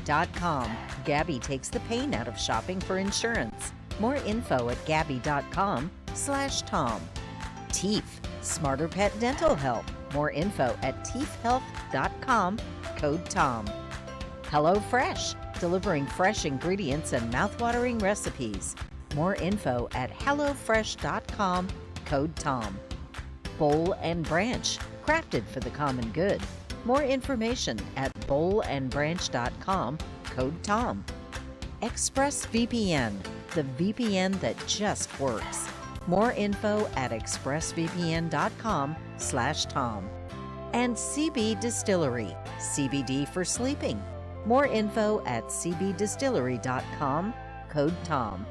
Gabby.com. Gabby takes the pain out of shopping for insurance. More info at Gabby.com/Tom. Teeth, Smarter Pet Dental Help. More info at teethhealth.com, code TOM. HelloFresh, delivering fresh ingredients and mouthwatering recipes. More info at hellofresh.com, code TOM. Bowl and Branch, crafted for the common good. More information at bowlandbranch.com, code TOM. ExpressVPN, the VPN that just works. More info at expressvpn.com/Tom. And CB Distillery, CBD for sleeping. More info at cbdistillery.com, code TOM.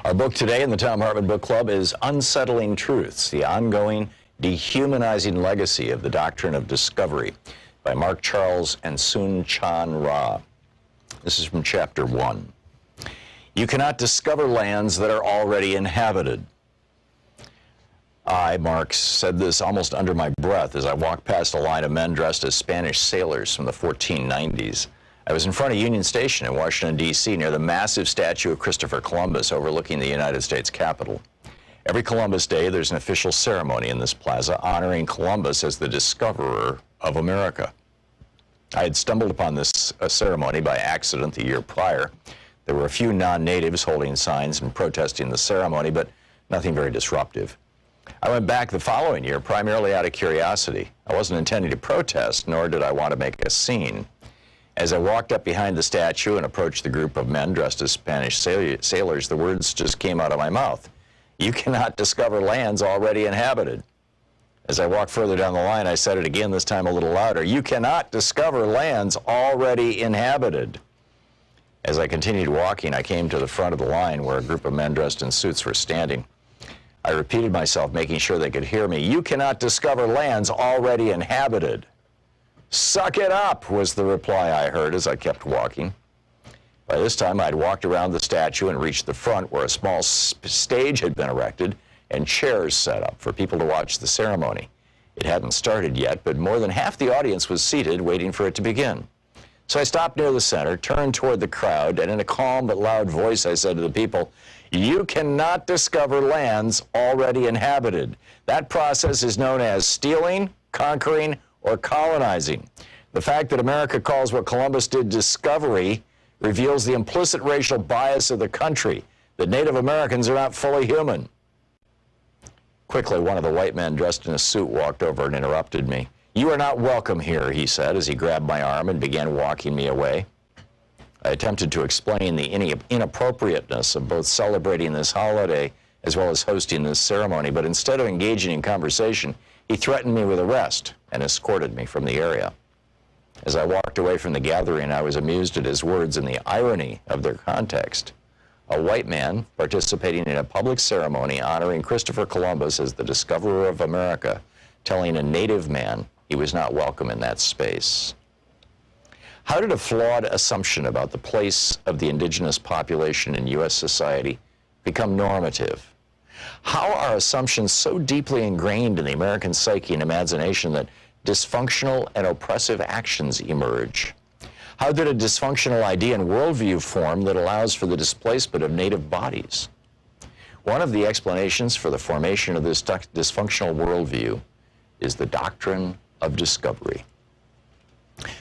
Our book today in the Thom Hartmann Book Club is Unsettling Truths, the ongoing dehumanizing legacy of the doctrine of discovery by Mark Charles and Soon-Chan Rah. This is from chapter 1. You cannot discover lands that are already inhabited. I, Mark, said this almost under my breath as I walked past a line of men dressed as Spanish sailors from the 1490s. I was in front of Union Station in Washington, D.C., near the massive statue of Christopher Columbus overlooking the United States Capitol. Every Columbus Day, there's an official ceremony in this plaza honoring Columbus as the discoverer of America. I had stumbled upon this ceremony by accident the year prior. There were a few non-natives holding signs and protesting the ceremony, but nothing very disruptive. I went back the following year primarily out of curiosity. I wasn't intending to protest, nor did I want to make a scene. As I walked up behind the statue and approached the group of men dressed as Spanish sailors, the words just came out of my mouth. You cannot discover lands already inhabited. As I walked further down the line, I said it again, this time a little louder. You cannot discover lands already inhabited. As I continued walking, I came to the front of the line where a group of men dressed in suits were standing. I repeated myself, making sure they could hear me. You cannot discover lands already inhabited. Suck it up, was the reply I heard as I kept walking. By this time, I'd walked around the statue and reached the front where a small stage had been erected and chairs set up for people to watch the ceremony. It hadn't started yet, but more than half the audience was seated waiting for it to begin. So I stopped near the center, turned toward the crowd, and in a calm but loud voice I said to the people, you cannot discover lands already inhabited. That process is known as stealing, conquering, or colonizing. The fact that America calls what Columbus did discovery reveals the implicit racial bias of the country, that Native Americans are not fully human. Quickly, one of the white men dressed in a suit walked over and interrupted me. You are not welcome here, he said as he grabbed my arm and began walking me away. I attempted to explain the inappropriateness of both celebrating this holiday as well as hosting this ceremony, but instead of engaging in conversation, he threatened me with arrest and escorted me from the area. As I walked away from the gathering, I was amused at his words and the irony of their context. A white man participating in a public ceremony honoring Christopher Columbus as the discoverer of America, telling a native man he was not welcome in that space. How did a flawed assumption about the place of the indigenous population in U.S. society become normative? How are assumptions so deeply ingrained in the American psyche and imagination that dysfunctional and oppressive actions emerge? How did a dysfunctional idea and worldview form that allows for the displacement of native bodies? One of the explanations for the formation of this dysfunctional worldview is the doctrine of discovery.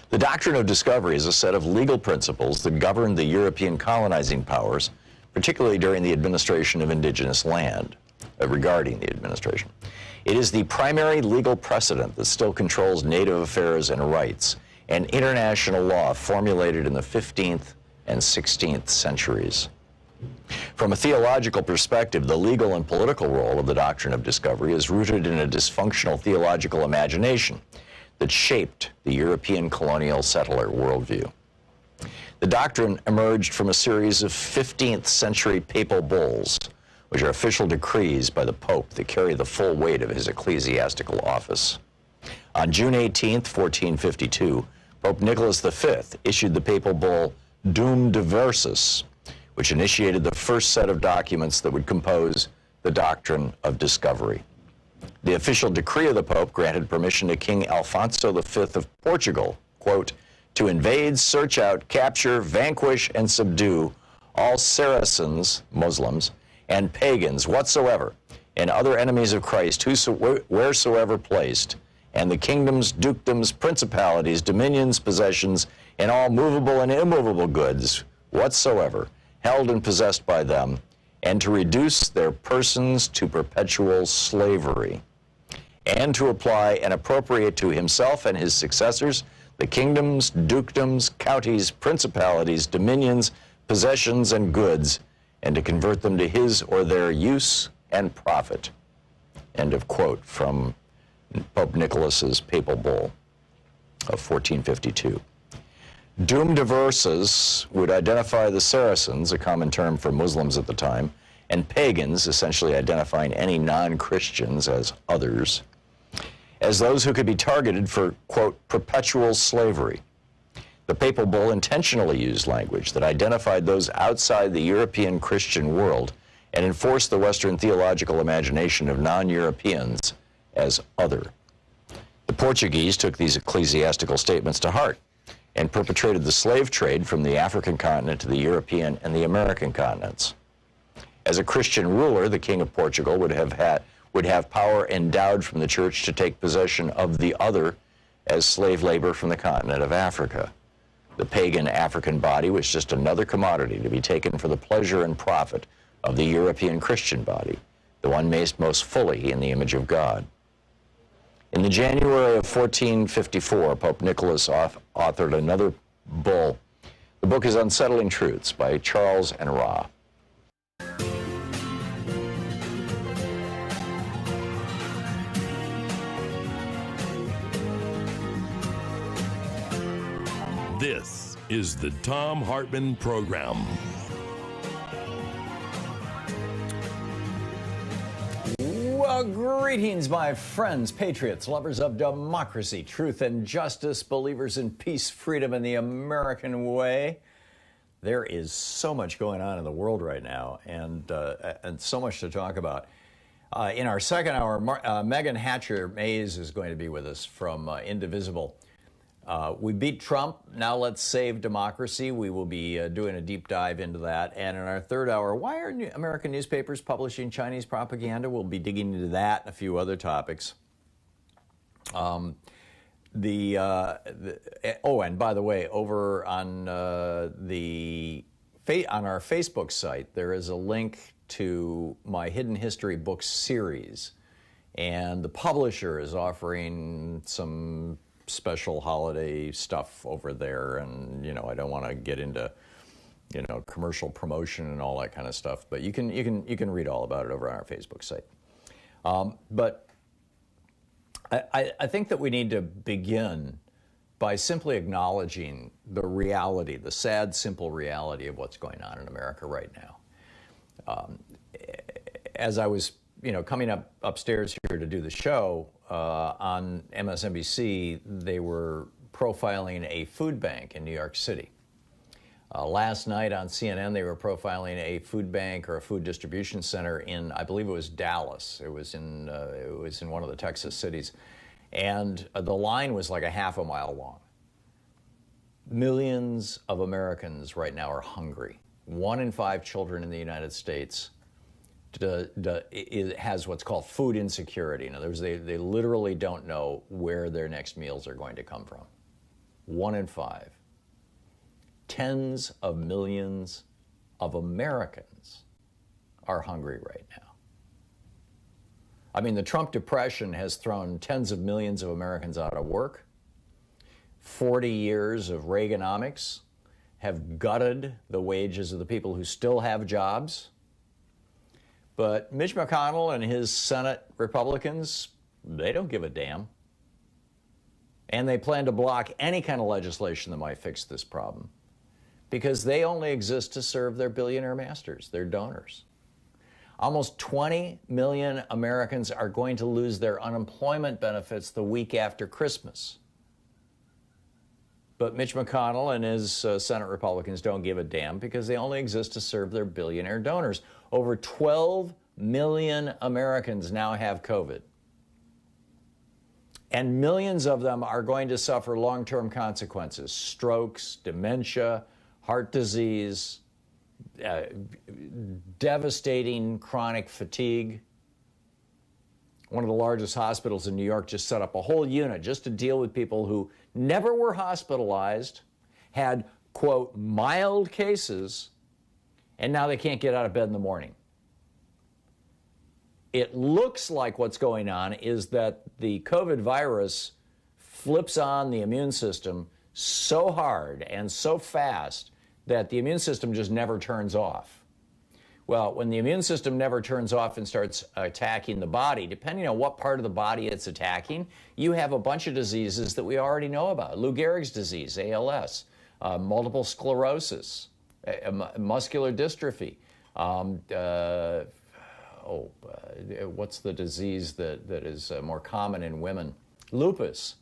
The doctrine of discovery is a set of legal principles that govern the European colonizing powers, particularly during the administration of indigenous land, regarding the administration. It is the primary legal precedent that still controls native affairs and rights, and international law formulated in the 15th and 16th centuries. From a theological perspective, the legal and political role of the doctrine of discovery is rooted in a dysfunctional theological imagination that shaped the European colonial settler worldview. The doctrine emerged from a series of 15th century papal bulls, which are official decrees by the Pope that carry the full weight of his ecclesiastical office. On June 18, 1452, Pope Nicholas V issued the papal bull Dum Diversus, which initiated the first set of documents that would compose the doctrine of discovery. The official decree of the Pope granted permission to King Alfonso V of Portugal, quote, to invade, search out, capture, vanquish, and subdue all Saracens, Muslims, and pagans whatsoever, and other enemies of Christ, wheresoever placed, and the kingdoms, dukedoms, principalities, dominions, possessions, and all movable and immovable goods whatsoever, held and possessed by them, and to reduce their persons to perpetual slavery, and to apply and appropriate to himself and his successors the kingdoms, dukedoms, counties, principalities, dominions, possessions, and goods, and to convert them to his or their use and profit. End of quote from Pope Nicholas's papal bull of 1452. Dum diversus would identify the Saracens, a common term for Muslims at the time, and pagans, essentially identifying any non-Christians as others, as those who could be targeted for, quote, perpetual slavery. The papal bull intentionally used language that identified those outside the European Christian world and enforced the Western theological imagination of non-Europeans as other. The Portuguese took these ecclesiastical statements to heart and perpetrated the slave trade from the African continent to the European and the American continents. As a Christian ruler, the King of Portugal would have power endowed from the church to take possession of the other as slave labor from the continent of Africa. The pagan African body was just another commodity to be taken for the pleasure and profit of the European Christian body, the one made most fully in the image of God. In the January of 1454, Pope Nicholas authored another bull. The book is Unsettling Truths by Charles and Ra. This is the Thom Hartmann Program. Well, greetings, my friends, patriots, lovers of democracy, truth, and justice, believers in peace, freedom, and the American way. There is so much going on in the world right now, and so much to talk about. In our second hour, Meagan Hatcher-Mays is going to be with us from Indivisible. We beat Trump, now let's save democracy. We will be doing a deep dive into that. And in our third hour, why are American newspapers publishing Chinese propaganda? We'll be digging into that and a few other topics. And by the way, over on our Facebook site, there is a link to my Hidden History book series. And the publisher is offering some special holiday stuff over there, and I don't want to get into commercial promotion and all that kind of stuff, but you can read all about it over on our Facebook site. But I think that we need to begin by simply acknowledging the reality, the sad, simple reality of what's going on in America right now. As I was coming upstairs here to do the show, on MSNBC, they were profiling a food bank in New York City. Last night on CNN, they were profiling a food bank or a food distribution center in, I believe it was Dallas. It was in one of the Texas cities. And the line was like a half a mile long. Millions of Americans right now are hungry. 1 in 5 children in the United States has what's called food insecurity. In other words, they literally don't know where their next meals are going to come from. 1 in 5. Tens of millions of Americans are hungry right now. I mean, the Trump depression has thrown tens of millions of Americans out of work. 40 years of Reaganomics have gutted the wages of the people who still have jobs. But Mitch McConnell and his Senate Republicans, they don't give a damn. And they plan to block any kind of legislation that might fix this problem because they only exist to serve their billionaire masters, their donors. Almost 20 million Americans are going to lose their unemployment benefits the week after Christmas. But Mitch McConnell and his Senate Republicans don't give a damn because they only exist to serve their billionaire donors. Over 12 million Americans now have COVID. And millions of them are going to suffer long-term consequences: strokes, dementia, heart disease, devastating chronic fatigue. One of the largest hospitals in New York just set up a whole unit just to deal with people who never were hospitalized, had, quote, mild cases, and now they can't get out of bed in the morning. It looks like what's going on is that the COVID virus flips on the immune system so hard and so fast that the immune system just never turns off. Well, when the immune system never turns off and starts attacking the body, depending on what part of the body it's attacking, you have a bunch of diseases that we already know about. Lou Gehrig's disease, ALS, multiple sclerosis, muscular dystrophy. What's the disease that is more common in women? Lupus.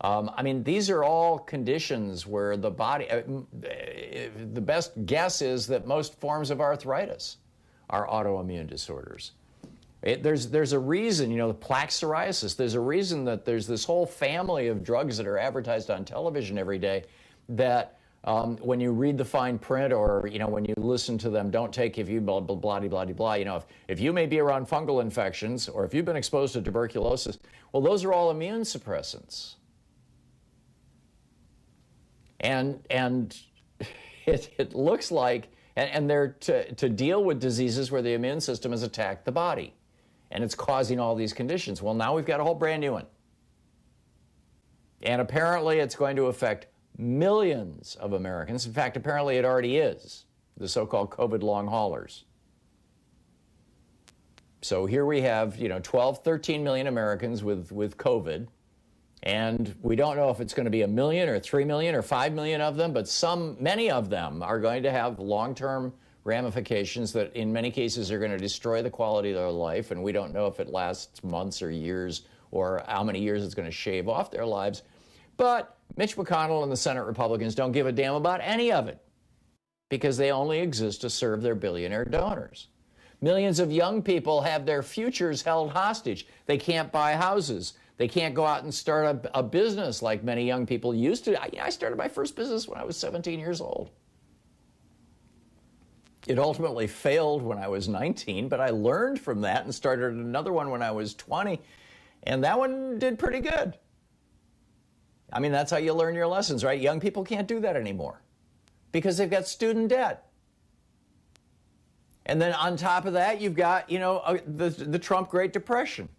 I mean, these are all conditions where the body, the best guess is that most forms of arthritis are autoimmune disorders. There's a reason, you know, the plaque psoriasis, there's a reason that there's this whole family of drugs that are advertised on television every day that when you read the fine print or, you know, when you listen to them, don't take if you blah, blah, blah, blah, blah, you know, if you may be around fungal infections or if you've been exposed to tuberculosis, well, those are all immune suppressants. And it looks like, and they're to deal with diseases where the immune system has attacked the body, and it's causing all these conditions. Well, now we've got a whole brand new one. And apparently it's going to affect millions of Americans. In fact, apparently it already is, the so-called COVID long haulers. So here we have, you know, 12, 13 million Americans with COVID. And we don't know if it's going to be 1 million or 3 million or 5 million of them, but many of them are going to have long-term ramifications that in many cases are going to destroy the quality of their life. And we don't know if it lasts months or years or how many years it's going to shave off their lives. But Mitch McConnell and the Senate Republicans don't give a damn about any of it because they only exist to serve their billionaire donors. Millions of young people have their futures held hostage. They can't buy houses. They can't go out and start a business like many young people used to. I started my first business when I was 17 years old. It ultimately failed when I was 19, but I learned from that and started another one when I was 20, and that one did pretty good. I mean, that's how you learn your lessons, right? Young people can't do that anymore because they've got student debt. And then on top of that, you've got, you know, the Trump Great Depression.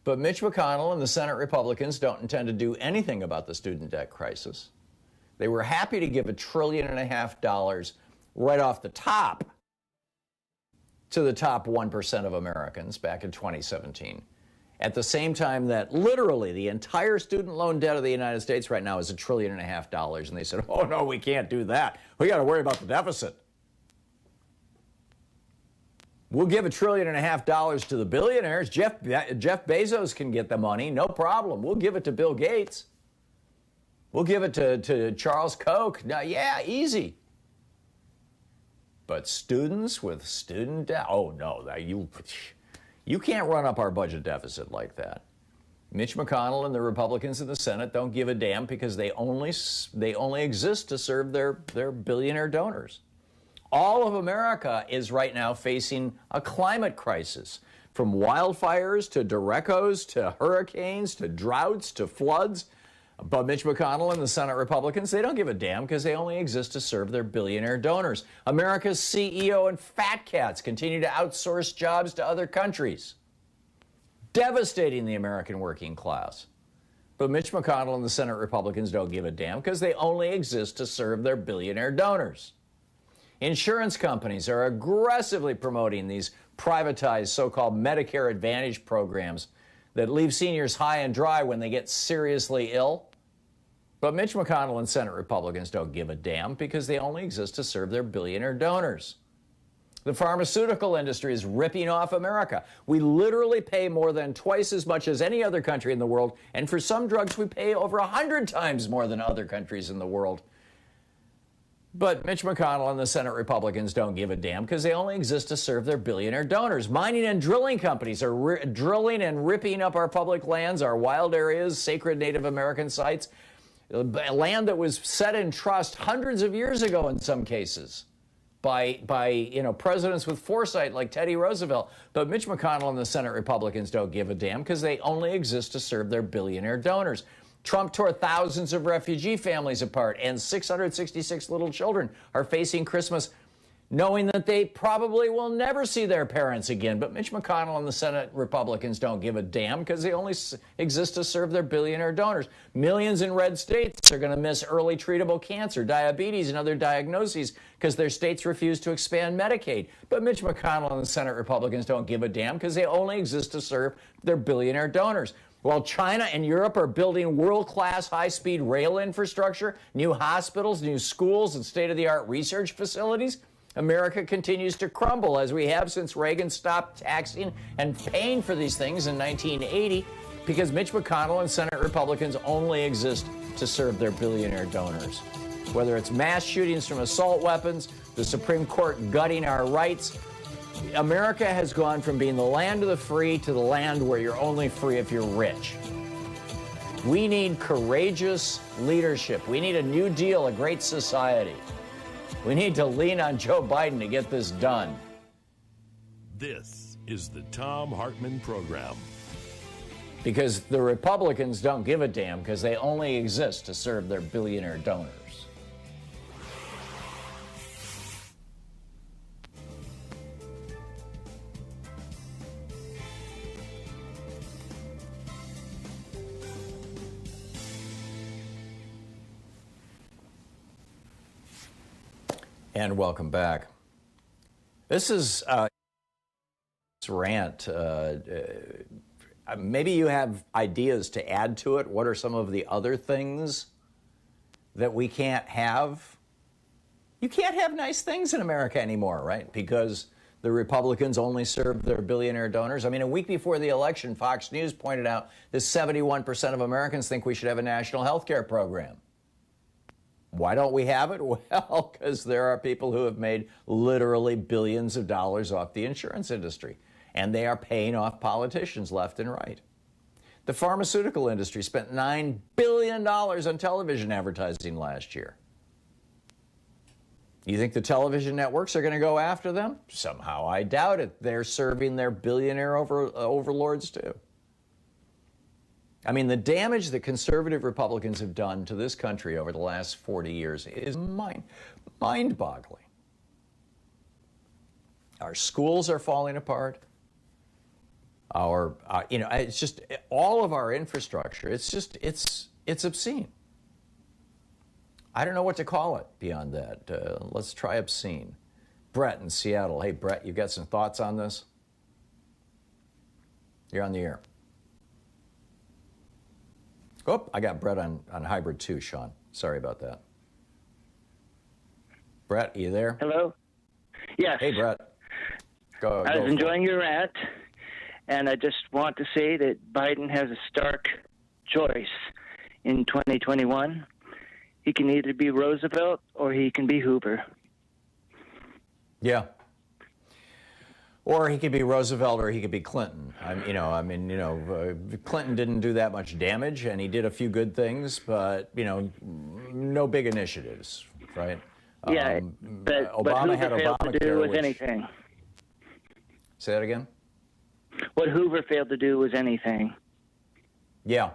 But Mitch McConnell and the Senate Republicans don't intend to do anything about the student debt crisis. They were happy to give $1.5 trillion right off the top to the top 1% of Americans back in 2017. At the same time that literally the entire student loan debt of the United States right now is $1.5 trillion. And they said, oh, no, we can't do that. We got to worry about the deficit. We'll give $1.5 trillion to the billionaires. Jeff Bezos can get the money, no problem. We'll give it to Bill Gates. We'll give it to Charles Koch. Now, yeah, easy. But students with student debt, oh no, you can't run up our budget deficit like that. Mitch McConnell and the Republicans in the Senate don't give a damn because they only exist to serve their billionaire donors. All of America is right now facing a climate crisis, from wildfires to derecos to hurricanes to droughts to floods. But Mitch McConnell and the Senate Republicans, they don't give a damn because they only exist to serve their billionaire donors. America's CEO and fat cats continue to outsource jobs to other countries, devastating the American working class. But Mitch McConnell and the Senate Republicans don't give a damn because they only exist to serve their billionaire donors. Insurance companies are aggressively promoting these privatized so-called Medicare Advantage programs that leave seniors high and dry when they get seriously ill. But Mitch McConnell and Senate Republicans don't give a damn because they only exist to serve their billionaire donors. The pharmaceutical industry is ripping off America. We literally pay more than twice as much as any other country in the world, and for some drugs we pay over 100 times more than other countries in the world. But Mitch McConnell and the Senate Republicans don't give a damn because they only exist to serve their billionaire donors. Mining and drilling companies are drilling and ripping up our public lands, our wild areas, sacred Native American sites, land that was set in trust hundreds of years ago in some cases by presidents with foresight like Teddy Roosevelt. But Mitch McConnell and the Senate Republicans don't give a damn because they only exist to serve their billionaire donors. Trump tore thousands of refugee families apart, and 666 little children are facing Christmas knowing that they probably will never see their parents again. But Mitch McConnell and the Senate Republicans don't give a damn because they only exist to serve their billionaire donors. Millions in red states are going to miss early treatable cancer, diabetes, and other diagnoses because their states refuse to expand Medicaid. But Mitch McConnell and the Senate Republicans don't give a damn because they only exist to serve their billionaire donors. While China and Europe are building world-class high-speed rail infrastructure, new hospitals, new schools, and state-of-the-art research facilities, America continues to crumble, as we have since Reagan stopped taxing and paying for these things in 1980, because Mitch McConnell and Senate Republicans only exist to serve their billionaire donors. Whether it's mass shootings from assault weapons, the Supreme Court gutting our rights, America has gone from being the land of the free to the land where you're only free if you're rich. We need courageous leadership. We need a new deal, a great society. We need to lean on Joe Biden to get this done. This is the Thom Hartmann Program. Because the Republicans don't give a damn because they only exist to serve their billionaire donors. And welcome back. This is rant. Maybe you have ideas to add to it. What are some of the other things that we can't have? You can't have nice things in America anymore, right? Because the Republicans only serve their billionaire donors. I mean, a week before the election, Fox News pointed out that 71% of Americans think we should have a national health care program. Why don't we have it? Well, because there are people who have made literally billions of dollars off the insurance industry, and they are paying off politicians left and right. The pharmaceutical industry spent $9 billion on television advertising last year. You think the television networks are going to go after them? Somehow I doubt it. They're serving their billionaire overlords too. I mean, the damage that conservative Republicans have done to this country over the last 40 years is mind-boggling. Our schools are falling apart. It's just all of our infrastructure. It's obscene. I don't know what to call it beyond that. Let's try obscene. Brett in Seattle. Hey, Brett, you got some thoughts on this? You're on the air. Oh, I got Brett on hybrid too, Sean. Sorry about that. Brett, are you there? Hello? Yes. Hey, Brett. I was enjoying your rant, and I just want to say that Biden has a stark choice in 2021. He can either be Roosevelt or he can be Hoover. Yeah. Or he could be Roosevelt, or he could be Clinton. Clinton didn't do that much damage, and he did a few good things, but no big initiatives, right? Yeah, but Obama had Hoover failed to do Obamacare, was anything. Say that again? What Hoover failed to do was anything. Yeah.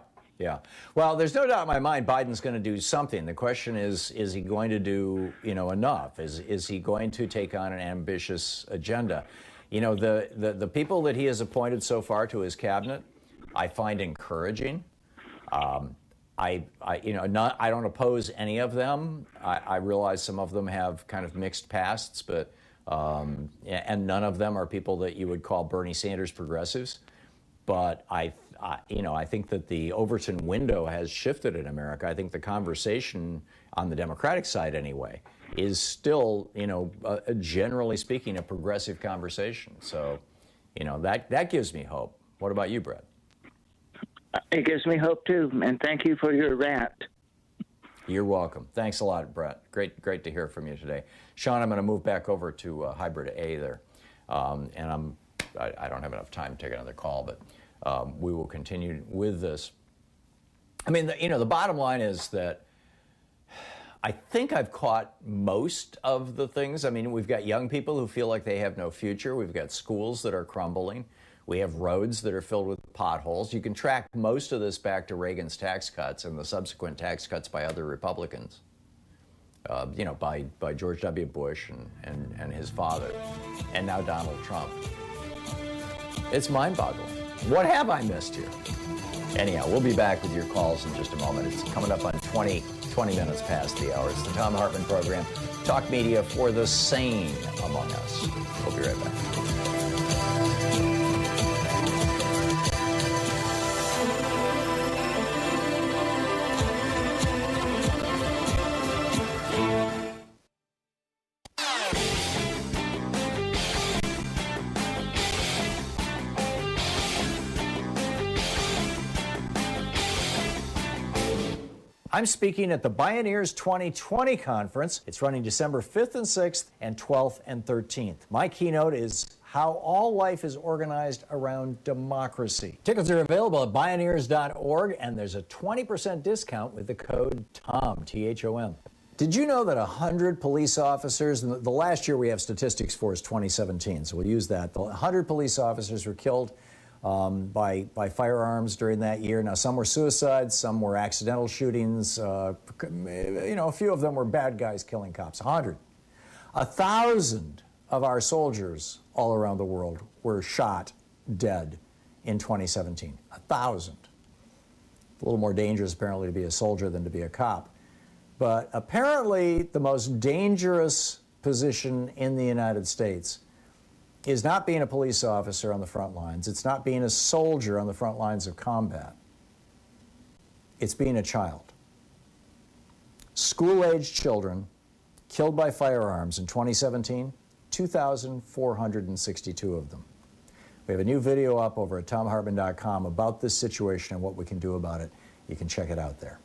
Well, there's no doubt in my mind Biden's going to do something. The question is he going to do, enough? Is he going to take on an ambitious agenda? The people that he has appointed so far to his cabinet, I find encouraging. I don't oppose any of them. I realize some of them have kind of mixed pasts, but and none of them are people that you would call Bernie Sanders progressives. But I think that the Overton window has shifted in America. I think the conversation on the Democratic side, anyway, is still, generally speaking, a progressive conversation. So, that gives me hope. What about you, Brett? It gives me hope too, and thank you for your rant. You're welcome. Thanks a lot, Brett. Great to hear from you today. Sean, I'm going to move back over to Hybrid A there, and I don't have enough time to take another call, but we will continue with this. I mean, the bottom line is that I think I've caught most of the things. I mean, we've got young people who feel like they have no future. We've got schools that are crumbling. We have roads that are filled with potholes. You can track most of this back to Reagan's tax cuts and the subsequent tax cuts by other Republicans, by George W. Bush and his father, and now Donald Trump. It's mind-boggling. What have I missed here? Anyhow, we'll be back with your calls in just a moment. It's coming up on 20 minutes past the hour. It's the Thom Hartmann Program, talk media for the sane among us. We'll be right back. I'm speaking at the Bioneers 2020 conference. It's running December 5th and 6th and 12th and 13th. My keynote is how all life is organized around democracy. Tickets are available at Bioneers.org, and there's a 20% discount with the code THOM, T-H-O-M. Did you know that 100 police officers, and the last year we have statistics for is 2017, so we'll use that. 100 police officers were killed by firearms during that year. Now, some were suicides, some were accidental shootings. A few of them were bad guys killing cops. 100. 1,000 of our soldiers all around the world were shot dead in 2017. 1,000. A little more dangerous, apparently, to be a soldier than to be a cop. But apparently, the most dangerous position in the United States is not being a police officer on the front lines. It's not being a soldier on the front lines of combat. It's being a child. School-aged children killed by firearms in 2017, 2,462 of them. We have a new video up over at thomhartmann.com about this situation and what we can do about it. You can check it out there.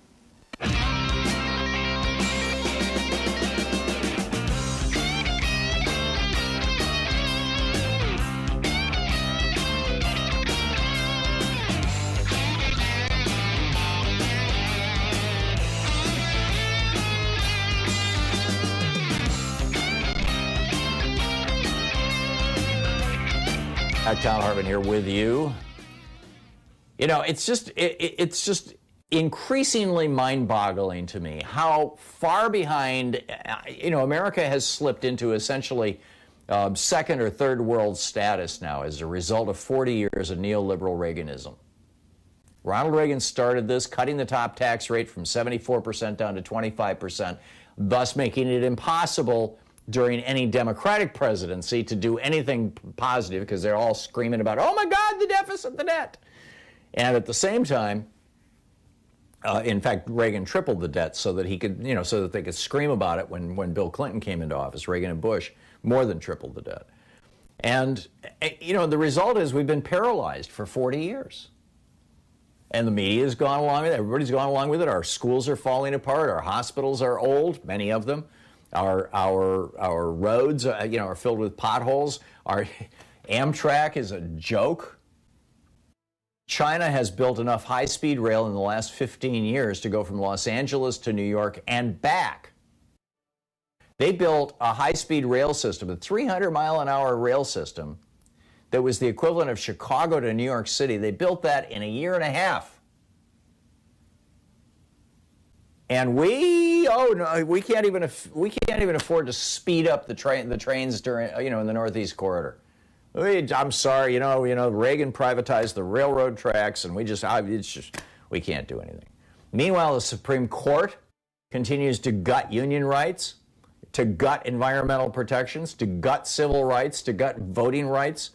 Hi, Thom Hartmann here with you. It's just increasingly mind-boggling to me how far behind, America has slipped into essentially second or third world status now as a result of 40 years of neoliberal Reaganism. Ronald Reagan started this, cutting the top tax rate from 74% down to 25%, thus making it impossible during any Democratic presidency to do anything positive because they're all screaming about, oh my God, the deficit, the debt. And at the same time, in fact, Reagan tripled the debt so that he could, so that they could scream about it when Bill Clinton came into office. Reagan and Bush more than tripled the debt. And, the result is we've been paralyzed for 40 years. And the media has gone along with it. Everybody's gone along with it. Our schools are falling apart. Our hospitals are old, many of them. Our roads, are filled with potholes. Our Amtrak is a joke. China has built enough high-speed rail in the last 15 years to go from Los Angeles to New York and back. They built a high-speed rail system, a 300-mile-an-hour rail system that was the equivalent of Chicago to New York City. They built that in a year and a half. And we can't even afford to speed up the trains during, in the Northeast Corridor. I'm sorry, Reagan privatized the railroad tracks, and we can't do anything. Meanwhile, the Supreme Court continues to gut union rights, to gut environmental protections, to gut civil rights, to gut voting rights,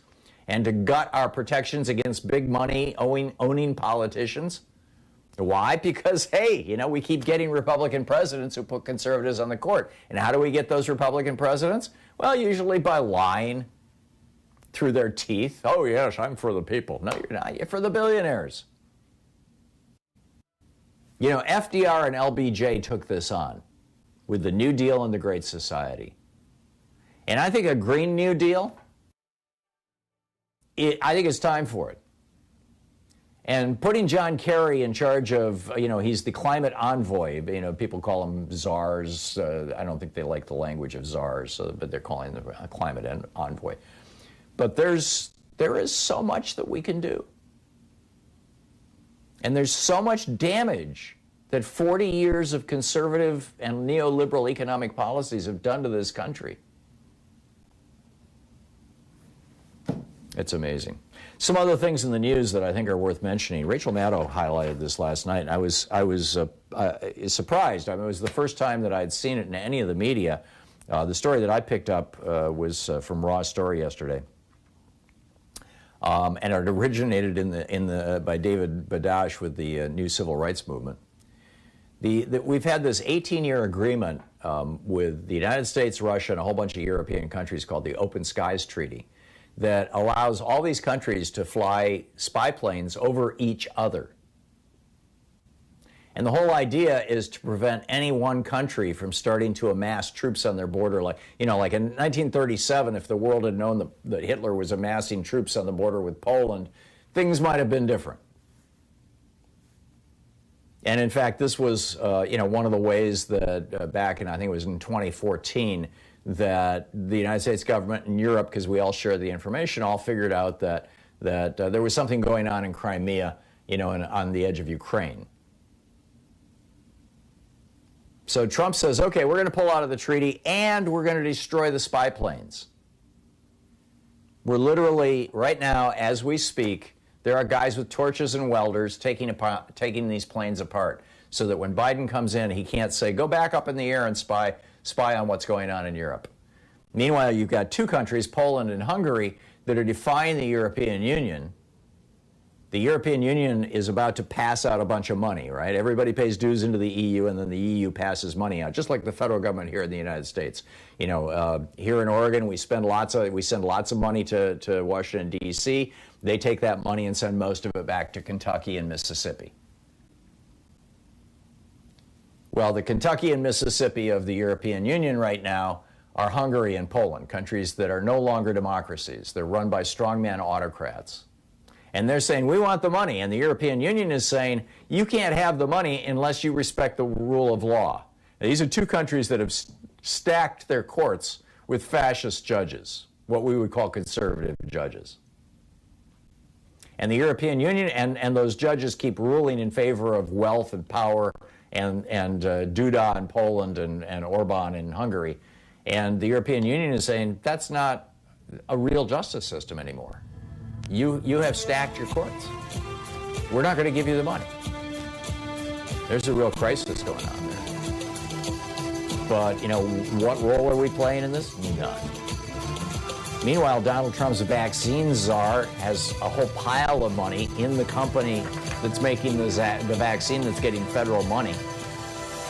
and to gut our protections against big money owning politicians. Why? Because, hey, we keep getting Republican presidents who put conservatives on the court. And how do we get those Republican presidents? Well, usually by lying through their teeth. Oh, yes, I'm for the people. No, you're not. You're for the billionaires. FDR and LBJ took this on with the New Deal and the Great Society. And I think a Green New Deal, I think it's time for it. And putting John Kerry in charge of, he's the climate envoy. People call him czars. I don't think they like the language of czars, but they're calling him a climate envoy. But there is so much that we can do. And there's so much damage that 40 years of conservative and neoliberal economic policies have done to this country. It's amazing. Some other things in the news that I think are worth mentioning. Rachel Maddow highlighted this last night, and I was surprised. I mean, it was the first time that I had seen it in any of the media. The story that I picked up was from Raw Story yesterday, and it originated by David Badash with the New Civil Rights Movement. We've had this 18-year agreement with the United States, Russia, and a whole bunch of European countries called the Open Skies Treaty, that allows all these countries to fly spy planes over each other. And the whole idea is to prevent any one country from starting to amass troops on their border. Like in 1937, if the world had known that Hitler was amassing troops on the border with Poland, things might have been different. And in fact, this was, one of the ways that back in, I think it was in 2014, that the United States government and Europe, because we all shared the information, all figured out that there was something going on in Crimea, and on the edge of Ukraine. So Trump says, okay, we're going to pull out of the treaty and we're going to destroy the spy planes. We're literally, right now, as we speak, there are guys with torches and welders taking these planes apart so that when Biden comes in, he can't say, go back up in the air and spy on what's going on in Europe. Meanwhile, you've got two countries, Poland and Hungary, that are defying the European Union. The European Union is about to pass out a bunch of money, right? Everybody pays dues into the EU, and then the EU passes money out, just like the federal government here in the United States. Here in Oregon, we send lots of money to Washington, D.C. They take that money and send most of it back to Kentucky and Mississippi. Well, the Kentucky and Mississippi of the European Union right now are Hungary and Poland, countries that are no longer democracies. They're run by strongman autocrats. And they're saying, we want the money. And the European Union is saying, you can't have the money unless you respect the rule of law. Now, these are two countries that have stacked their courts with fascist judges, what we would call conservative judges. And the European Union and those judges keep ruling in favor of wealth and power and Duda in Poland and Orban in Hungary. And the European Union is saying, that's not a real justice system anymore. You have stacked your courts. We're not going to give you the money. There's a real crisis going on there. But, what role are we playing in this? None. Meanwhile, Donald Trump's vaccine czar has a whole pile of money in the company that's making the vaccine that's getting federal money.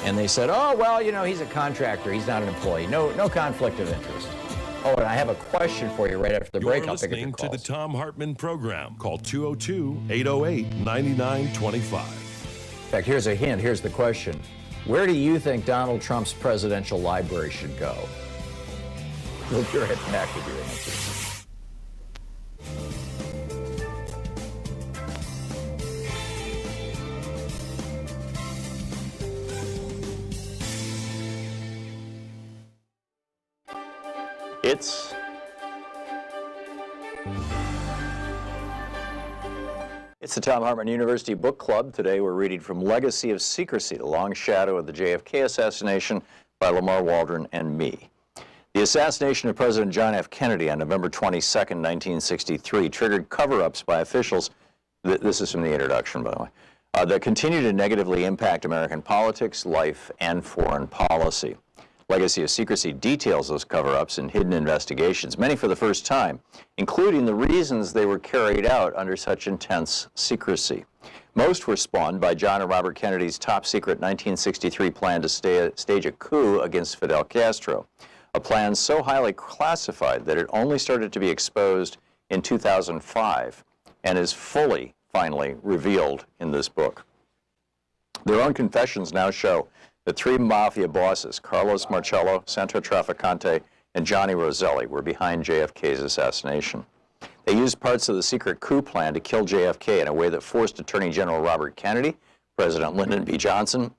And they said, oh, well, he's a contractor. He's not an employee. No conflict of interest. Oh, and I have a question for you right after the break. I'll pick up your calls. You're listening to the Thom Hartmann Program. Call 202-808-9925. In fact, here's a hint. Here's the question. Where do you think Donald Trump's presidential library should go? We'll be right back with your answers. It's the Thom Hartmann University Book Club. Today we're reading from Legacy of Secrecy, The Long Shadow of the JFK Assassination by Lamar Waldron and me. The assassination of President John F. Kennedy on November 22, 1963 triggered cover-ups by officials, this is from the introduction, by the way, that continue to negatively impact American politics, life, and foreign policy. Legacy of Secrecy details those cover-ups and hidden investigations, many for the first time, including the reasons they were carried out under such intense secrecy. Most were spawned by John and Robert Kennedy's top-secret 1963 plan to stage a coup against Fidel Castro, a plan so highly classified that it only started to be exposed in 2005 and is finally revealed in this book. Their own confessions now show that three mafia bosses, Carlos Marcello, Santo Trafficante, and Johnny Roselli, were behind JFK's assassination. They used parts of the secret coup plan to kill JFK in a way that forced Attorney General Robert Kennedy, President Lyndon B. Johnson,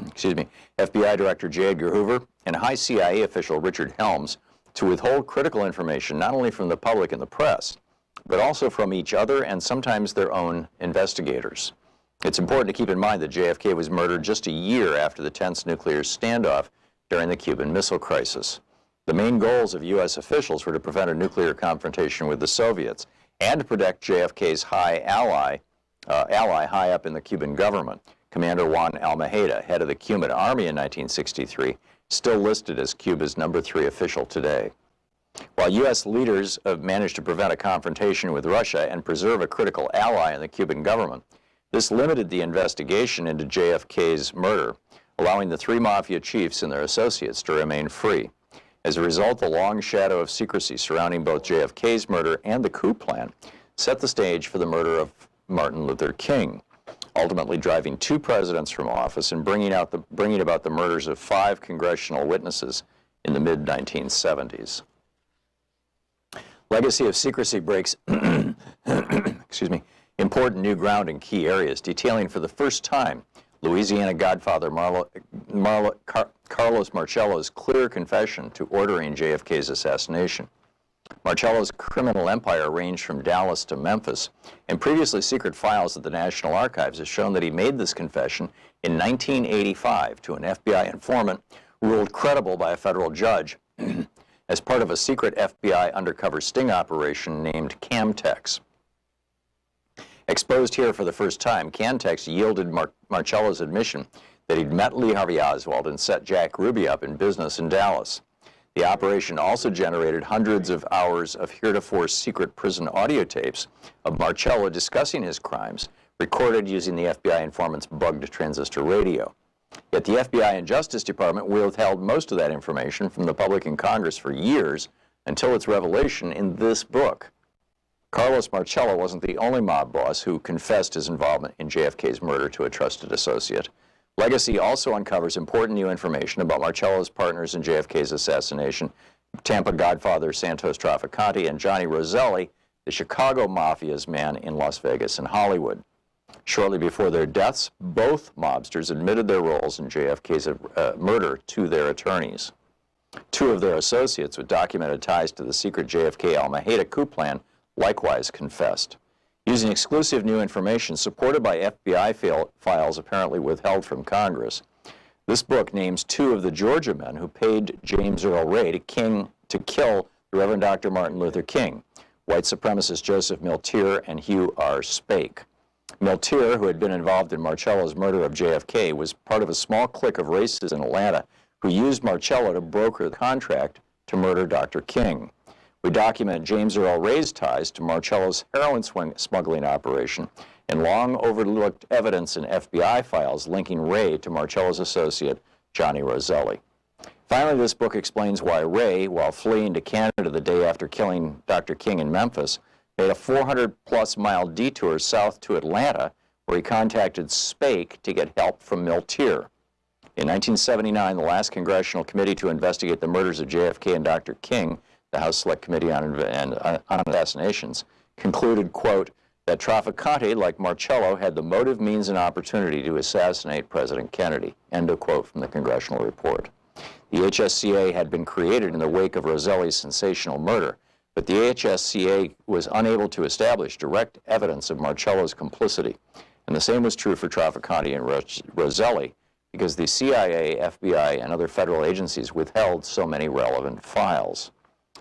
excuse me, FBI Director J. Edgar Hoover, and high CIA official Richard Helms to withhold critical information not only from the public and the press, but also from each other and sometimes their own investigators. It's important to keep in mind that JFK was murdered just a year after the tense nuclear standoff during the Cuban Missile Crisis. The main goals of U.S. officials were to prevent a nuclear confrontation with the Soviets and to protect JFK's ally high up in the Cuban government, Commander Juan Almeida, head of the Cuban Army in 1963, still listed as Cuba's #3 official today. While U.S. leaders have managed to prevent a confrontation with Russia and preserve a critical ally in the Cuban government, this limited the investigation into JFK's murder, allowing the three mafia chiefs and their associates to remain free. As a result, the long shadow of secrecy surrounding both JFK's murder and the coup plan set the stage for the murder of Martin Luther King, ultimately driving two presidents from office and bringing about the murders of 5 congressional witnesses in the mid-1970s. Legacy of Secrecy breaks excuse me, important new ground in key areas, detailing for the first time Louisiana Godfather Carlos Marcello's clear confession to ordering JFK's assassination. Marcello's criminal empire ranged from Dallas to Memphis, and previously secret files at the National Archives have shown that he made this confession in 1985 to an FBI informant ruled credible by a federal judge as part of a secret FBI undercover sting operation named Camtex. Exposed here for the first time, Camtex yielded Marcello's admission that he'd met Lee Harvey Oswald and set Jack Ruby up in business in Dallas. The operation also generated hundreds of hours of heretofore secret prison audio tapes of Marcello discussing his crimes, recorded using the FBI informant's bugged transistor radio. Yet the FBI and Justice Department withheld most of that information from the public and Congress for years until its revelation in this book. Carlos Marcello wasn't the only mob boss who confessed his involvement in JFK's murder to a trusted associate. Legacy also uncovers important new information about Marcello's partners in JFK's assassination, Tampa Godfather Santos Trafficante and Johnny Roselli, the Chicago Mafia's man in Las Vegas and Hollywood. Shortly before their deaths, both mobsters admitted their roles in JFK's murder to their attorneys. 2 of their associates with documented ties to the secret JFK Almeida coup plan likewise confessed. Using exclusive new information supported by FBI files apparently withheld from Congress, this book names 2 of the Georgia men who paid James Earl Ray to kill the Reverend Dr. Martin Luther King, white supremacist Joseph Miltier and Hugh R. Spake. Miltier, who had been involved in Marcello's murder of JFK, was part of a small clique of racists in Atlanta who used Marcello to broker the contract to murder Dr. King. We document James Earl Ray's ties to Marcello's heroin smuggling operation and long overlooked evidence in FBI files linking Ray to Marcello's associate, Johnny Roselli. Finally, this book explains why Ray, while fleeing to Canada the day after killing Dr. King in Memphis, made a 400-plus mile detour south to Atlanta, where he contacted Spake to get help from Miltier. In 1979, the last congressional committee to investigate the murders of JFK and Dr. King, the House Select Committee on Assassinations, concluded, quote, that Trafficante, like Marcello, had the motive, means, and opportunity to assassinate President Kennedy, end of quote from the congressional report. The HSCA had been created in the wake of Roselli's sensational murder, but the HSCA was unable to establish direct evidence of Marcello's complicity. And the same was true for Trafficante and Roselli, because the CIA, FBI, and other federal agencies withheld so many relevant files.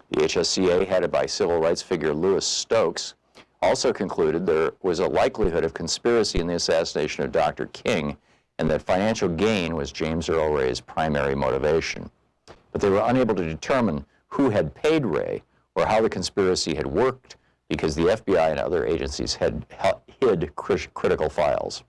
The HSCA, headed by civil rights figure Louis Stokes, also concluded there was a likelihood of conspiracy in the assassination of Dr. King, and that financial gain was James Earl Ray's primary motivation. But they were unable to determine who had paid Ray or how the conspiracy had worked, because the FBI and other agencies had hid critical files.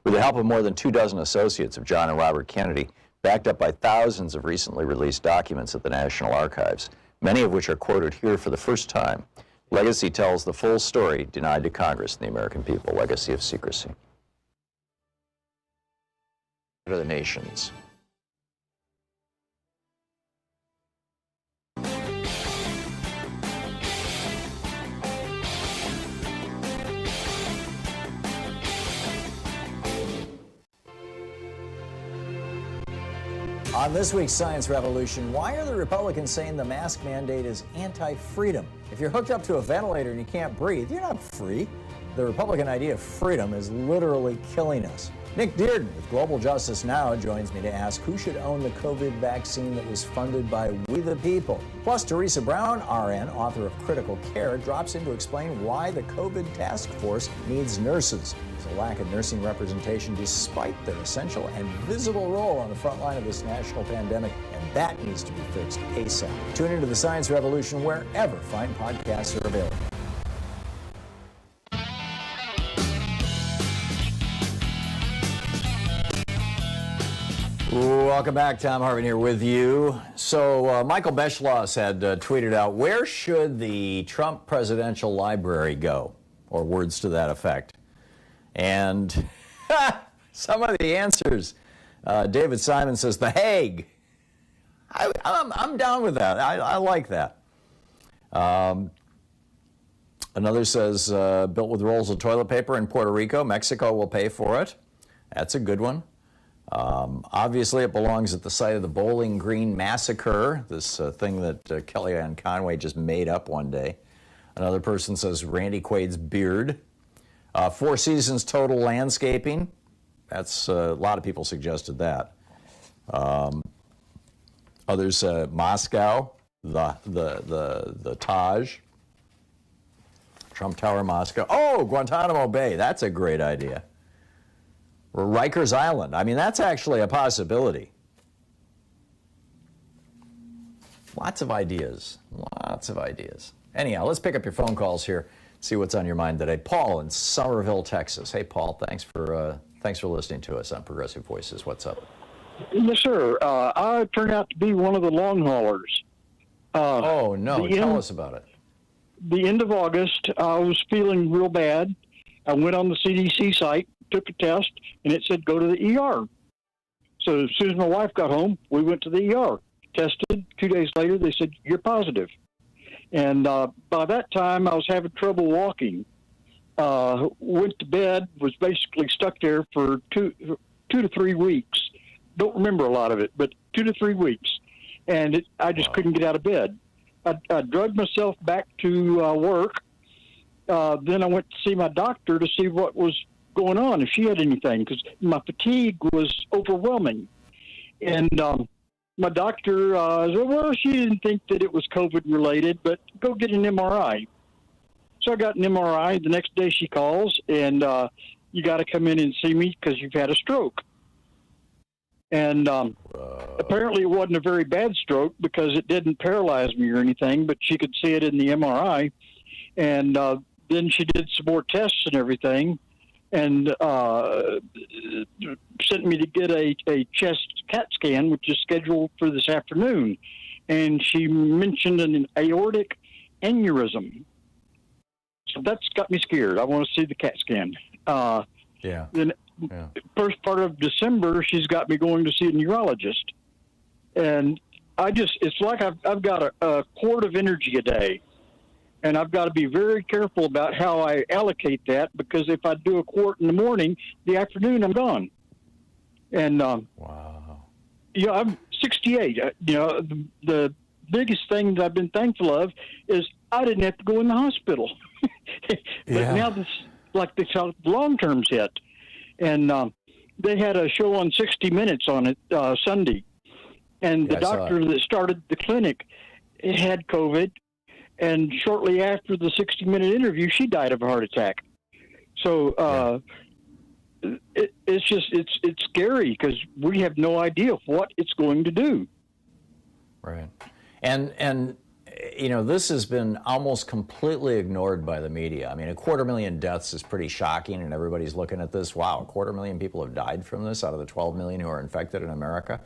With the help of more than 24 associates of John and Robert Kennedy, backed up by thousands of recently released documents at the National Archives, many of which are quoted here for the first time, Legacy tells the full story denied to Congress and the American people, legacy of secrecy. To the nations. On this week's Science Revolution, why are the Republicans saying the mask mandate is anti-freedom? If you're hooked up to a ventilator and you can't breathe, you're not free. The Republican idea of freedom is literally killing us. Nick Dearden with Global Justice Now joins me to ask who should own the COVID vaccine that was funded by We the People. Plus, Teresa Brown, RN, author of Critical Care, drops in to explain why the COVID task force needs nurses. There's a lack of nursing representation despite their essential and visible role on the front line of this national pandemic, and that needs to be fixed ASAP. Tune into the Science Revolution wherever fine podcasts are available. Welcome back. Thom Hartmann here with you. So Michael Beschloss had tweeted out, where should the Trump Presidential Library go? Or words to that effect. And some of the answers. David Simon says, The Hague. I'm down with that. I like that. Another says, built with rolls of toilet paper in Puerto Rico. Mexico will pay for it. That's a good one. Obviously, it belongs at the site of the Bowling Green Massacre, this thing that Kellyanne Conway just made up one day. Another person says Randy Quaid's beard. Four Seasons Total Landscaping. That's a lot of people suggested that. Others, Moscow, the Taj, Trump Tower, Moscow. Oh, Guantanamo Bay. That's a great idea. Or Rikers Island. I mean, that's actually a possibility. Lots of ideas. Lots of ideas. Anyhow, let's pick up your phone calls here, see what's on your mind today. Paul in Somerville, Texas. Hey, Paul, thanks for listening to us on Progressive Voices. What's up? Yes, sir. I turned out to be one of the long haulers. Oh, no. Tell us about it. The end of August, I was feeling real bad. I went on the CDC site, took a test, and it said go to the ER. So as soon as my wife got home, we went to the ER. Tested. 2 days later, they said, you're positive. And by that time, I was having trouble walking. Went to bed, was basically stuck there for two to 3 weeks. Don't remember a lot of it, but 2 to 3 weeks. And I just couldn't get out of bed. I drugged myself back to work. Then I went to see my doctor to see what was going on, if she had anything, because my fatigue was overwhelming. And my doctor said, well, she didn't think that it was COVID-related, but go get an MRI. So I got an MRI. The next day she calls, and you got to come in and see me because you've had a stroke. And apparently it wasn't a very bad stroke because it didn't paralyze me or anything, but she could see it in the MRI. And then she did some more tests and everything, and sent me to get a chest CAT scan, which is scheduled for this afternoon. And she mentioned an aortic aneurysm. So that's got me scared. I want to see the CAT scan. Then first part of December, she's got me going to see a neurologist. And it's like I've got a quart of energy a day. And I've got to be very careful about how I allocate that, because if I do a quart in the morning, the afternoon I'm gone. And wow. Yeah, 68. The biggest thing that I've been thankful of is I didn't have to go in the hospital. But now this, like they call long-term's hit. And they had a show on 60 Minutes on it Sunday. And the doctor that started the clinic had COVID. And shortly after the 60-minute interview, she died of a heart attack. So it's scary because we have no idea what it's going to do. Right. And this has been almost completely ignored by the media. I mean, 250,000 deaths is pretty shocking, and everybody's looking at this. Wow, 250,000 people have died from this out of the 12 million who are infected in America.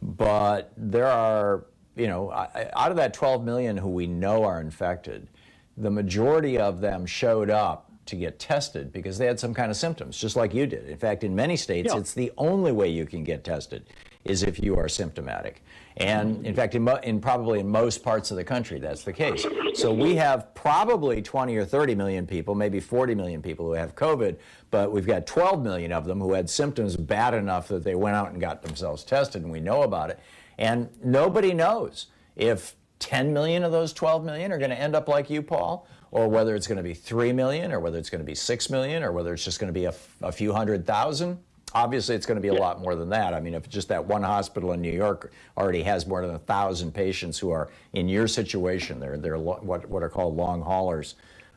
But there are, out of that 12 million who we know are infected, the majority of them showed up to get tested because they had some kind of symptoms, just like you did. In fact, in many states, it's the only way you can get tested is if you are symptomatic. And in fact, probably in most parts of the country, that's the case. So we have probably 20 or 30 million people, maybe 40 million people who have COVID, but we've got 12 million of them who had symptoms bad enough that they went out and got themselves tested, and we know about it. And nobody knows if 10 million of those 12 million are going to end up like you, Paul, or whether it's going to be 3 million, or whether it's going to be 6 million, or whether it's just going to be a few 100,000. Obviously, it's going to be a lot more than that. I mean, if just that one hospital in New York already has more than 1,000 patients who are in your situation, they're what are called long haulers.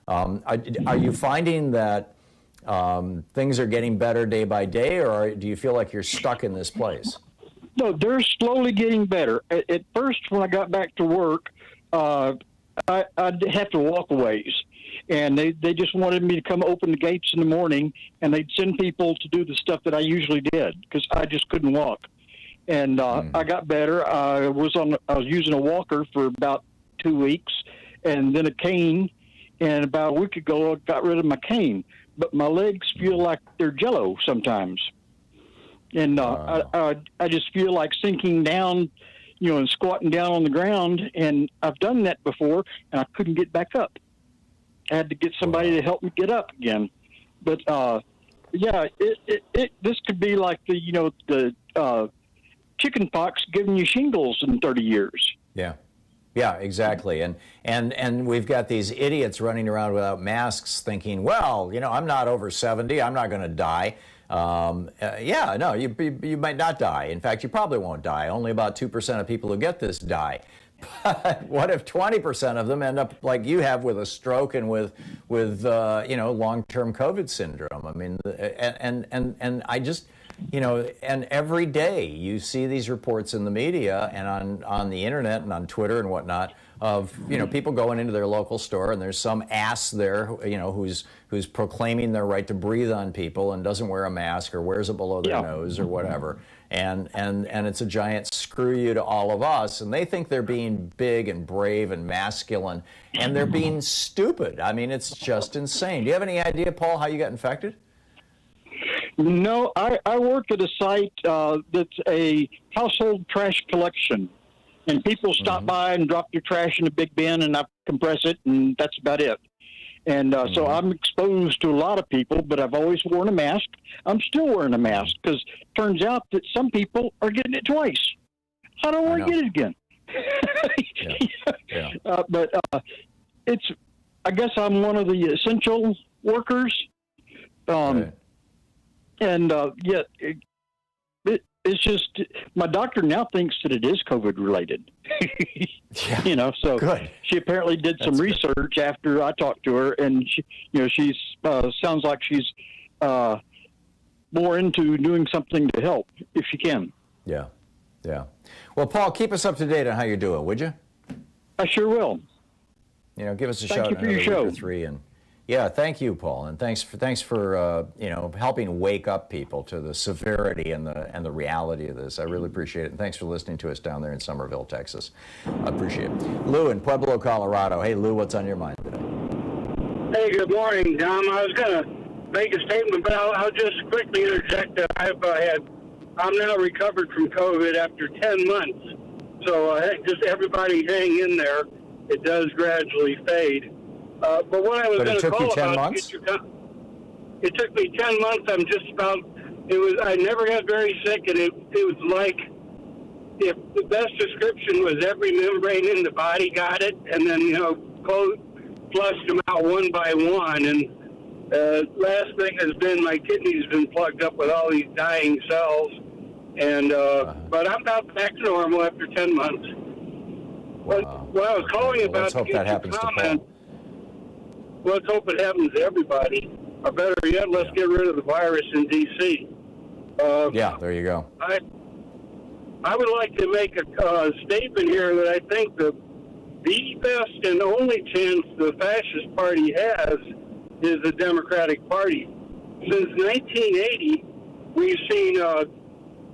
Are you finding that things are getting better day by day, or do you feel like you're stuck in this place? No, they're slowly getting better. At first, when I got back to work, I'd have to walk a ways. And they just wanted me to come open the gates in the morning, and they'd send people to do the stuff that I usually did because I just couldn't walk. And I got better. I was using a walker for about 2 weeks, and then a cane. And about a week ago, I got rid of my cane. But my legs feel like they're jello sometimes. And I just feel like sinking down, and squatting down on the ground. And I've done that before, and I couldn't get back up. I had to get somebody to help me get up again. But this could be like the chicken pox giving you shingles in 30 years. Yeah, exactly. And we've got these idiots running around without masks thinking, well, I'm not over 70, I'm not going to die. No, you might not die. In fact, you probably won't die. Only about 2% of people who get this die. But what if 20% of them end up like you have with a stroke and with long-term COVID syndrome? I mean, and I just, and every day you see these reports in the media and on the internet and on Twitter and whatnot of, people going into their local store and there's some ass there, who's proclaiming their right to breathe on people and doesn't wear a mask or wears it below their nose or whatever. And it's a giant screw you to all of us. And they think they're being big and brave and masculine, and they're being stupid. I mean, it's just insane. Do you have any idea, Paul, how you got infected? No, I work at a site that's a household trash collection. And people stop by and drop their trash in a big bin, and I compress it, and that's about it. And so I'm exposed to a lot of people, but I've always worn a mask. I'm still wearing a mask because it turns out that some people are getting it twice. I don't want to get it again. But I guess I'm one of the essential workers. And yet it's just my doctor now thinks that it is COVID related. So good. She apparently did some research after I talked to her, and she's sounds like she's more into doing something to help if she can. Yeah. Well, Paul, keep us up to date on how you're doing, would you? I sure will. Give us a shout out in another week or three, and thank you, Paul, and thanks for helping wake up people to the severity and the reality of this. I really appreciate it, and thanks for listening to us down there in Somerville, Texas. I appreciate it. Lou in Pueblo, Colorado. Hey, Lou, what's on your mind today? Hey, good morning, Tom. I was going to make a statement, but I'll just quickly interject. I'm now recovered from COVID after 10 months, so just everybody hang in there. It does gradually fade. But what I was going to call about, it took me 10 months. I'm just about, I never got very sick, and it was like if the best description was every membrane in the body got it, and then, flushed them out one by one. And last thing has been my kidney's been plugged up with all these dying cells. And but I'm about back to normal after 10 months. What I was calling about, let's hope that happens to Paul. Let's hope it happens to everybody. Or better yet, let's get rid of the virus in D.C. Yeah, there you go. I would like to make a statement here that I think the best and only chance the fascist party has is the Democratic Party. Since 1980, we've seen a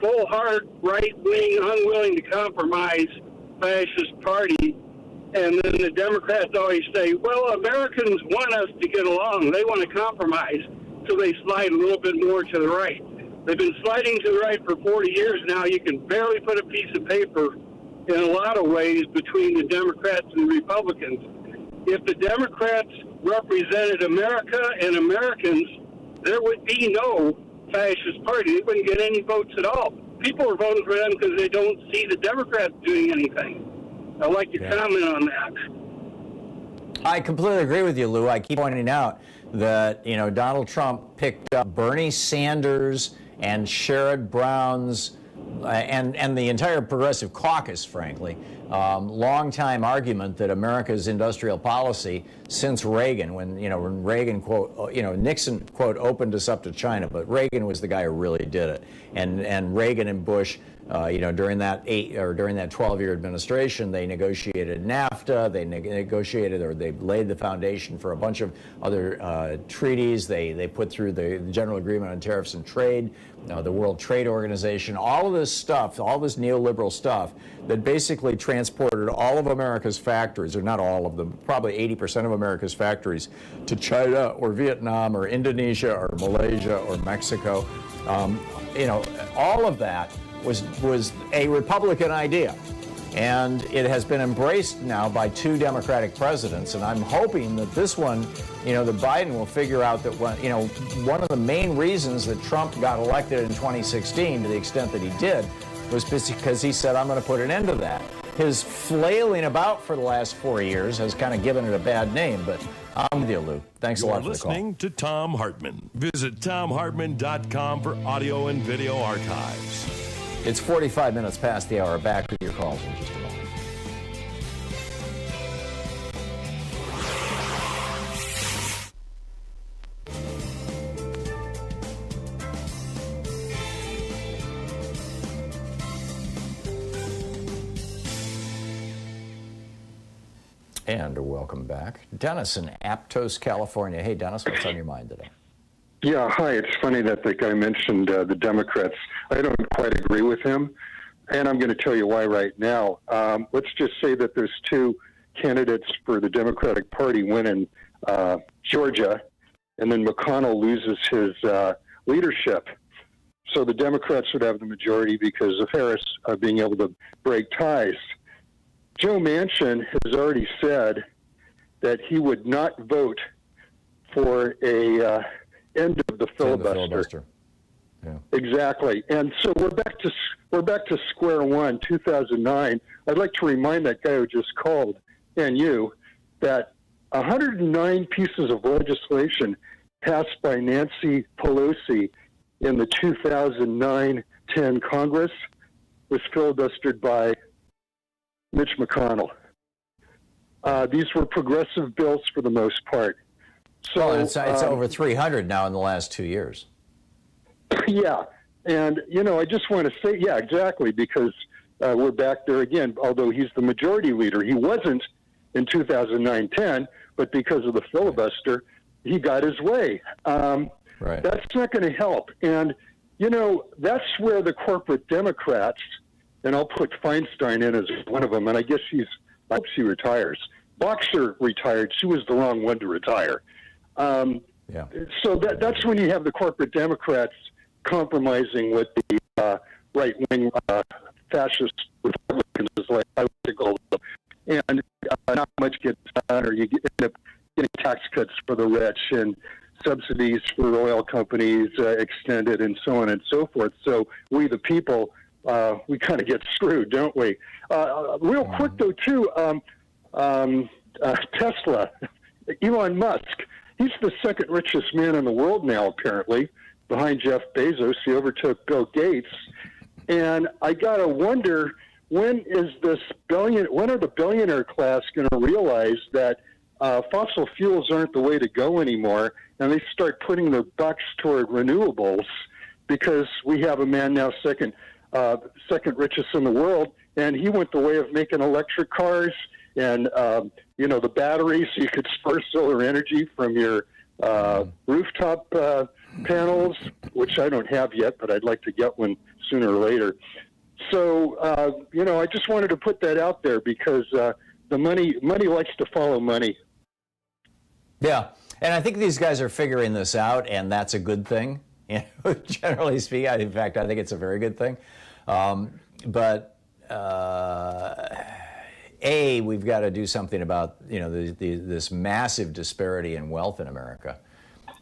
full hard right-wing, unwilling to compromise fascist party, and then the Democrats always say, well, Americans want us to get along. They want to compromise, so they slide a little bit more to the right. They've been sliding to the right for 40 years now. You can barely put a piece of paper in a lot of ways between the Democrats and the Republicans. If the Democrats represented America and Americans, there would be no fascist party. They wouldn't get any votes at all. People are voting for them because they don't see the Democrats doing anything. I'd like to comment on that. I completely agree with you, Lou. I keep pointing out that, Donald Trump picked up Bernie Sanders and Sherrod Brown's and the entire progressive caucus, frankly, long-time argument that America's industrial policy since Reagan, when Reagan, quote, Nixon, quote, opened us up to China, but Reagan was the guy who really did it. And Reagan and Bush, during that 12-year administration, they negotiated NAFTA, they laid the foundation for a bunch of other treaties. They put through the General Agreement on Tariffs and Trade, the World Trade Organization, all of this stuff, all this neoliberal stuff that basically transported all of America's factories, or not all of them, probably 80% of America's factories, to China or Vietnam or Indonesia or Malaysia or Mexico. All of that was a Republican idea. And it has been embraced now by 2 Democratic presidents, and I'm hoping that this one, that Biden will figure out that one of the main reasons that Trump got elected in 2016, to the extent that he did, was because he said, I'm going to put an end to that. His flailing about for the last 4 years has kind of given it a bad name, but I'm with you, Lou. Thanks a lot for the call. You're listening to Thom Hartmann. Visit ThomHartmann.com for audio and video archives. It's 45 minutes past the hour. Back with your calls in just a moment. And welcome back. Dennis in Aptos, California. Hey, Dennis, what's on your mind today? Yeah, hi. It's funny that the guy mentioned the Democrats. I don't quite agree with him, and I'm going to tell you why right now. Let's just say that there's 2 candidates for the Democratic Party win in Georgia, and then McConnell loses his leadership. So the Democrats would have the majority because of Harris being able to break ties. Joe Manchin has already said that he would not vote for a end of the filibuster. Yeah. Exactly. And so we're back to square one, 2009. I'd like to remind that guy who just called, and you, that 109 pieces of legislation passed by Nancy Pelosi in the 2009-10 Congress was filibustered by Mitch McConnell. These were progressive bills for the most part. So it's over 300 now in the last 2 years. Yeah. And, I just want to say, yeah, exactly, because we're back there again. Although he's the majority leader, he wasn't in 2009-10, but because of the filibuster, he got his way. Right. That's not going to help. And, that's where the corporate Democrats, and I'll put Feinstein in as one of them, and I guess I hope she retires. Boxer retired. She was the wrong one to retire. Yeah. So that's when you have the corporate Democrats compromising with the right-wing fascist Republicans, like I would call them, and not much gets done, or you end up getting tax cuts for the rich and subsidies for oil companies extended, and so on and so forth. So we, the people, we kind of get screwed, don't we? Real quick, though, too, Tesla, Elon Musk, he's the second richest man in the world now, apparently, behind Jeff Bezos. He overtook Bill Gates. And I got to wonder, when are the billionaire class going to realize that fossil fuels aren't the way to go anymore, and they start putting their bucks toward renewables? Because we have a man now second richest in the world, and he went the way of making electric cars and the batteries, so you could store solar energy from your rooftop panels, which I don't have yet, but I'd like to get one sooner or later. So I just wanted to put that out there because the money likes to follow money. Yeah, and I think these guys are figuring this out, and that's a good thing. Generally speaking, in fact, I think it's a very good thing. But we've got to do something about this massive disparity in wealth in America,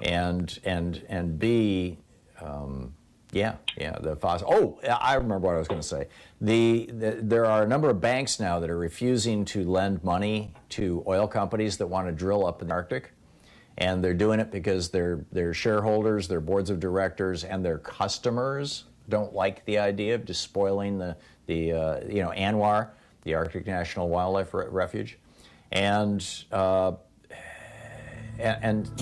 and B, the fossil. Oh, I remember what I was going to say. There are a number of banks now that are refusing to lend money to oil companies that want to drill up in the Arctic. And they're doing it because their shareholders, their boards of directors, and their customers don't like the idea of despoiling the ANWR, the Arctic National Wildlife Refuge, and the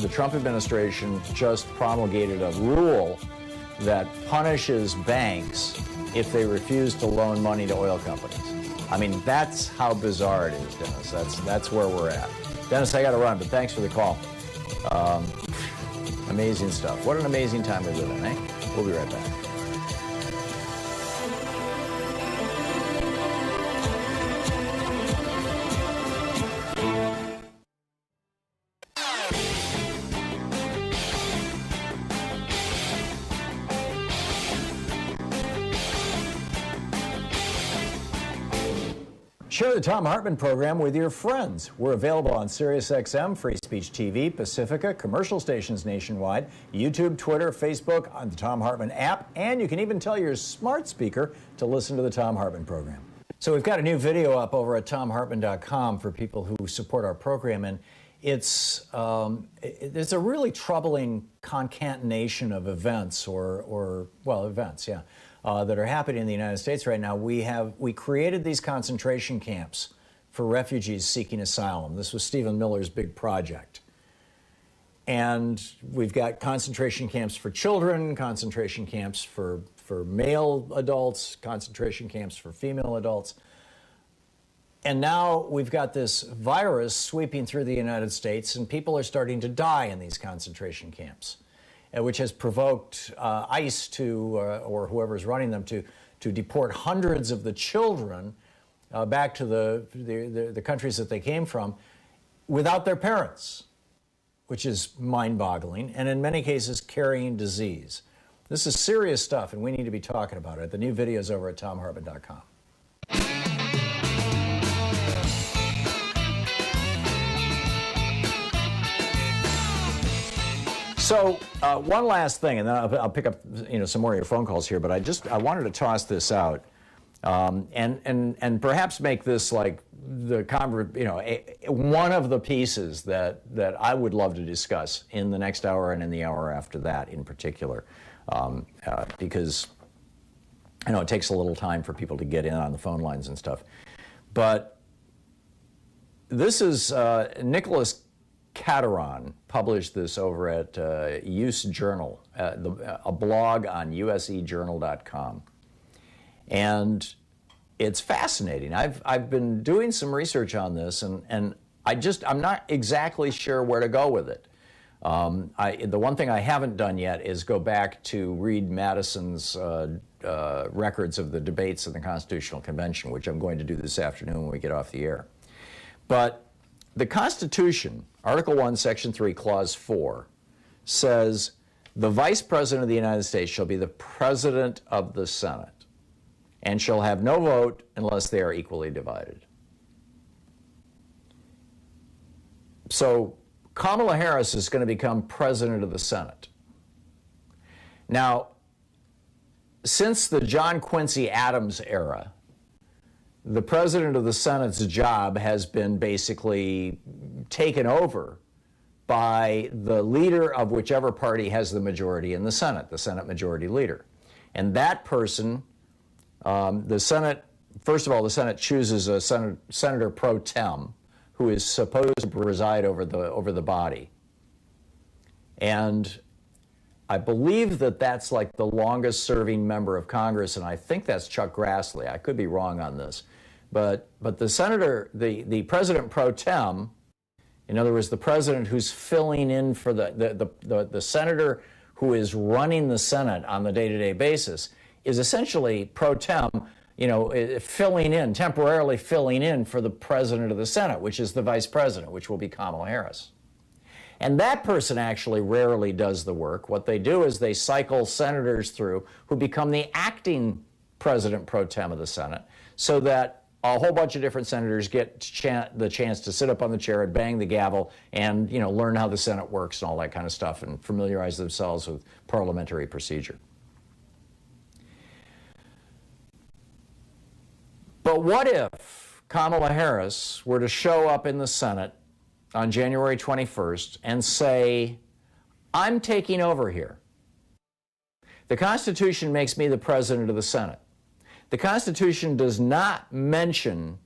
Trump administration just promulgated a rule that punishes banks if they refuse to loan money to oil companies. I mean, that's how bizarre it is, Dennis. That's where we're at. Dennis, I got to run, but thanks for the call. Amazing stuff. What an amazing time we live in, eh? We'll be right back. Share the Thom Hartmann Program with your friends. We're available on SiriusXM, Free Speech TV, Pacifica, commercial stations nationwide, YouTube, Twitter, Facebook, on the Thom Hartmann app, and you can even tell your smart speaker to listen to the Thom Hartmann Program. So we've got a new video up over at thomhartmann.com for people who support our program, and there's a really troubling concatenation of events, events, that are happening in the United States right now. We created these concentration camps for refugees seeking asylum. This was Stephen Miller's big project. And we've got concentration camps for children, concentration camps for male adults, concentration camps for female adults. And now we've got this virus sweeping through the United States, and people are starting to die in these concentration camps, which has provoked ICE or whoever's running them to deport hundreds of the children back to the countries that they came from without their parents, which is mind-boggling, and in many cases carrying disease. This is serious stuff, and we need to be talking about it. The new video is over at thomhartmann.com. So one last thing, and then I'll pick up some more of your phone calls here. But I wanted to toss this out, and perhaps make this like one of the pieces that I would love to discuss in the next hour and in the hour after that in particular, because it takes a little time for people to get in on the phone lines and stuff. But this is Nicholas Cateron published this over at Use Journal, a blog on usejournal.com. And it's fascinating. I've been doing some research on this, and I'm not exactly sure where to go with it. The one thing I haven't done yet is go back to read Madison's records of the debates in the Constitutional Convention, which I'm going to do this afternoon when we get off the air. But the Constitution, Article 1, Section 3, Clause 4, says the Vice President of the United States shall be the President of the Senate and shall have no vote unless they are equally divided. So Kamala Harris is going to become President of the Senate. Now, since the John Quincy Adams era, the president of the Senate's job has been basically taken over by the leader of whichever party has the majority in the Senate Majority Leader. And that person, the Senate, first of all, the Senate chooses a senator pro tem who is supposed to preside over the body. And I believe that that's like the longest serving member of Congress, and I think that's Chuck Grassley. I could be wrong on this. But the senator, the president pro tem, in other words, the president who's filling in for the senator who is running the Senate on the day-to-day basis, is essentially pro tem, temporarily filling in for the president of the Senate, which is the vice president, which will be Kamala Harris. And that person actually rarely does the work. What they do is they cycle senators through who become the acting president pro tem of the Senate, so that a whole bunch of different senators get the chance to sit up on the chair and bang the gavel and, learn how the Senate works and all that kind of stuff and familiarize themselves with parliamentary procedure. But what if Kamala Harris were to show up in the Senate on January 21st and say, I'm taking over here. The Constitution makes me the president of the Senate. The Constitution does not mention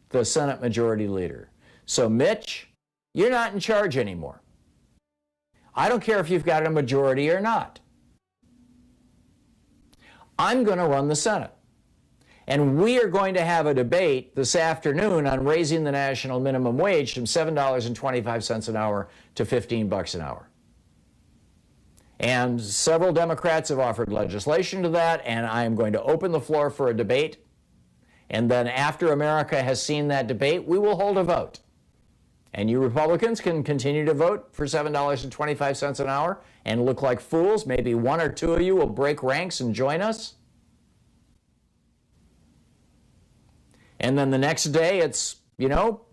the Senate Majority Leader. So, Mitch, you're not in charge anymore. I don't care if you've got a majority or not. I'm going to run the Senate. And we are going to have a debate this afternoon on raising the national minimum wage from $7.25 an hour to $15 an hour. And several Democrats have offered legislation to that, and I am going to open the floor for a debate. And then after America has seen that debate, we will hold a vote. And you Republicans can continue to vote for $7.25 an hour and look like fools. Maybe one or two of you will break ranks and join us. And then the next day it's,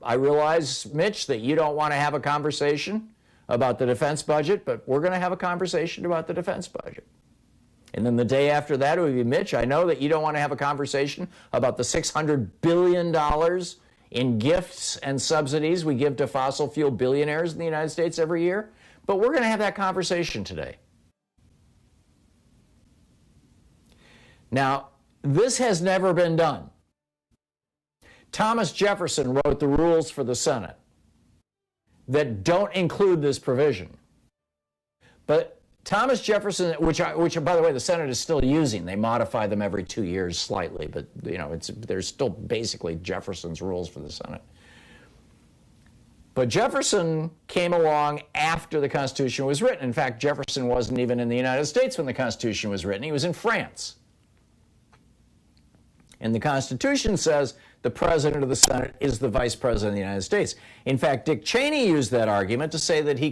I realize, Mitch, that you don't want to have a conversation about the defense budget, but we're going to have a conversation about the defense budget. And then the day after that, it would be, Mitch, I know that you don't want to have a conversation about the $600 billion in gifts and subsidies we give to fossil fuel billionaires in the United States every year, but we're going to have that conversation today. Now, this has never been done. Thomas Jefferson wrote the rules for the Senate that don't include this provision. But Thomas Jefferson, which by the way, the Senate is still using. They modify them every 2 years slightly, but there's still basically Jefferson's rules for the Senate. But Jefferson came along after the Constitution was written. In fact, Jefferson wasn't even in the United States when the Constitution was written. He was in France. And the Constitution says the president of the Senate is the vice president of the United States. In fact, Dick Cheney used that argument to say that he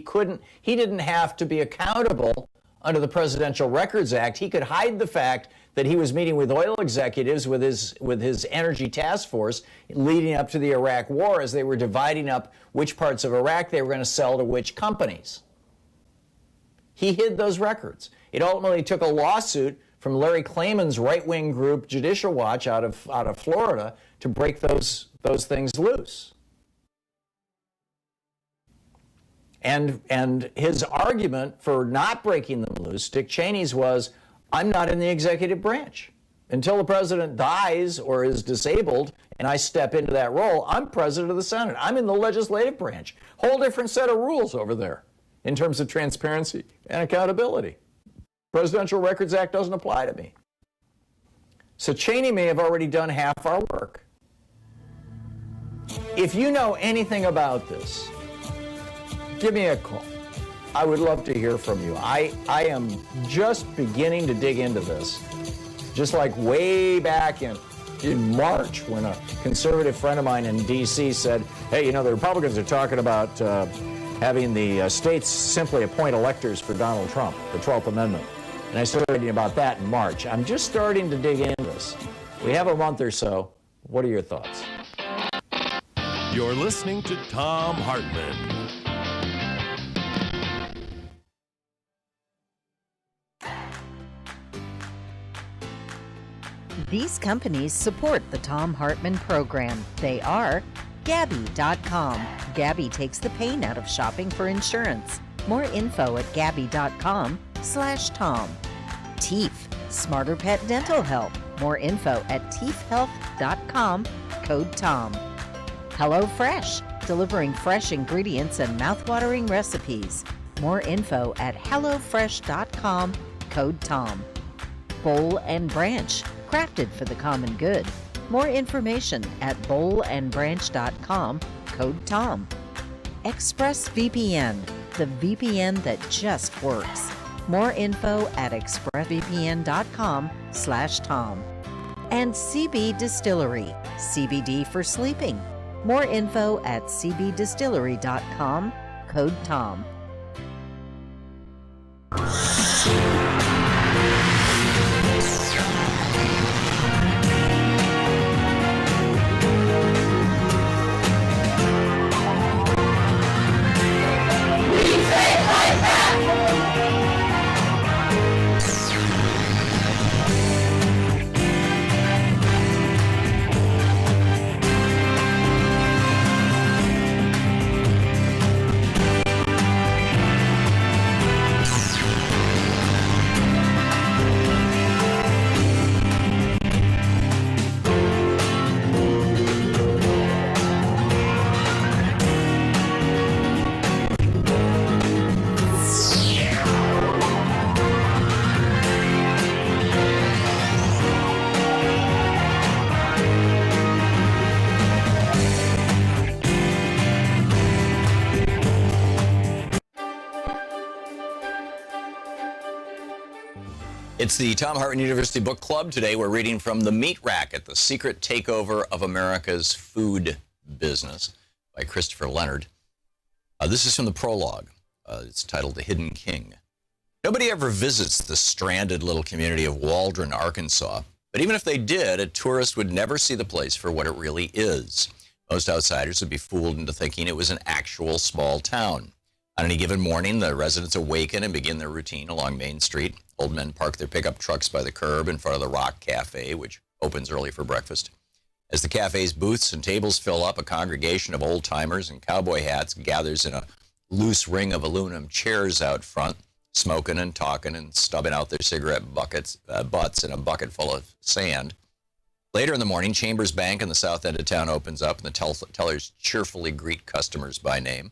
didn't have to be accountable under the Presidential Records Act. He could hide the fact that he was meeting with oil executives with his energy task force leading up to the Iraq War as they were dividing up which parts of Iraq they were going to sell to which companies. He hid those records. It ultimately took a lawsuit from Larry Klayman's right-wing group, Judicial Watch, out of Florida, to break those things loose. And his argument for not breaking them loose, Dick Cheney's, was, I'm not in the executive branch. Until the president dies or is disabled and I step into that role, I'm president of the Senate. I'm in the legislative branch. Whole different set of rules over there in terms of transparency and accountability. Presidential Records Act doesn't apply to me. So Cheney may have already done half our work. If you know anything about this, give me a call. I would love to hear from you. I am just beginning to dig into this. Just like way back in March when a conservative friend of mine in D.C. said, hey, the Republicans are talking about having the states simply appoint electors for Donald Trump, the 12th Amendment. And I started reading about that in March. I'm just starting to dig into this. We have a month or so. What are your thoughts? You're listening to Thom Hartmann. These companies support the Thom Hartmann Program. They are Gabby.com. Gabby takes the pain out of shopping for insurance. More info at Gabby.com/Tom. Teeth, Smarter Pet Dental Help. More info at teethhealth.com, code Tom. Hello Fresh, delivering fresh ingredients and mouthwatering recipes. More info at hellofresh.com, code Tom. Bowl and Branch, crafted for the common good. More information at bowlandbranch.com, code Tom. ExpressVPN, the VPN that just works. More info at expressvpn.com/Tom. And CB Distillery, CBD for sleeping. More info at cbdistillery.com, code Tom. It's the Thom Hartmann University Book Club. Today we're reading from The Meat Racket, The Secret Takeover of America's Food Business by Christopher Leonard. This is from the prologue. It's titled The Hidden King. Nobody ever visits the stranded little community of Waldron, Arkansas. But even if they did, a tourist would never see the place for what it really is. Most outsiders would be fooled into thinking it was an actual small town. On any given morning, the residents awaken and begin their routine along Main Street. Old men park their pickup trucks by the curb in front of the Rock Cafe, which opens early for breakfast. As the cafe's booths and tables fill up, a congregation of old-timers in cowboy hats gathers in a loose ring of aluminum chairs out front, smoking and talking and stubbing out their cigarette butts in a bucket full of sand. Later in the morning, Chambers Bank in the south end of town opens up, and the tellers cheerfully greet customers by name.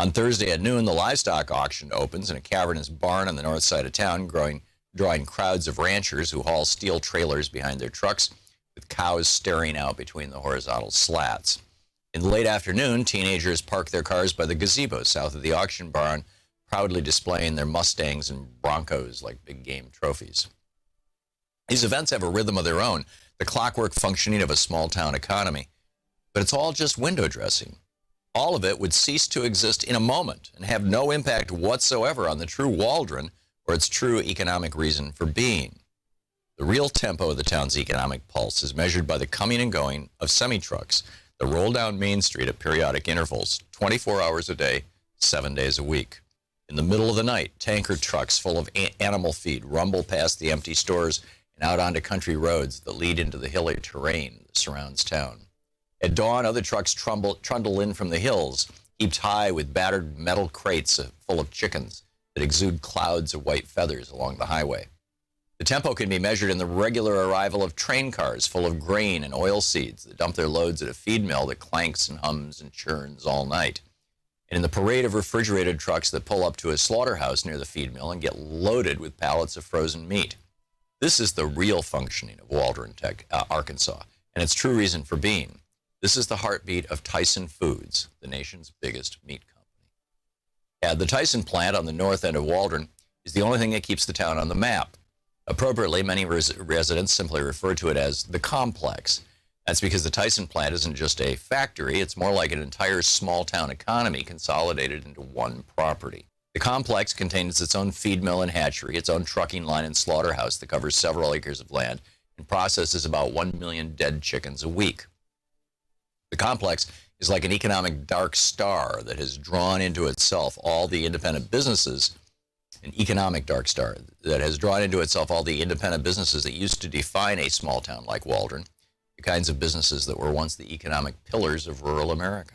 On Thursday at noon, the livestock auction opens in a cavernous barn on the north side of town, drawing crowds of ranchers who haul steel trailers behind their trucks, with cows staring out between the horizontal slats. In the late afternoon, teenagers park their cars by the gazebo south of the auction barn, proudly displaying their Mustangs and Broncos like big game trophies. These events have a rhythm of their own, the clockwork functioning of a small-town economy. But it's all just window dressing. All of it would cease to exist in a moment and have no impact whatsoever on the true Waldron or its true economic reason for being. The real tempo of the town's economic pulse is measured by the coming and going of semi-trucks that roll down Main Street at periodic intervals, 24 hours a day, 7 days a week. In the middle of the night, tanker trucks full of animal feed rumble past the empty stores and out onto country roads that lead into the hilly terrain that surrounds town. At dawn, other trucks trundle in from the hills, heaped high with battered metal crates full of chickens that exude clouds of white feathers along the highway. The tempo can be measured in the regular arrival of train cars full of grain and oil seeds that dump their loads at a feed mill that clanks and hums and churns all night. And in the parade of refrigerated trucks that pull up to a slaughterhouse near the feed mill and get loaded with pallets of frozen meat. This is the real functioning of Waldron, Arkansas, and its true reason for being. This is the heartbeat of Tyson Foods, the nation's biggest meat company. The Tyson plant on the north end of Waldron is the only thing that keeps the town on the map. Appropriately, many residents simply refer to it as the complex. That's because the Tyson plant isn't just a factory, it's more like an entire small-town economy consolidated into one property. The complex contains its own feed mill and hatchery, its own trucking line and slaughterhouse that covers several acres of land and processes about 1 million dead chickens a week. The complex is like an economic dark star that has drawn into itself all the independent businesses an economic dark star that has drawn into itself all the independent businesses that used to define a small town like Waldron, the kinds of businesses that were once the economic pillars of rural America.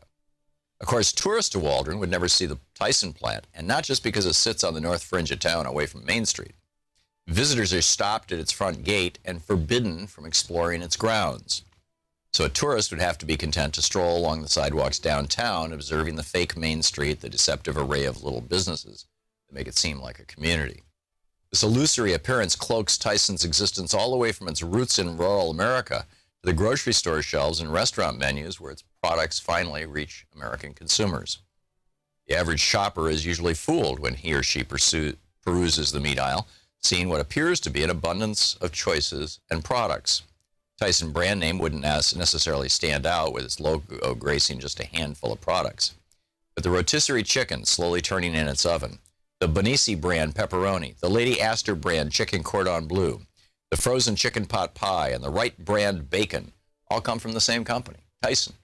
Of course, tourists to Waldron would never see the Tyson plant, and not just because it sits on the north fringe of town away from Main Street. Visitors are stopped at its front gate and forbidden from exploring its grounds. So a tourist would have to be content to stroll along the sidewalks downtown, observing the fake Main Street, the deceptive array of little businesses that make it seem like a community. This illusory appearance cloaks Tyson's existence all the way from its roots in rural America to the grocery store shelves and restaurant menus where its products finally reach American consumers. The average shopper is usually fooled when he or she peruses the meat aisle, seeing what appears to be an abundance of choices and products. Tyson brand name wouldn't necessarily stand out with its logo gracing just a handful of products. But the rotisserie chicken slowly turning in its oven, the Bonisi brand pepperoni, the Lady Astor brand chicken cordon bleu, the frozen chicken pot pie, and the Wright brand bacon all come from the same company, Tyson.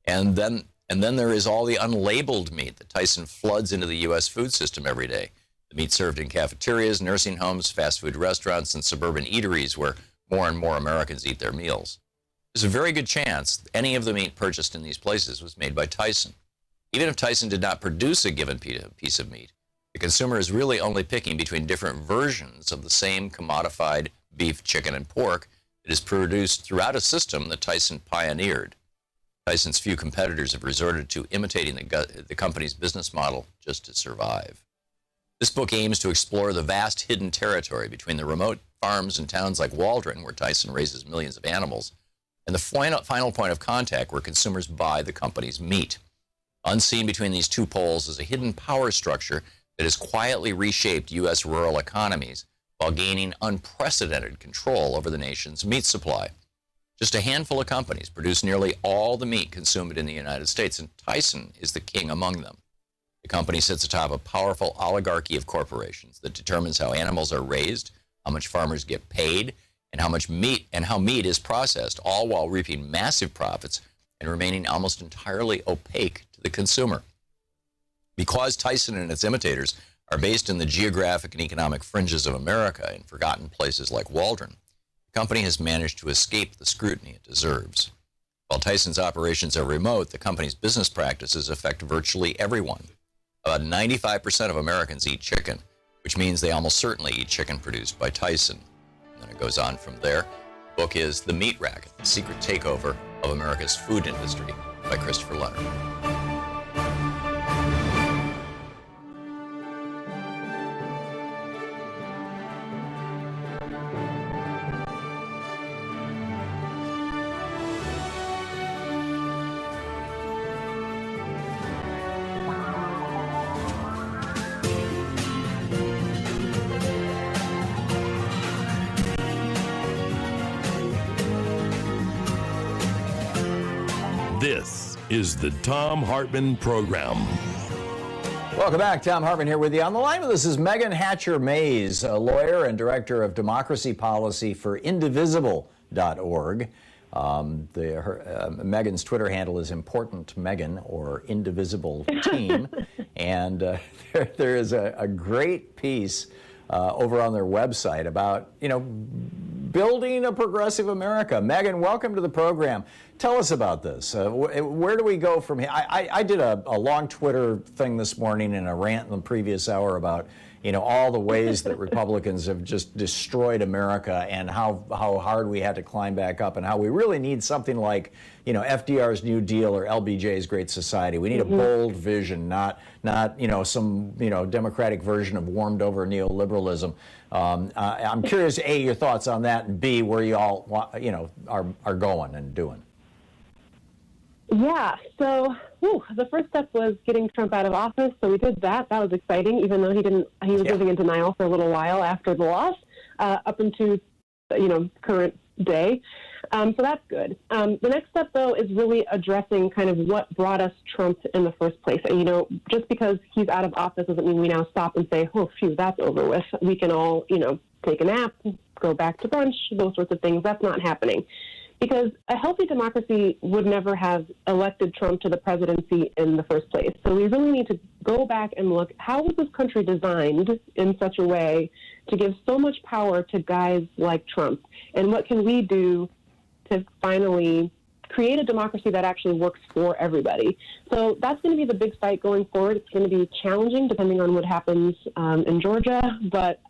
And then there is all the unlabeled meat that Tyson floods into the U.S. food system every day. The meat served in cafeterias, nursing homes, fast food restaurants, and suburban eateries where more and more Americans eat their meals. There's a very good chance any of the meat purchased in these places was made by Tyson. Even if Tyson did not produce a given piece of meat, the consumer is really only picking between different versions of the same commodified beef, chicken, and pork that is produced throughout a system that Tyson pioneered. Tyson's few competitors have resorted to imitating the company's business model just to survive. This book aims to explore the vast hidden territory between the remote farms and towns like Waldron, where Tyson raises millions of animals, and the final point of contact where consumers buy the company's meat. Unseen between these two poles is a hidden power structure that has quietly reshaped U.S. rural economies while gaining unprecedented control over the nation's meat supply. Just a handful of companies produce nearly all the meat consumed in the United States, and Tyson is the king among them. The company sits atop a powerful oligarchy of corporations that determines how animals are raised, how much farmers get paid, and how meat is processed, all while reaping massive profits and remaining almost entirely opaque to the consumer. Because Tyson and its imitators are based in the geographic and economic fringes of America in forgotten places like Waldron, the company has managed to escape the scrutiny it deserves. While Tyson's operations are remote, the company's business practices affect virtually everyone. About 95% of Americans eat chicken, which means they almost certainly eat chicken produced by Tyson. And then it goes on from there. The book is The Meat Racket, The Secret Takeover of America's Food Industry by Christopher Leonard. This is the Thom Hartmann Program. Welcome back. Thom Hartmann here with you. On the line with us is Meagan Hatcher-Mays, a lawyer and director of democracy policy for Indivisible.org. Megan's Twitter handle is Important Megan, or Indivisible Team. And there is a great piece over on their website about, building a progressive America. Megan, welcome to the program. Tell us about this. Where do we go from here? I did a long Twitter thing this morning and a rant in the previous hour about, all the ways that Republicans have just destroyed America and how hard we had to climb back up and how we really need something like, FDR's New Deal or LBJ's Great Society. We need a bold vision, not some, Democratic version of warmed over neoliberalism. I'm curious, A, your thoughts on that, and B, where you all, are going and doing. Yeah, so the first step was getting Trump out of office, so we did that. That was exciting, even though he was living in denial for a little while after the loss, up into, current day. So that's good. The next step, though, is really addressing kind of what brought us Trump in the first place. Just because he's out of office doesn't mean we now stop and say, oh, phew, that's over with. We can all, take a nap, go back to brunch, those sorts of things. That's not happening. Because a healthy democracy would never have elected Trump to the presidency in the first place. So we really need to go back and look, how was this country designed in such a way to give so much power to guys like Trump? And what can we do to finally create a democracy that actually works for everybody? So that's going to be the big fight going forward. It's going to be challenging depending on what happens in Georgia, but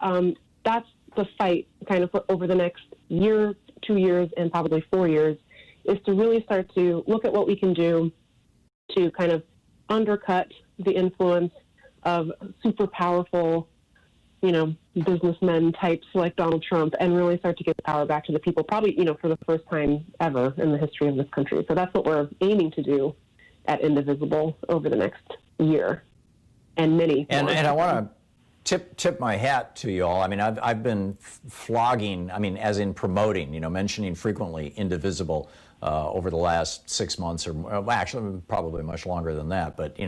that's the fight kind of over the next year, 2 years, and probably 4 years, is to really start to look at what we can do to kind of undercut the influence of super powerful, businessmen types like Donald Trump, and really start to get the power back to the people, probably, for the first time ever in the history of this country. So that's what we're aiming to do at Indivisible over the next year and many. And I want to tip my hat to you all. I mean, I've been flogging, as in promoting, mentioning frequently Indivisible over the last 6 months, or well, actually probably much longer than that. But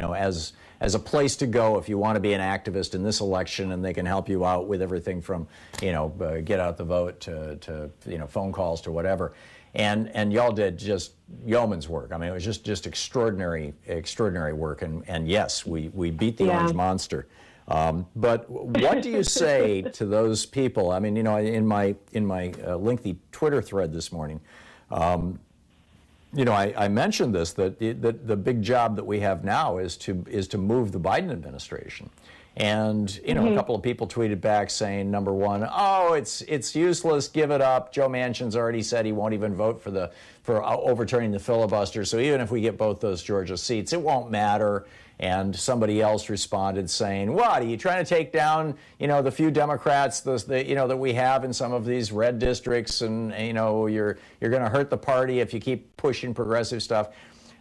as a place to go if you want to be an activist in this election, and they can help you out with everything from get out the vote to phone calls to whatever. And y'all did just yeoman's work. I mean, it was just extraordinary work. And yes, we beat the Orange Monster. But what do you say to those people? I mean, in my lengthy Twitter thread this morning, I mentioned this, that the big job that we have now is to move the Biden administration. And, a couple of people tweeted back saying, number one, oh, it's useless, give it up. Joe Manchin's already said he won't even vote for overturning the filibuster. So even if we get both those Georgia seats, it won't matter. And somebody else responded saying, what, are you trying to take down, the few Democrats, that we have in some of these red districts, and, you're going to hurt the party if you keep pushing progressive stuff.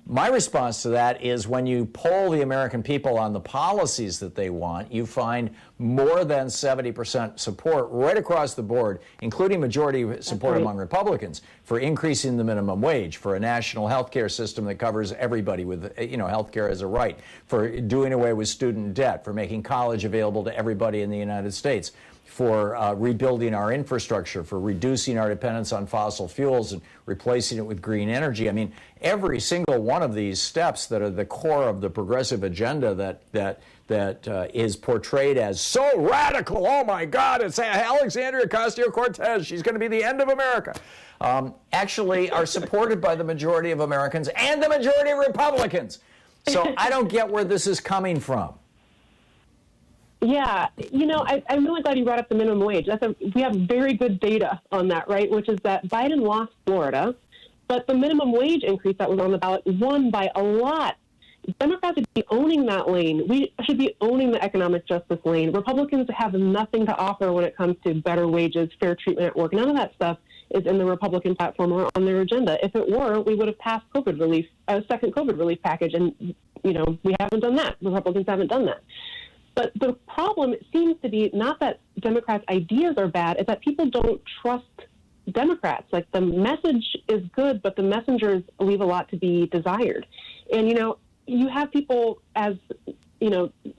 My response to that is, when you poll the American people on the policies that they want, you find more than 70% support right across the board, including majority support among Republicans, for increasing the minimum wage, for a national health care system that covers everybody with, health care as a right, for doing away with student debt, for making college available to everybody in the United States, for rebuilding our infrastructure, for reducing our dependence on fossil fuels and replacing it with green energy. I mean, every single one of these steps that are the core of the progressive agenda that is portrayed as so radical. Oh my God, it's Alexandria Ocasio-Cortez. She's going to be the end of America. Actually are supported by the majority of Americans and the majority of Republicans. So I don't get where this is coming from. Yeah, I'm really glad you brought up the minimum wage. We have very good data on that, right? Which is that Biden lost Florida, but the minimum wage increase that was on the ballot won by a lot. Democrats should be owning that lane. We should be owning the economic justice lane. Republicans have nothing to offer when it comes to better wages, fair treatment at work. None of that stuff is in the Republican platform or on their agenda. If it were, we would have passed COVID relief, a second COVID relief package, and we haven't done that. Republicans haven't done that. But the problem seems to be not that Democrats' ideas are bad, it's that people don't trust Democrats. Like, the message is good, but the messengers leave a lot to be desired. And, you have people as,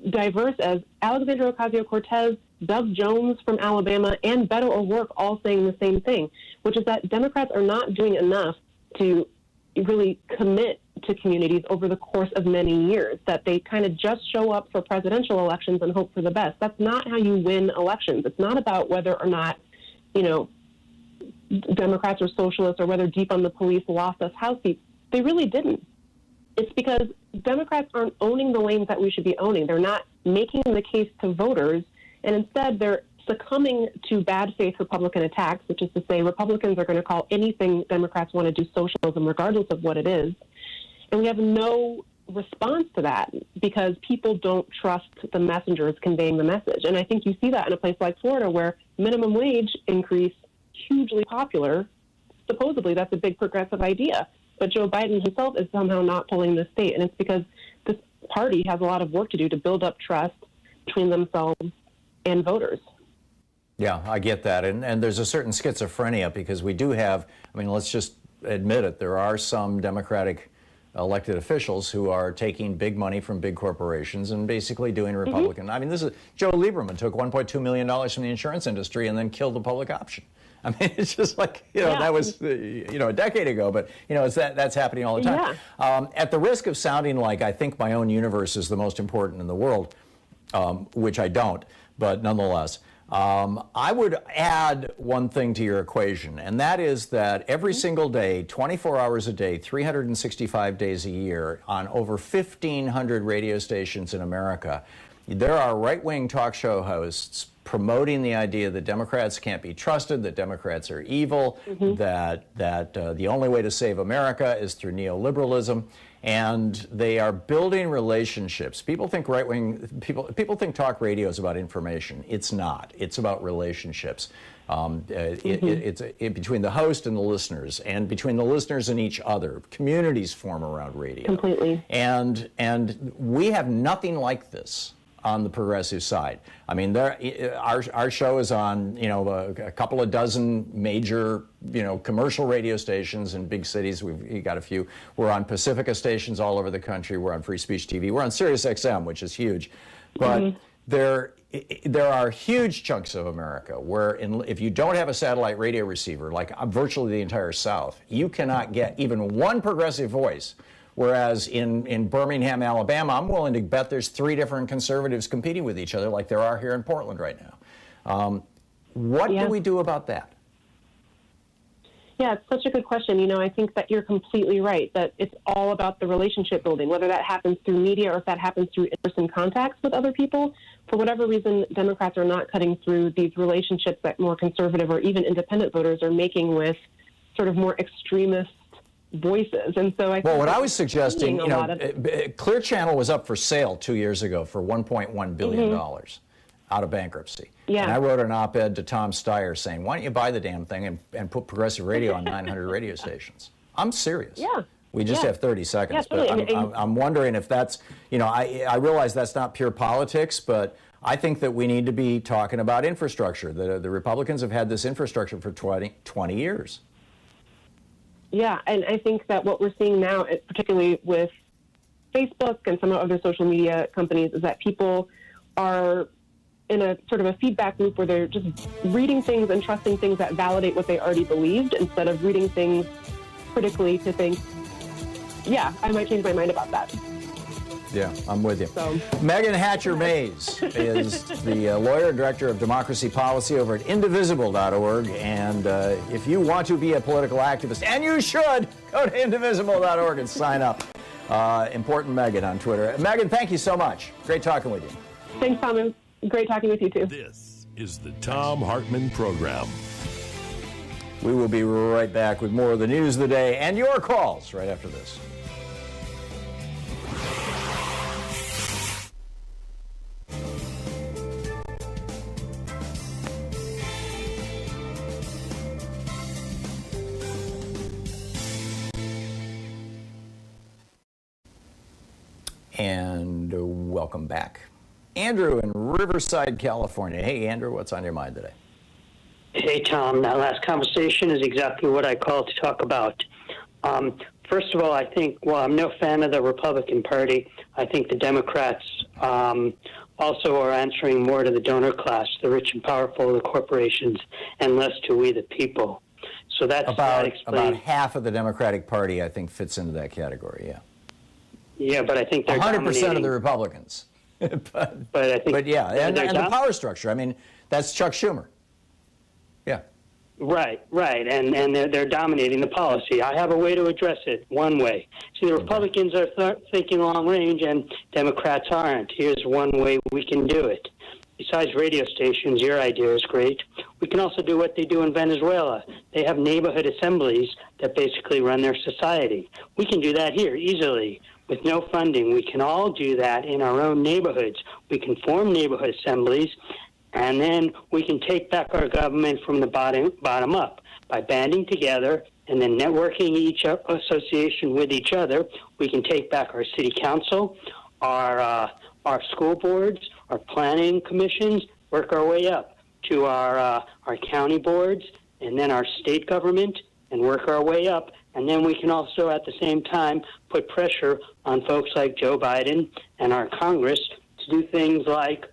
diverse as Alexandria Ocasio-Cortez, Doug Jones from Alabama, and Beto O'Rourke all saying the same thing, which is that Democrats are not doing enough to really commit to communities over the course of many years, that they kind of just show up for presidential elections and hope for the best. That's not how you win elections. It's not about whether or not, Democrats or socialists, or whether deep on the police lost us House seats. They really didn't. It's because Democrats aren't owning the lanes that we should be owning. They're not making the case to voters, and instead they're succumbing to bad faith Republican attacks, which is to say Republicans are going to call anything Democrats want to do socialism, regardless of what it is. And we have no response to that because people don't trust the messengers conveying the message. And I think you see that in a place like Florida, where minimum wage increase, hugely popular. Supposedly that's a big progressive idea. But Joe Biden himself is somehow not pulling the state. And it's because this party has a lot of work to do to build up trust between themselves and voters. Yeah, I get that. And there's a certain schizophrenia, because we do have, let's just admit it, there are some Democratic elected officials who are taking big money from big corporations and basically doing Republican. This is Joe Lieberman took $1.2 million from the insurance industry and then killed the public option. I mean, it's just like, that was, a decade ago, but, that's happening all the time. Yeah. At the risk of sounding like I think my own universe is the most important in the world, which I don't, but nonetheless, I would add one thing to your equation, and that is that every single day, 24 hours a day, 365 days a year, on over 1,500 radio stations in America, there are right-wing talk show hosts promoting the idea that Democrats can't be trusted, that Democrats are evil, that the only way to save America is through neoliberalism, and they are building relationships. People think people think talk radio is about information. It's not. It's about relationships. It's between the host and the listeners, and between the listeners and each other. Communities form around radio. Completely. And we have nothing like this on the progressive side. I mean, our show is on, a couple of dozen major, commercial radio stations in big cities. We've got a few. We're on Pacifica stations all over the country. We're on Free Speech TV. We're on Sirius XM, which is huge. But there are huge chunks of America where if you don't have a satellite radio receiver, like virtually the entire South, you cannot get even one progressive voice. Whereas in Birmingham, Alabama, I'm willing to bet there's 3 different conservatives competing with each other like there are here in Portland right now. What do we do about that? Yeah, it's such a good question. I think that you're completely right, that it's all about the relationship building, whether that happens through media or if that happens through in-person contacts with other people. For whatever reason, Democrats are not cutting through these relationships that more conservative or even independent voters are making with sort of more extremist voices. And so I think what I was suggesting, Clear Channel was up for sale 2 years ago for $1.1 billion out of bankruptcy. Yeah. And I wrote an op-ed to Tom Steyer saying, why don't you buy the damn thing and put progressive radio on 900 radio stations? I'm serious. Yeah. We just have 30 seconds. Yeah, totally. But I'm wondering if that's, I realize that's not pure politics, but I think that we need to be talking about infrastructure. The Republicans have had this infrastructure for 20 years. Yeah, and I think that what we're seeing now, particularly with Facebook and some of other social media companies, is that people are in a sort of a feedback loop where they're just reading things and trusting things that validate what they already believed instead of reading things critically to think, yeah, I might change my mind about that. Yeah, I'm with you. So, Meagan Hatcher-Mays is the lawyer and director of democracy policy over at indivisible.org. And if you want to be a political activist, and you should, go to indivisible.org and sign up. Important Meagan on Twitter. Meagan, thank you so much. Great talking with you. Thanks, Tom. Great talking with you, too. This is the Thom Hartmann Program. We will be right back with more of the news of the day and your calls right after this. And welcome back. Andrew in Riverside, California. Hey, Andrew, what's on your mind today? Hey, Tom. That last conversation is exactly what I called to talk about. First of all, I think, I'm no fan of the Republican Party. I think the Democrats also are answering more to the donor class, the rich and powerful, the corporations, and less to we the people. So that explains. About half of the Democratic Party, I think, fits into that category, yeah. Yeah, but I think they're 100% of the Republicans. but I think, yeah, and the power structure. I mean, that's Chuck Schumer. Yeah. Right, and they're dominating the policy. I have a way to address it, one way. See, the Republicans are thinking long range and Democrats aren't. Here's one way we can do it. Besides radio stations, your idea is great. We can also do what they do in Venezuela. They have neighborhood assemblies that basically run their society. We can do that here easily. With no funding, we can all do that in our own neighborhoods. We can form neighborhood assemblies, and then we can take back our government from the bottom up by banding together and then networking each association with each other. We can take back our city council, our school boards, our planning commissions, work our way up to our county boards, and then our state government, and work our way up. And then we can also, at the same time, put pressure on folks like Joe Biden and our Congress to do things like,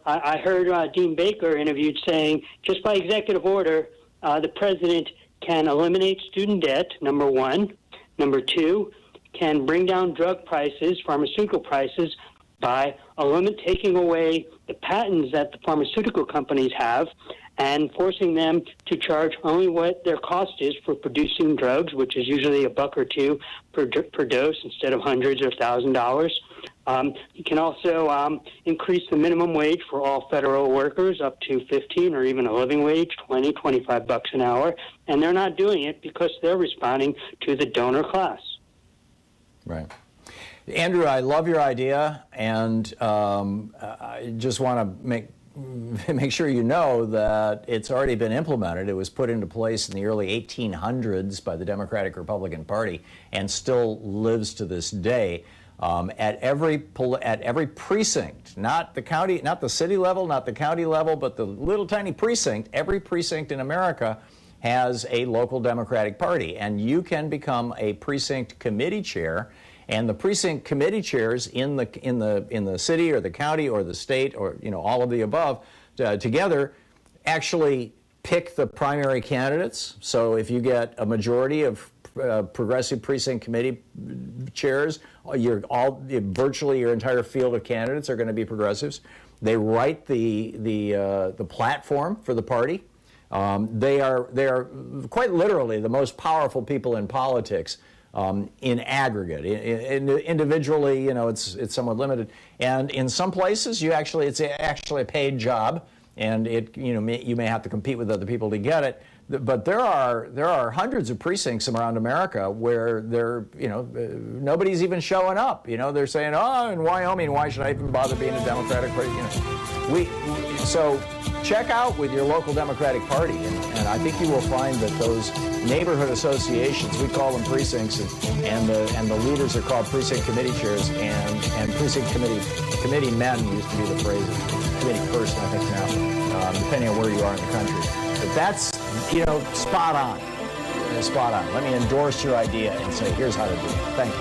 I heard Dean Baker interviewed saying, just by executive order, the president can eliminate student debt, number one. Number two, can bring down drug prices, pharmaceutical prices, by taking away the patents that the pharmaceutical companies have and forcing them to charge only what their cost is for producing drugs, which is usually $1 or $2 per dose instead of hundreds or $1,000. You can also increase the minimum wage for all federal workers up to 15 or even a living wage, 20, 25 bucks an hour. And they're not doing it because they're responding to the donor class. Right. Andrew, I love your idea, and I just want to make sure you know that it's already been implemented. It was put into place in the early 1800s by the Democratic Republican Party and still lives to this day. At every precinct, not the county, not the city level, not the county level, but the little tiny precinct, every precinct in America has a local Democratic Party, and you can become a precinct committee chair. And the precinct committee chairs in the city or the county or the state or all of the above together actually pick the primary candidates. So if you get a majority of progressive precinct committee chairs, virtually your entire field of candidates are going to be progressives. They write the platform for the party. They are quite literally the most powerful people in politics. In aggregate, individually, it's somewhat limited, and in some places, it's actually a paid job, and you may have to compete with other people to get it. But there are hundreds of precincts around America where nobody's even showing up. They're saying, oh, in Wyoming, why should I even bother being a Democratic Party? So check out with your local Democratic Party, and I think you will find that those neighborhood associations, we call them precincts, and the leaders are called precinct committee chairs, and precinct committee men used to be the phrase, committee person, I think now, depending on where you are in the country. But that's spot on. Spot on. Let me endorse your idea and say, here's how to do it. Thank you.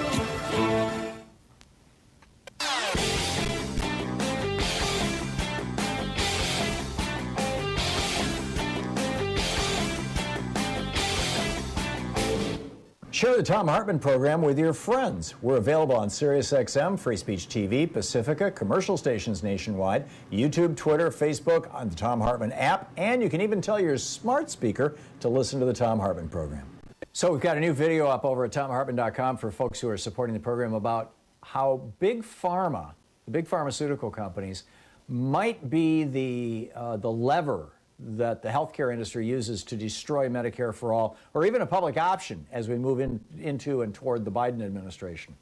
Share the Thom Hartmann Program with your friends. We're available on SiriusXM, Free Speech TV, Pacifica, commercial stations nationwide, YouTube, Twitter, Facebook, on the Thom Hartmann app, and you can even tell your smart speaker to listen to the Thom Hartmann Program. So we've got a new video up over at ThomHartmann.com for folks who are supporting the program about how big pharma, the big pharmaceutical companies, might be the lever that the healthcare industry uses to destroy Medicare for all, or even a public option as we move into and toward the Biden administration.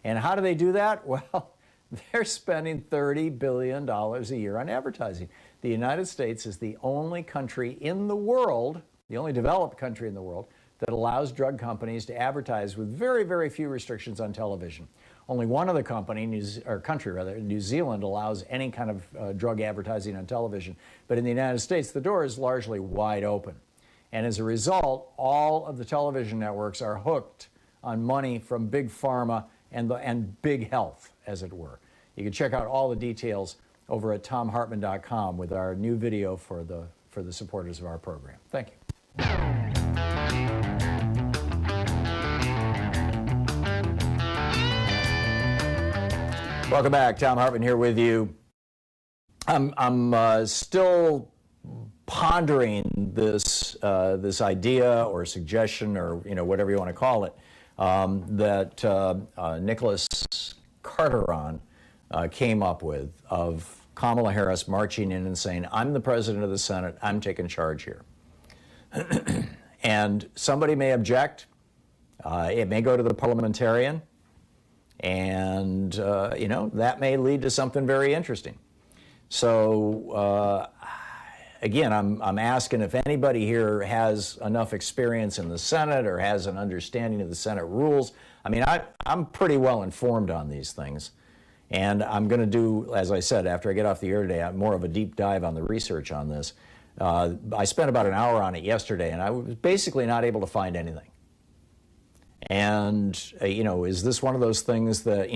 And how do they do that? Well, they're spending $30 billion a year on advertising. The United States is the only country in the world, the only developed country in the world, that allows drug companies to advertise with very, very few restrictions on television. Only one other country, New Zealand, allows any kind of drug advertising on television. But in the United States, the door is largely wide open. And as a result, all of the television networks are hooked on money from big pharma and big health, as it were. You can check out all the details over at ThomHartmann.com with our new video for the supporters of our program. Thank you. Welcome back. Thom Hartmann here with you. I'm still pondering this idea or suggestion or whatever you want to call it that Nicholas Carteron came up with of Kamala Harris marching in and saying, "I'm the president of the Senate. I'm taking charge here." And somebody may object. It may go to the parliamentarian. And, that may lead to something very interesting. So, again, I'm asking if anybody here has enough experience in the Senate or has an understanding of the Senate rules. I mean, I'm pretty well informed on these things. And I'm going to do, as I said, after I get off the air today, more of a deep dive on the research on this. I spent about an hour on it yesterday, and I was basically not able to find anything. And, is this one of those things that,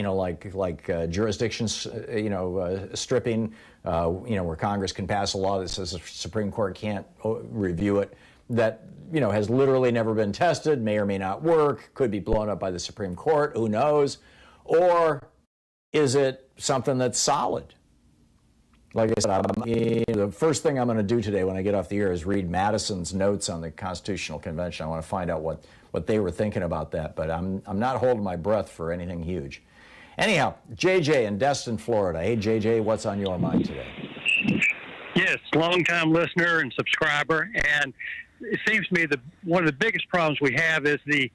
like jurisdiction, stripping, where Congress can pass a law that says the Supreme Court can't review it? that has literally never been tested, may or may not work, could be blown up by the Supreme Court, who knows? Or is it something that's solid? Like I said, the first thing I'm going to do today when I get off the air is read Madison's notes on the Constitutional Convention. I want to find out what they were thinking about that, but I'm not holding my breath for anything huge. Anyhow, JJ in Destin, Florida. Hey, JJ, what's on your mind today? Yes, long-time listener and subscriber, and it seems to me that one of the biggest problems we have is the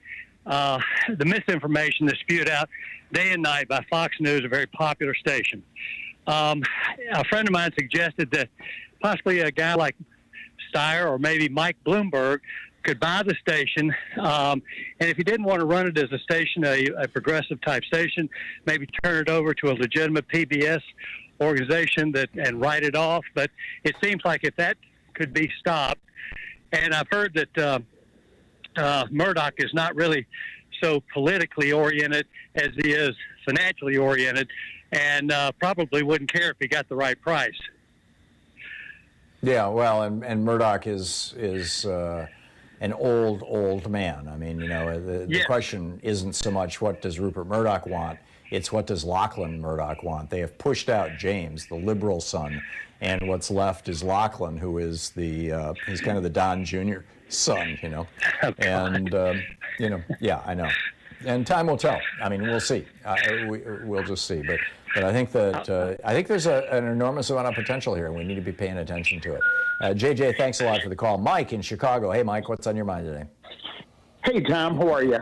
misinformation that's spewed out day and night by Fox News, a very popular station. A friend of mine suggested that possibly a guy like Steyer or maybe Mike Bloomberg could buy the station, and if he didn't want to run it as a station, a progressive type station, maybe turn it over to a legitimate PBS organization and write it off. But it seems like if that could be stopped, and I've heard that Murdoch is not really so politically oriented as he is financially oriented, and probably wouldn't care if he got the right price. Yeah, well, and Murdoch is an old man. I mean, the question isn't so much what does Rupert Murdoch want, it's what does Lachlan Murdoch want. They have pushed out James, the liberal son, and what's left is Lachlan, who is he's kind of the Don Jr. son, and, yeah, I know. And time will tell. I mean, we'll see. We'll just see. But I think that I think there's an enormous amount of potential here, and we need to be paying attention to it. JJ, thanks a lot for the call. Mike in Chicago. Hey, Mike, what's on your mind today? Hey, Tom, how are you?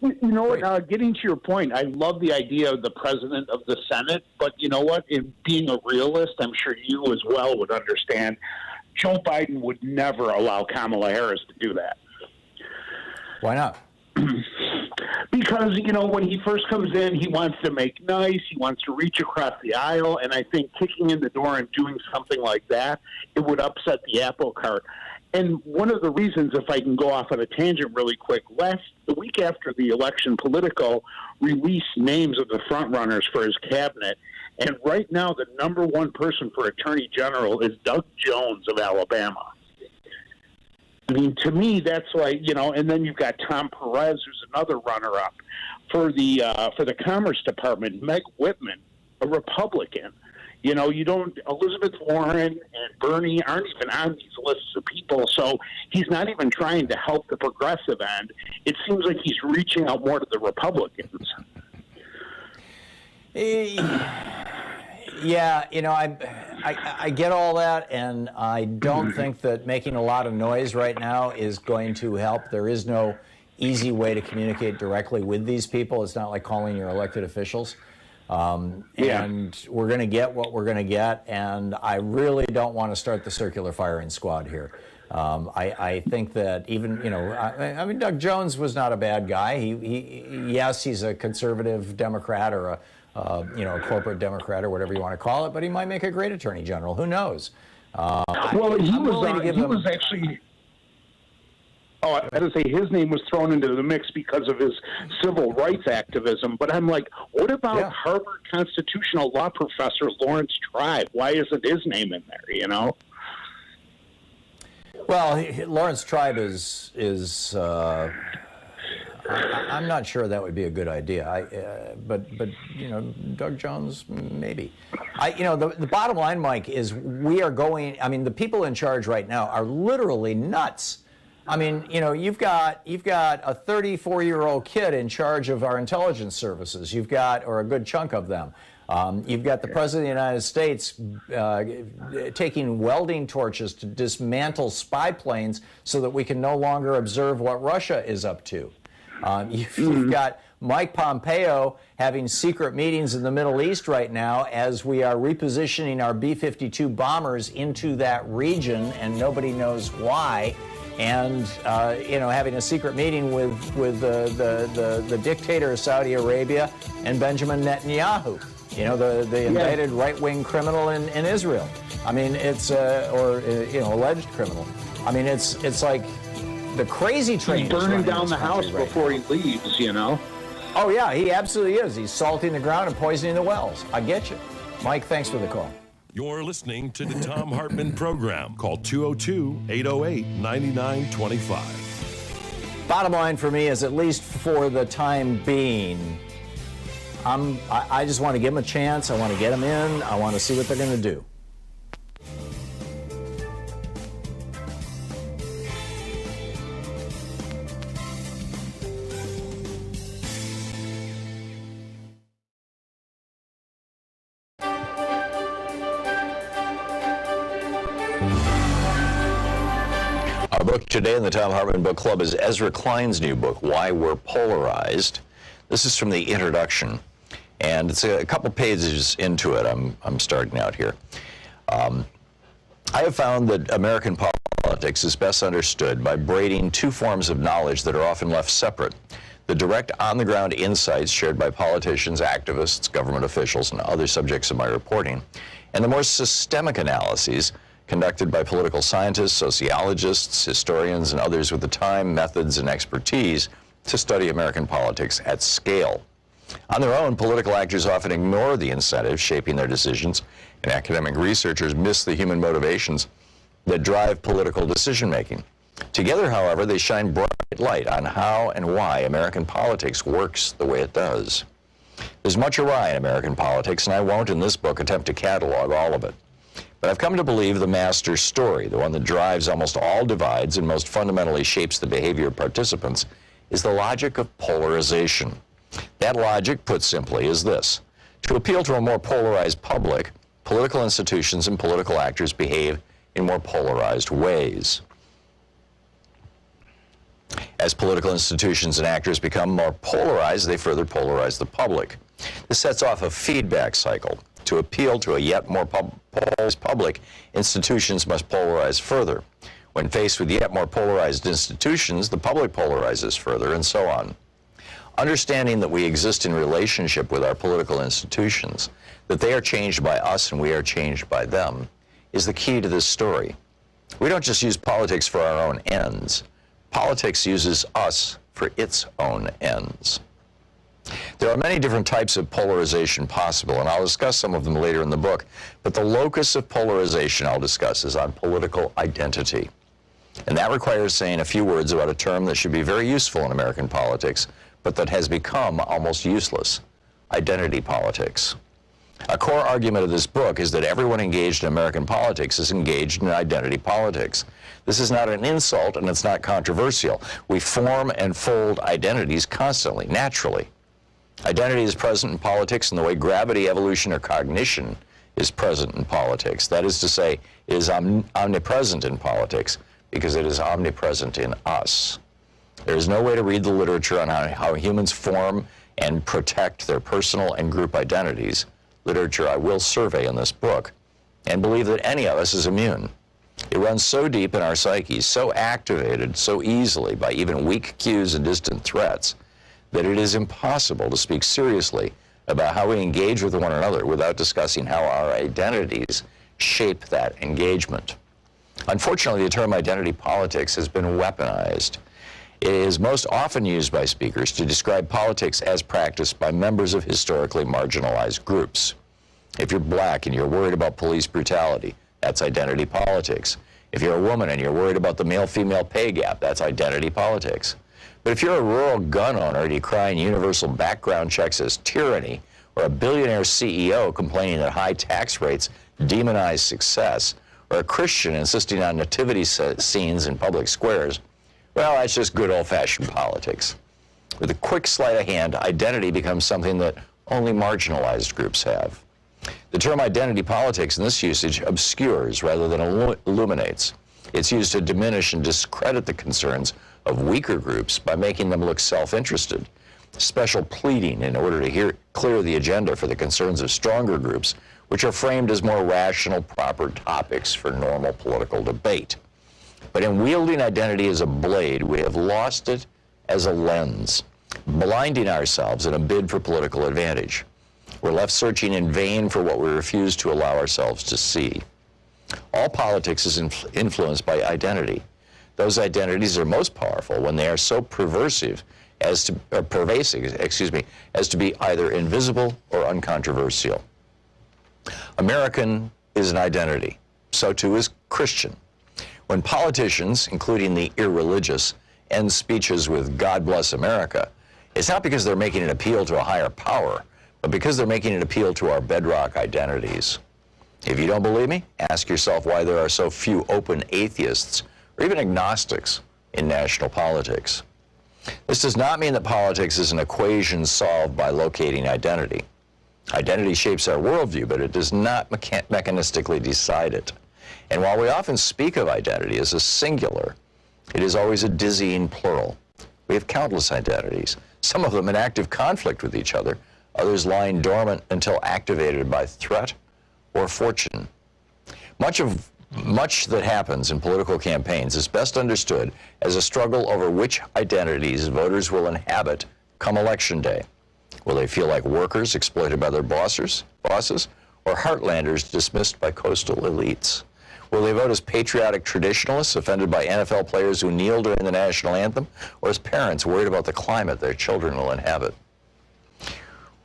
You know what? Getting to your point, I love the idea of the president of the Senate, but you know what? In being a realist, I'm sure you as well would understand, Joe Biden would never allow Kamala Harris to do that. Why not? Because, when he first comes in, he wants to make nice, he wants to reach across the aisle, and I think kicking in the door and doing something like that, it would upset the apple cart. And one of the reasons, if I can go off on a tangent really quick, the week after the election, Politico released names of the frontrunners for his cabinet, and right now the number one person for Attorney General is Doug Jones of Alabama. I mean, to me, that's like, and then you've got Tom Perez, who's another runner-up. For the Commerce Department, Meg Whitman, a Republican. Elizabeth Warren and Bernie aren't even on these lists of people, so he's not even trying to help the progressive end. It seems like he's reaching out more to the Republicans. Yeah, I get all that, and I don't think that making a lot of noise right now is going to help. There is no easy way to communicate directly with these people. It's not like calling your elected officials. And we're going to get what we're going to get, and I really don't want to start the circular firing squad here. I think that even, Doug Jones was not a bad guy. Yes, he's a conservative Democrat or a corporate Democrat or whatever you want to call it, but he might make a great attorney general. Who knows? He was actually. Oh, I had to say his name was thrown into the mix because of his civil rights activism. But I'm like, what about Harvard constitutional law professor Lawrence Tribe? Why isn't his name in there? Well, Lawrence Tribe is I'm not sure that would be a good idea. But Doug Jones, maybe. The bottom line, Mike, is we are going. I mean, the people in charge right now are literally nuts. I mean, you've got a 34-year-old kid in charge of our intelligence services. Or a good chunk of them. You've got the President of the United States taking welding torches to dismantle spy planes so that we can no longer observe what Russia is up to. You've got Mike Pompeo having secret meetings in the Middle East right now as we are repositioning our B-52 bombers into that region, and nobody knows why. And having a secret meeting with the dictator of Saudi Arabia and Benjamin Netanyahu, the indicted right-wing criminal in Israel. I mean, it's alleged criminal. I mean, it's like the crazy train. He's burning down the house before he leaves. Oh yeah, he absolutely is. He's salting the ground and poisoning the wells. I get you, Mike. Thanks for the call. You're listening to the Thom Hartmann Program. Call 202-808-9925. Bottom line for me is, at least for the time being, I just want to give them a chance. I want to get them in. I want to see what they're going to do. Our book today in the Thom Hartmann Book Club is Ezra Klein's new book, Why We're Polarized. This is from the introduction, and it's a couple pages into it. I'm starting out here. I have found that American politics is best understood by braiding two forms of knowledge that are often left separate: the direct on-the-ground insights shared by politicians, activists, government officials, and other subjects of my reporting, and the more systemic analyses conducted by political scientists, sociologists, historians, and others with the time, methods, and expertise to study American politics at scale. On their own, political actors often ignore the incentives shaping their decisions, and academic researchers miss the human motivations that drive political decision-making. Together, however, they shine bright light on how and why American politics works the way it does. There's much awry in American politics, and I won't in this book attempt to catalog all of it. But I've come to believe the master story, the one that drives almost all divides and most fundamentally shapes the behavior of participants, is the logic of polarization. That logic, put simply, is this: to appeal to a more polarized public, political institutions and political actors behave in more polarized ways. As political institutions and actors become more polarized, they further polarize the public. This sets off a feedback cycle. To appeal to a yet more polarized public, institutions must polarize further. When faced with yet more polarized institutions, the public polarizes further, and so on. Understanding that we exist in relationship with our political institutions, that they are changed by us and we are changed by them, is the key to this story. We don't just use politics for our own ends. Politics uses us for its own ends. There are many different types of polarization possible, and I'll discuss some of them later in the book, but the locus of polarization I'll discuss is on political identity. And that requires saying a few words about a term that should be very useful in American politics, but that has become almost useless: identity politics. A core argument of this book is that everyone engaged in American politics is engaged in identity politics. This is not an insult, and it's not controversial. We form and fold identities constantly, naturally. Identity is present in politics in the way gravity, evolution, or cognition is present in politics. That is to say, it is omnipresent in politics because it is omnipresent in us. There is no way to read the literature on how humans form and protect their personal and group identities, literature I will survey in this book, and believe that any of us is immune. It runs so deep in our psyches, so activated so easily by even weak cues and distant threats, that it is impossible to speak seriously about how we engage with one another without discussing how our identities shape that engagement. Unfortunately, the term identity politics has been weaponized. It is most often used by speakers to describe politics as practiced by members of historically marginalized groups. If you're black and you're worried about police brutality, that's identity politics. If you're a woman and you're worried about the male-female pay gap, that's identity politics. But if you're a rural gun owner decrying universal background checks as tyranny, or a billionaire CEO complaining that high tax rates demonize success, or a Christian insisting on nativity scenes in public squares, well, that's just good old-fashioned politics. With a quick sleight of hand, identity becomes something that only marginalized groups have. The term identity politics in this usage obscures rather than illuminates. It's used to diminish and discredit the concerns of weaker groups by making them look self-interested, special pleading in order to clear the agenda for the concerns of stronger groups, which are framed as more rational, proper topics for normal political debate. But in wielding identity as a blade, we have lost it as a lens, blinding ourselves in a bid for political advantage. We're left searching in vain for what we refuse to allow ourselves to see. All politics is influenced by identity. Those identities are most powerful when they are so pervasive as to be either invisible or uncontroversial. American is an identity. So too is Christian. When politicians, including the irreligious, end speeches with "God bless America," it's not because they're making an appeal to a higher power, but because they're making an appeal to our bedrock identities. If you don't believe me, ask yourself why there are so few open atheists or even agnostics in national politics. This does not mean that politics is an equation solved by locating identity. Identity shapes our worldview, but it does not mechanistically decide it. And while we often speak of identity as a singular, it is always a dizzying plural. We have countless identities, some of them in active conflict with each other, others lying dormant until activated by threat or fortune. Much that happens in political campaigns is best understood as a struggle over which identities voters will inhabit come election day. Will they feel like workers exploited by their bosses, or heartlanders dismissed by coastal elites? Will they vote as patriotic traditionalists offended by NFL players who kneel during the national anthem, or as parents worried about the climate their children will inhabit?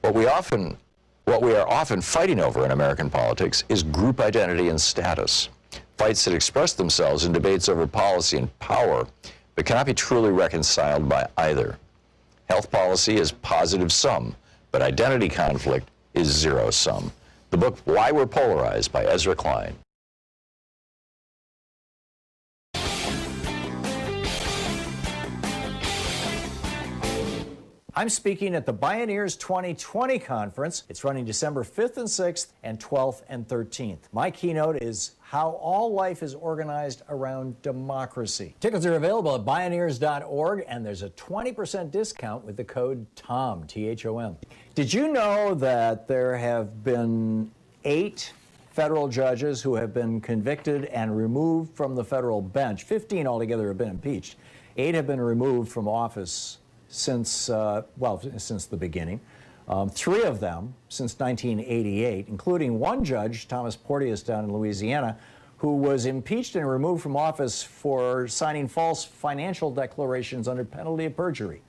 What we are often fighting over in American politics is group identity and status. Fights that express themselves in debates over policy and power, but cannot be truly reconciled by either. Health policy is positive sum, but identity conflict is zero sum. The book Why We're Polarized by Ezra Klein. I'm speaking at the Bioneers 2020 conference. It's running December 5th and 6th and 12th and 13th. My keynote is how all life is organized around democracy. Tickets are available at Bioneers.org, and there's a 20% discount with the code THOM, T-H-O-M. Did you know that there have been 8 federal judges who have been convicted and removed from the federal bench? 15 altogether have been impeached. 8 have been removed from office since the beginning. 3 of them since 1988, including one judge, Thomas Porteous down in Louisiana, who was impeached and removed from office for signing false financial declarations under penalty of perjury,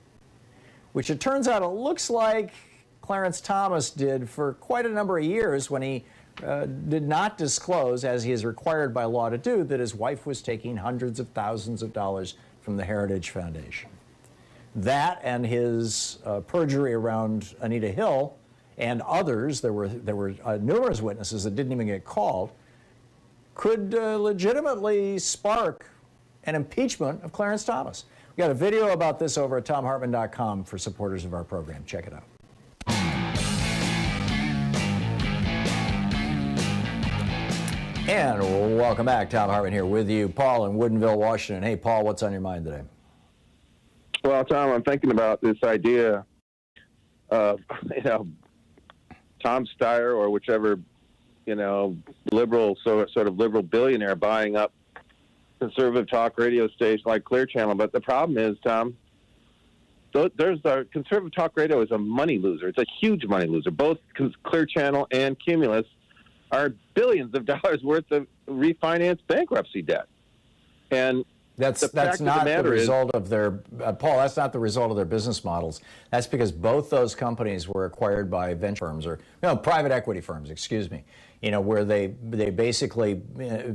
which it turns out it looks like Clarence Thomas did for quite a number of years when he did not disclose, as he is required by law to do, that his wife was taking hundreds of thousands of dollars from the Heritage Foundation. That and his perjury around Anita Hill and others, there were numerous witnesses that didn't even get called, could legitimately spark an impeachment of Clarence Thomas. We got a video about this over at ThomHartmann.com for supporters of our program. Check it out. And welcome back. Thom Hartmann here with you. Paul in Woodinville, Washington. Hey, Paul, what's on your mind today? Well, Tom, I'm thinking about this idea of, Tom Steyer or whichever, liberal, sort of liberal billionaire buying up conservative talk radio station like Clear Channel. But the problem is, Tom, conservative talk radio is a money loser. It's a huge money loser. Both Clear Channel and Cumulus are billions of dollars worth of refinanced bankruptcy debt. And that's not the result of their, Paul, that's not the result of their business models. That's because both those companies were acquired by venture firms or, private equity firms, excuse me, where they basically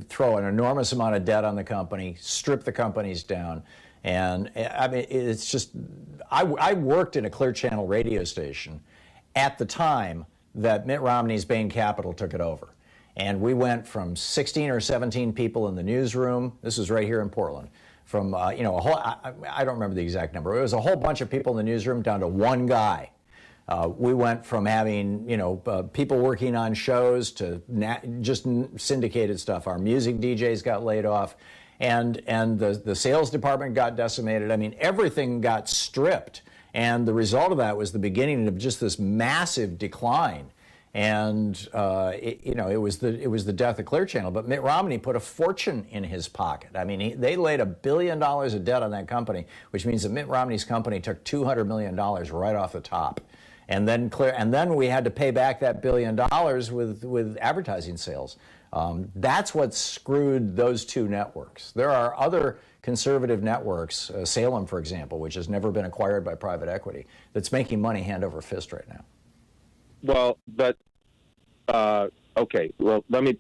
throw an enormous amount of debt on the company, strip the companies down. And I mean, it's just, I worked in a Clear Channel radio station at the time that Mitt Romney's Bain Capital took it over. And we went from 16 or 17 people in the newsroom. This was right here in Portland. From, a whole, I don't remember the exact number. It was a whole bunch of people in the newsroom down to one guy. We went from having, people working on shows to just syndicated stuff. Our music DJs got laid off, and the sales department got decimated. I mean, everything got stripped. And the result of that was the beginning of just this massive decline. And it was the death of Clear Channel. But Mitt Romney put a fortune in his pocket. I mean, they laid $1 billion of debt on that company, which means that Mitt Romney's company took $200 million right off the top. And then we had to pay back that $1 billion with advertising sales. That's what screwed those two networks. There are other conservative networks, Salem, for example, which has never been acquired by private equity, that's making money hand over fist right now. Well, but, okay, well, let me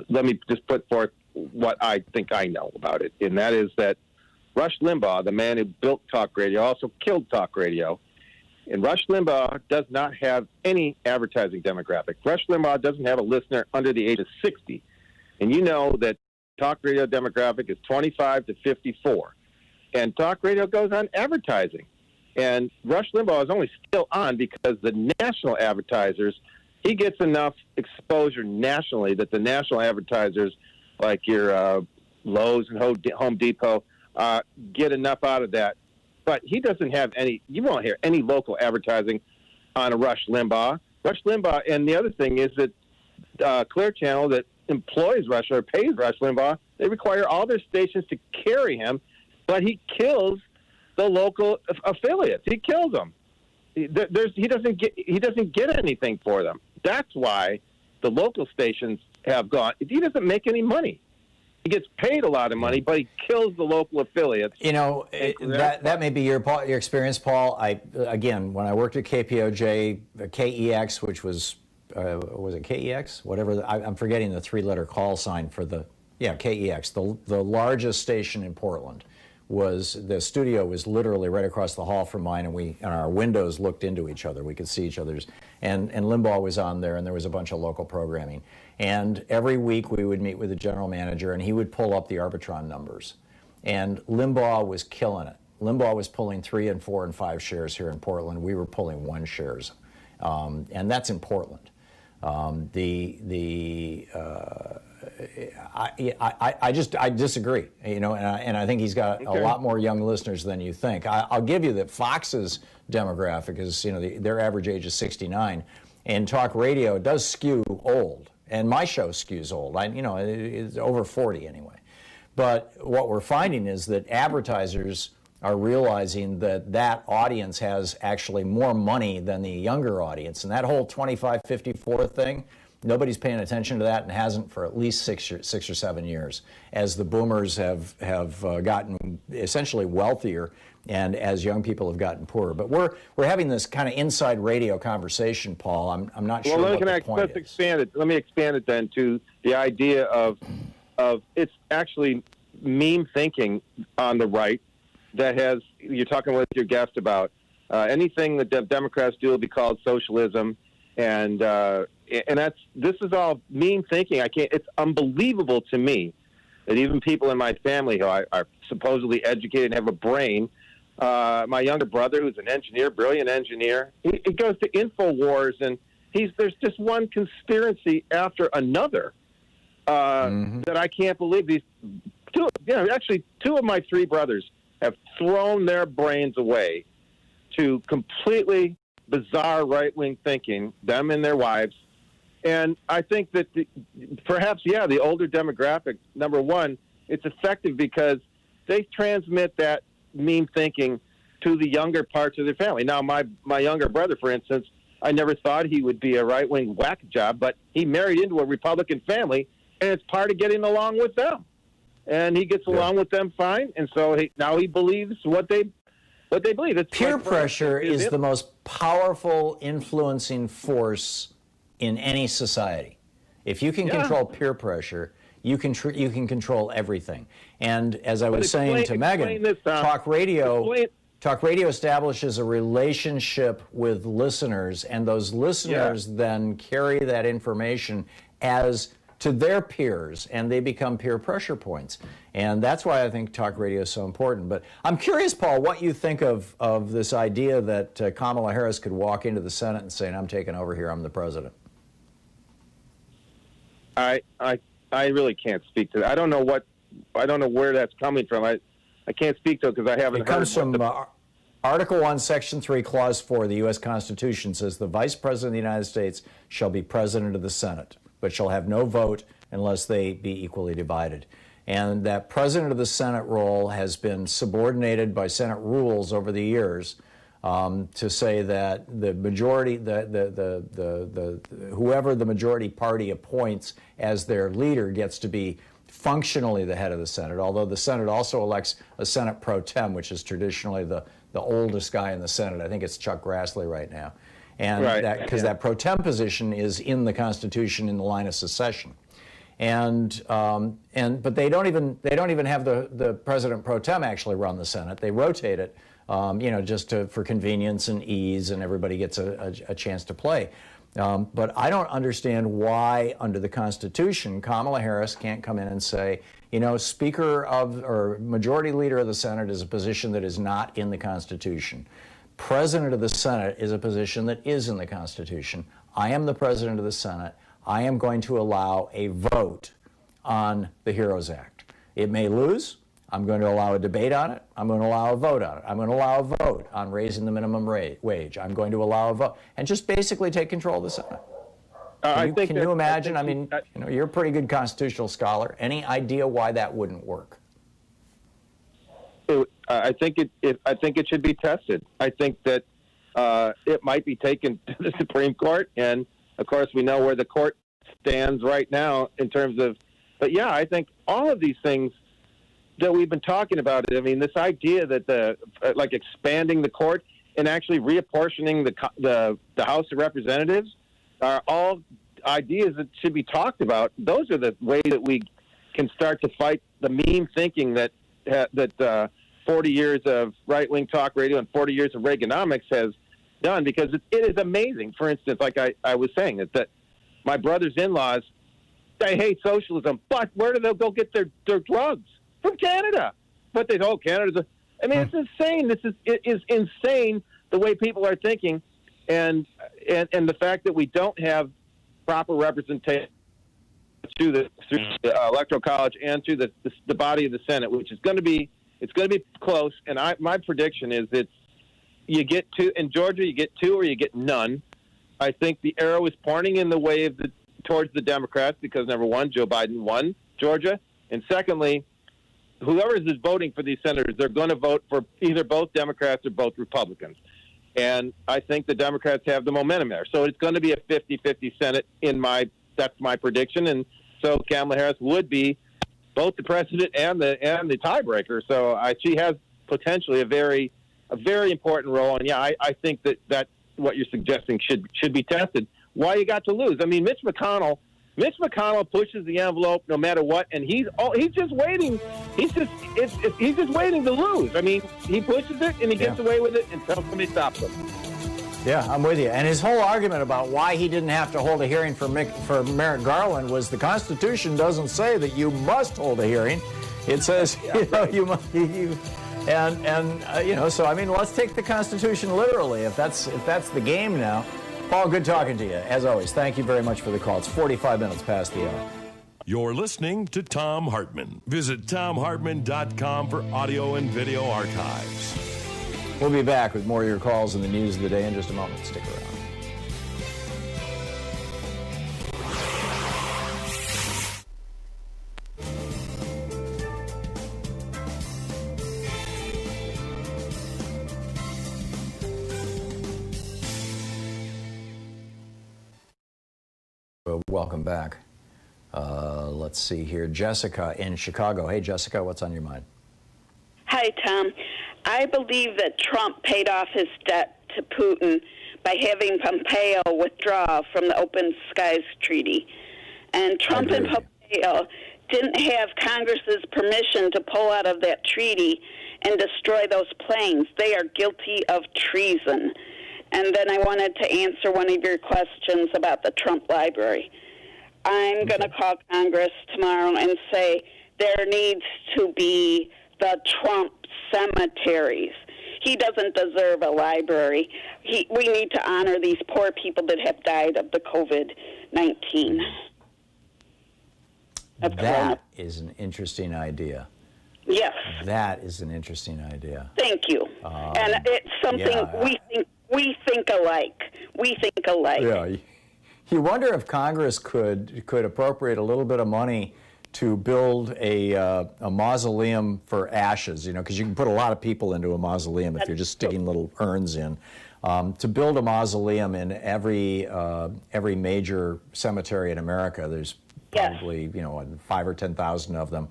let me just put forth what I think I know about it, and that is that Rush Limbaugh, the man who built talk radio, also killed talk radio. And Rush Limbaugh does not have any advertising demographic. Rush Limbaugh doesn't have a listener under the age of 60. And you know that talk radio demographic is 25 to 54. And talk radio goes on advertising. And Rush Limbaugh is only still on because the national advertisers, he gets enough exposure nationally that the national advertisers, like your Lowe's and Home Depot, get enough out of that. But he doesn't have any, you won't hear any local advertising on a Rush Limbaugh. Rush Limbaugh, and the other thing is that Clear Channel that employs Rush or pays Rush Limbaugh, they require all their stations to carry him, but he kills the local affiliates. He kills them. He doesn't get anything for them. That's why the local stations have gone. He doesn't make any money. He gets paid a lot of money, but he kills the local affiliates. You know, that may be your experience, Paul. Again, when I worked at KPOJ, KEX, which was it KEX? Whatever. I'm forgetting the three-letter call sign for the, KEX, the largest station in Portland. The studio was literally right across the hall from mine, and our windows looked into each other. We could see each other's, and Limbaugh was on there, and there was a bunch of local programming. And every week we would meet with the general manager, and he would pull up the Arbitron numbers. And Limbaugh was killing it. Limbaugh was pulling 3 and 4 and 5 shares here in Portland. We were pulling 1 shares, and that's in Portland. I disagree, and I think he's got a lot more young listeners than you think. I'll give you that Fox's demographic is, their average age is 69, and talk radio does skew old, and my show skews old. It's over 40 anyway. But what we're finding is that advertisers are realizing that audience has actually more money than the younger audience, and that whole 25-54 thing. Nobody's paying attention to that and hasn't for at least 6 or 7 years, as the boomers have gotten essentially wealthier and as young people have gotten poorer. But we're having this kind of inside radio conversation, Paul. I'm not sure what the point is. Expand it. Let me expand it then to the idea of it's actually meme thinking on the right that has, you're talking with your guest about, anything that the Democrats do will be called socialism, and this is all meme thinking. It's unbelievable to me that even people in my family who are supposedly educated and have a brain, my younger brother, who's an engineer, brilliant engineer, he goes to InfoWars, and there's just one conspiracy after another that I can't believe. These two of my 3 brothers have thrown their brains away to completely bizarre right-wing thinking, them and their wives. And I think that the older demographic, number one, it's effective because they transmit that meme thinking to the younger parts of their family. Now, my younger brother, for instance, I never thought he would be a right-wing whack job, but he married into a Republican family, and it's part of getting along with them. And he gets along with them fine, and so now he believes what they believe. It's peer pressure is the most powerful influencing force in any society. If you can control peer pressure, you can control everything. And as I was saying to Meagan, talk radio establishes a relationship with listeners, and those listeners then carry that information as to their peers, and they become peer pressure points. And that's why I think talk radio is so important. But I'm curious, Paul, what you think of this idea that Kamala Harris could walk into the Senate and say, I'm taking over here, I'm the president. I really can't speak to that. I don't know where that's coming from. I can't speak to it because I haven't heard. It comes from Article 1, Section 3, Clause 4 of the U.S. Constitution says the Vice President of the United States shall be President of the Senate, but shall have no vote unless they be equally divided. And that President of the Senate role has been subordinated by Senate rules over the years to say that the majority, whoever the majority party appoints as their leader gets to be functionally the head of the Senate, although the Senate also elects a Senate pro tem, which is traditionally the oldest guy in the Senate. I think it's Chuck Grassley right now. And because that pro tem position is in the Constitution in the line of succession. But they don't even have the president pro tem actually run the Senate. They rotate it, just for convenience and ease, and everybody gets a chance to play. But I don't understand why, under the Constitution, Kamala Harris can't come in and say, Speaker or Majority Leader of the Senate is a position that is not in the Constitution. President of the Senate is a position that is in the Constitution. I am the President of the Senate. I am going to allow a vote on the HEROES Act. It may lose. I'm going to allow a debate on it. I'm going to allow a vote on it. I'm going to allow a vote on raising the minimum wage. I'm going to allow a vote and just basically take control of the Senate. Can you imagine? I mean, you're a pretty good constitutional scholar. Any idea why that wouldn't work? I think it should be tested. I think that it might be taken to the Supreme Court, and of course we know where the court stands right now in terms of. But yeah, I think all of these things that we've been talking about. I mean, this idea that like expanding the court and actually reapportioning the House of Representatives are all ideas that should be talked about. Those are the way that we can start to fight the meme thinking that 40 years of right-wing talk radio and 40 years of Reaganomics has done, because it is amazing. For instance, like I was saying, that my brother's in-laws, they hate socialism, but where do they go get their drugs? From Canada. But they go, Canada's I mean, it's insane. It is insane the way people are thinking, and the fact that we don't have proper representation through the Electoral College and through the body of the Senate, which is going to be close. And my prediction is that you get two in Georgia, you get two or you get none. I think the arrow is pointing in the way of towards the Democrats because, number one, Joe Biden won Georgia, and secondly, whoever is voting for these senators, they're going to vote for either both Democrats or both Republicans. And I think the Democrats have the momentum there. So it's going to be a 50-50 Senate that's my prediction. And so Kamala Harris would be both the president and the tiebreaker. So she has potentially a very important role. And yeah, I think that what you're suggesting should be tested. Why you got to lose? I mean, Mitch McConnell pushes the envelope no matter what, and he's just waiting. He's just waiting to lose. I mean, he pushes it and he gets away with it until somebody stops him. Yeah, I'm with you. And his whole argument about why he didn't have to hold a hearing for Merrick Garland was the Constitution doesn't say that you must hold a hearing. It says you must. So I mean, let's take the Constitution literally if that's the game now. Paul, good talking to you. As always, thank you very much for the call. It's 45 minutes past the hour. You're listening to Thom Hartmann. Visit thomhartmann.com for audio and video archives. We'll be back with more of your calls and the news of the day in just a moment. Stick around. Welcome back. Let's see here. Jessica in Chicago. Hey, Jessica, what's on your mind? Hi, Tom. I believe that Trump paid off his debt to Putin by having Pompeo withdraw from the Open Skies Treaty. And Trump and Pompeo didn't have Congress's permission to pull out of that treaty and destroy those planes. They are guilty of treason. And then I wanted to answer one of your questions about the Trump Library. I'm going to call Congress tomorrow and say there needs to be the Trump cemeteries. He doesn't deserve a library. We need to honor these poor people that have died of the COVID-19. That is an interesting idea. Yes. That is an interesting idea. Thank you. And it's something we think alike. We think alike. Yeah. You wonder if Congress could appropriate a little bit of money to build a mausoleum for ashes, because you can put a lot of people into a mausoleum if you're just sticking little urns in. To build a mausoleum in every major cemetery in America, there's probably 5,000 or 10,000 of them,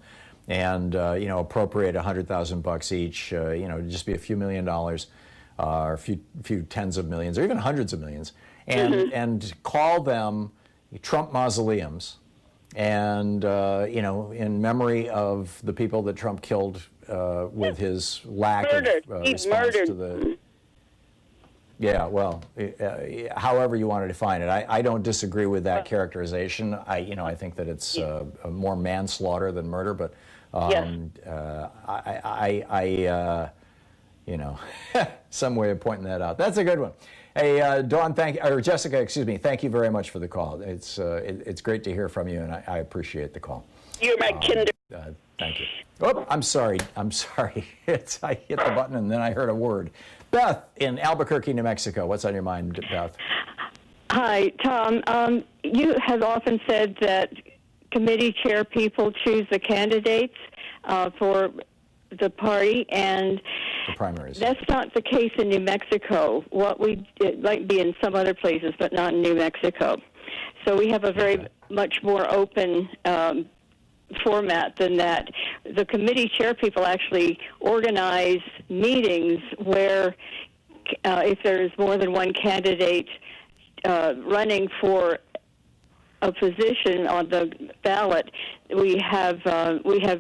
and appropriate $100,000 each. Just be a few $1 million, or a few tens of millions, or even hundreds of millions, and call them Trump mausoleums. And, you know, in memory of the people that Trump killed with his lack of response to the... Yeah, well, however you want to define it. I don't disagree with that characterization. I think that it's more manslaughter than murder, but you know, some way of pointing that out. That's a good one. Hey, Dawn, Jessica, excuse me, thank you very much for the call. It's great to hear from you, and I appreciate the call. You're my kinder. Thank you. Oh, I'm sorry. I hit the button and then I heard a word. Beth in Albuquerque, New Mexico. What's on your mind, Beth? Hi, Tom. You have often said that committee chair people choose the candidates for the party, and the primaries. That's not the case in New Mexico. It might be in some other places, but not in New Mexico. So we have a very much more open format than that. The committee chair people actually organize meetings where if there's more than one candidate running for a position on the ballot, we have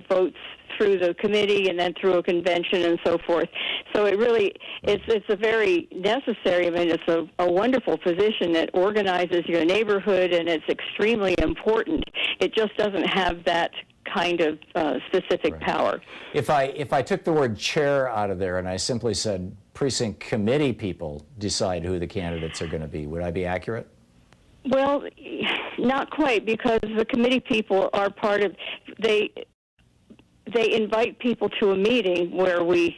votes through the committee and then through a convention and so forth. So it really, it's a very necessary, I mean, it's a wonderful position that organizes your neighborhood, and it's extremely important. It just doesn't have that kind of specific power. If I took the word chair out of there and I simply said precinct committee people decide who the candidates are going to be, would I be accurate? Well, not quite, because the committee people are part of, they invite people to a meeting where we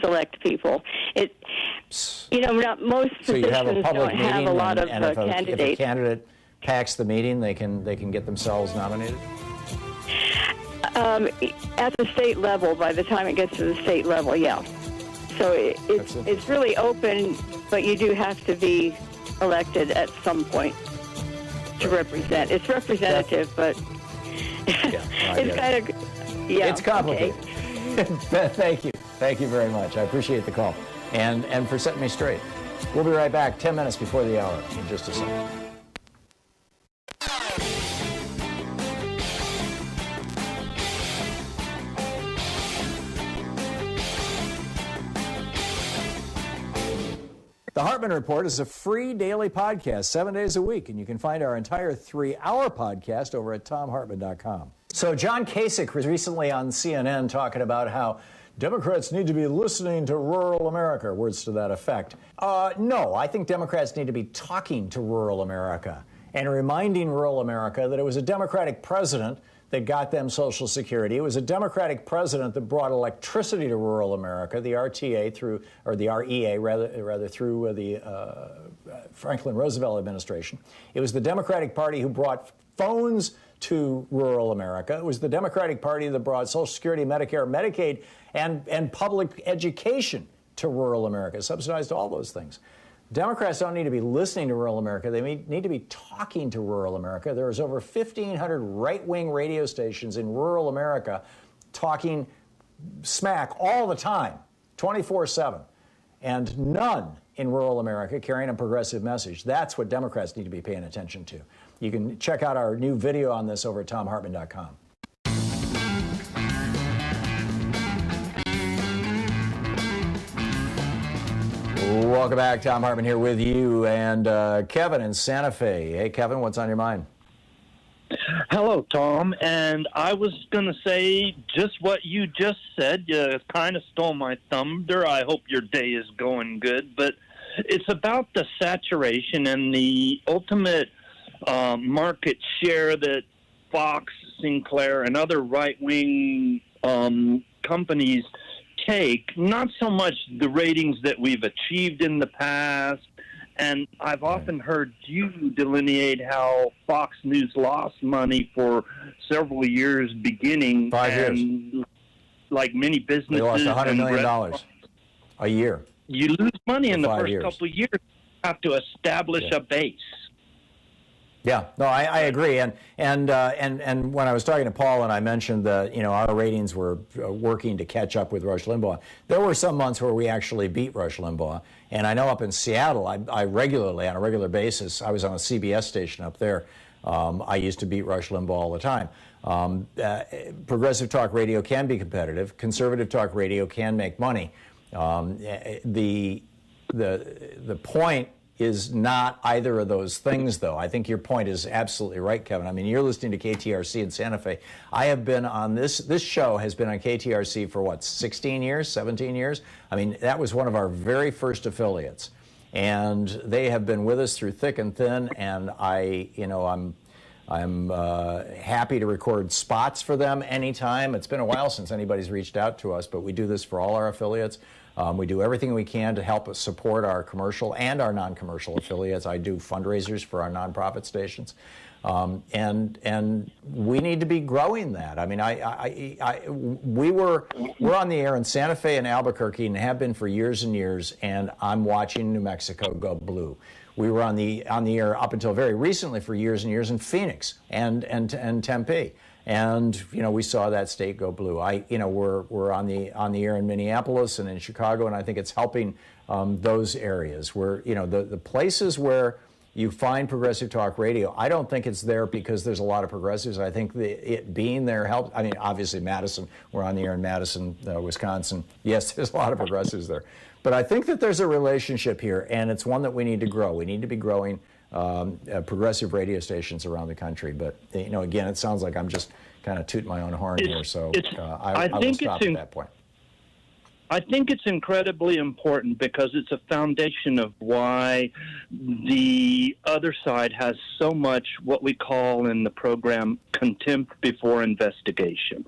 select people. Not most positions don't have a lot of candidates. If a candidate packs the meeting, they can get themselves nominated? At the state level, by the time it gets to the state level, yeah. So it's really open, but you do have to be elected at some point to represent. It's representative, but it's kind of, it's complicated. Okay. Thank you very much. I appreciate the call and for setting me straight. We'll be right back 10 minutes before the hour in just a second. The Hartmann Report is a free daily podcast 7 days a week, and you can find our entire 3-hour podcast over at thomhartmann.com. So John Kasich was recently on CNN talking about how Democrats need to be listening to rural America, words to that effect. No, I think Democrats need to be talking to rural America and reminding rural America that it was a Democratic president that got them Social Security. It was a Democratic president that brought electricity to rural America, the RTA through, or the REA rather through the Franklin Roosevelt administration. It was the Democratic Party who brought phones to rural America. It was the Democratic Party that brought Social Security, Medicare, Medicaid, and public education to rural America, subsidized all those things. Democrats don't need to be listening to rural America. They need to be talking to rural America. There's over 1,500 right-wing radio stations in rural America talking smack all the time, 24/7, and none in rural America carrying a progressive message. That's what Democrats need to be paying attention to. You can check out our new video on this over at thomhartmann.com. Welcome back. Thom Hartmann here with you and Kevin in Santa Fe. Hey, Kevin, what's on your mind? Hello, Tom. And I was going to say just what you just said. You kind of stole my thunder. I hope your day is going good. But it's about the saturation and the ultimate market share that Fox, Sinclair, and other right-wing companies take, not so much the ratings that we've achieved in the past. And I've often heard you delineate how Fox News lost money for several years beginning. 5 years. Like many businesses. They lost $100 million a year. You lose money in the first years. couple of years. You have to establish a base. Yeah, no, I agree, and when I was talking to Paul and I mentioned that our ratings were working to catch up with Rush Limbaugh, there were some months where we actually beat Rush Limbaugh, and I know up in Seattle, I regularly, on a regular basis, I was on a CBS station up there. I used to beat Rush Limbaugh all the time. Progressive talk radio can be competitive. Conservative talk radio can make money. The point is not either of those things, though. I think your point is absolutely right, Kevin. I mean, you're listening to KTRC in Santa Fe. I have been on this show has been on KTRC for what, 16 years, 17 years? I mean, that was one of our very first affiliates. And they have been with us through thick and thin, and I'm happy to record spots for them anytime. It's been a while since anybody's reached out to us, but we do this for all our affiliates. We do everything we can to help us support our commercial and our non-commercial affiliates. I do fundraisers for our nonprofit stations, and we need to be growing that. I mean, we're on the air in Santa Fe and Albuquerque and have been for years and years, and I'm watching New Mexico go blue. We were on the air up until very recently for years and years in Phoenix and Tempe. And we saw that state go blue. We're on the air in Minneapolis and in Chicago, and I think it's helping those areas where the places where you find progressive talk radio. I don't think it's there because there's a lot of progressives. I think it being there helps. I mean, obviously Madison. We're on the air in Madison, Wisconsin. Yes, there's a lot of progressives there, but I think that there's a relationship here, and it's one that we need to grow. We need to be growing progressive radio stations around the country. But again, it sounds like I'm just kind of tooting my own horn here, so I will stop at that point. I think it's incredibly important because it's a foundation of why the other side has so much what we call in the program contempt before investigation.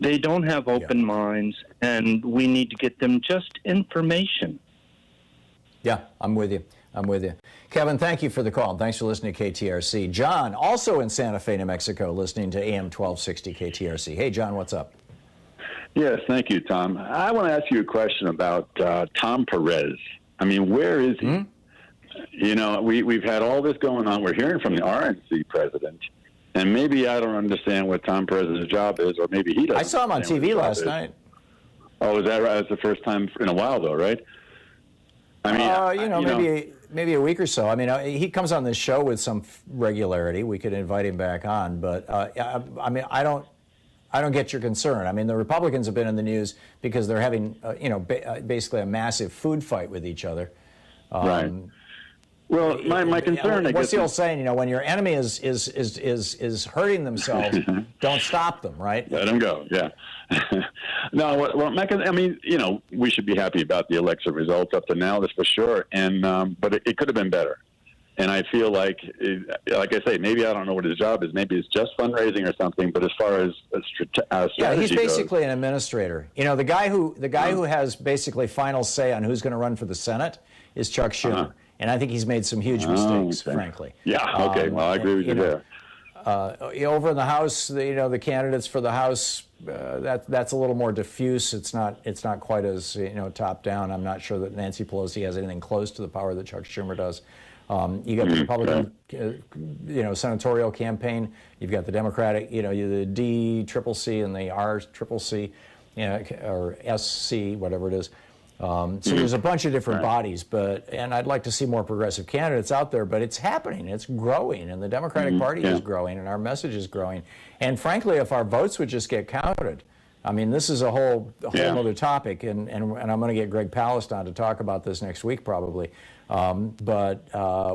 They don't have open minds, and we need to get them just information. Yeah, I'm with you. Kevin, thank you for the call. Thanks for listening to KTRC. John, also in Santa Fe, New Mexico, listening to AM 1260 KTRC. Hey, John, what's up? Yes, thank you, Tom. I want to ask you a question about Tom Perez. I mean, where is he? We've had all this going on. We're hearing from the RNC president, and maybe I don't understand what Tom Perez's job is, or maybe he doesn't. I saw him on TV last night. Oh, is that right? That's the first time in a while, though, right? I mean, maybe a week or so. I mean, he comes on this show with some regularity. We could invite him back on, but I mean, I don't get your concern. I mean, the Republicans have been in the news because they're having, basically a massive food fight with each other. Right. Well, my concern, what's the old saying? When your enemy is hurting themselves, don't stop them, right? Let them go. Yeah. No. Well, I mean, we should be happy about the election results up to now. That's for sure. And but it could have been better. And I feel like I say, maybe I don't know what his job is. Maybe it's just fundraising or something. But as far as strategy yeah, he's basically an administrator. The guy who has basically final say on who's going to run for the Senate is Chuck Schumer, and I think he's made some huge mistakes, frankly. Yeah. Okay. Well, I agree with you there. Over in the House, the candidates for the House, that's a little more diffuse. It's not quite as top down. I'm not sure that Nancy Pelosi has anything close to the power that Chuck Schumer does. You got the Republican, senatorial campaign. You've got the Democratic, the DCCC and the RCCC, or SC, whatever it is. So there's a bunch of different bodies, and I'd like to see more progressive candidates out there, but it's happening, it's growing, and the Democratic Party is growing, and our message is growing. And frankly, if our votes would just get counted, I mean, this is a whole other topic, and I'm going to get Greg Palast on to talk about this next week probably. But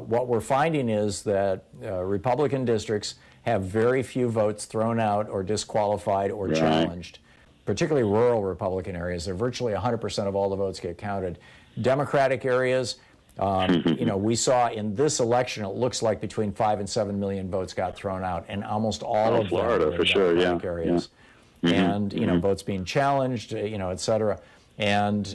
what we're finding is that Republican districts have very few votes thrown out or disqualified or challenged. Particularly rural Republican areas, they're virtually 100% of all the votes get counted. Democratic areas, we saw in this election, it looks like between 5 and 7 million votes got thrown out, and almost all of Florida, them were in Democratic areas. And votes being challenged, et cetera. And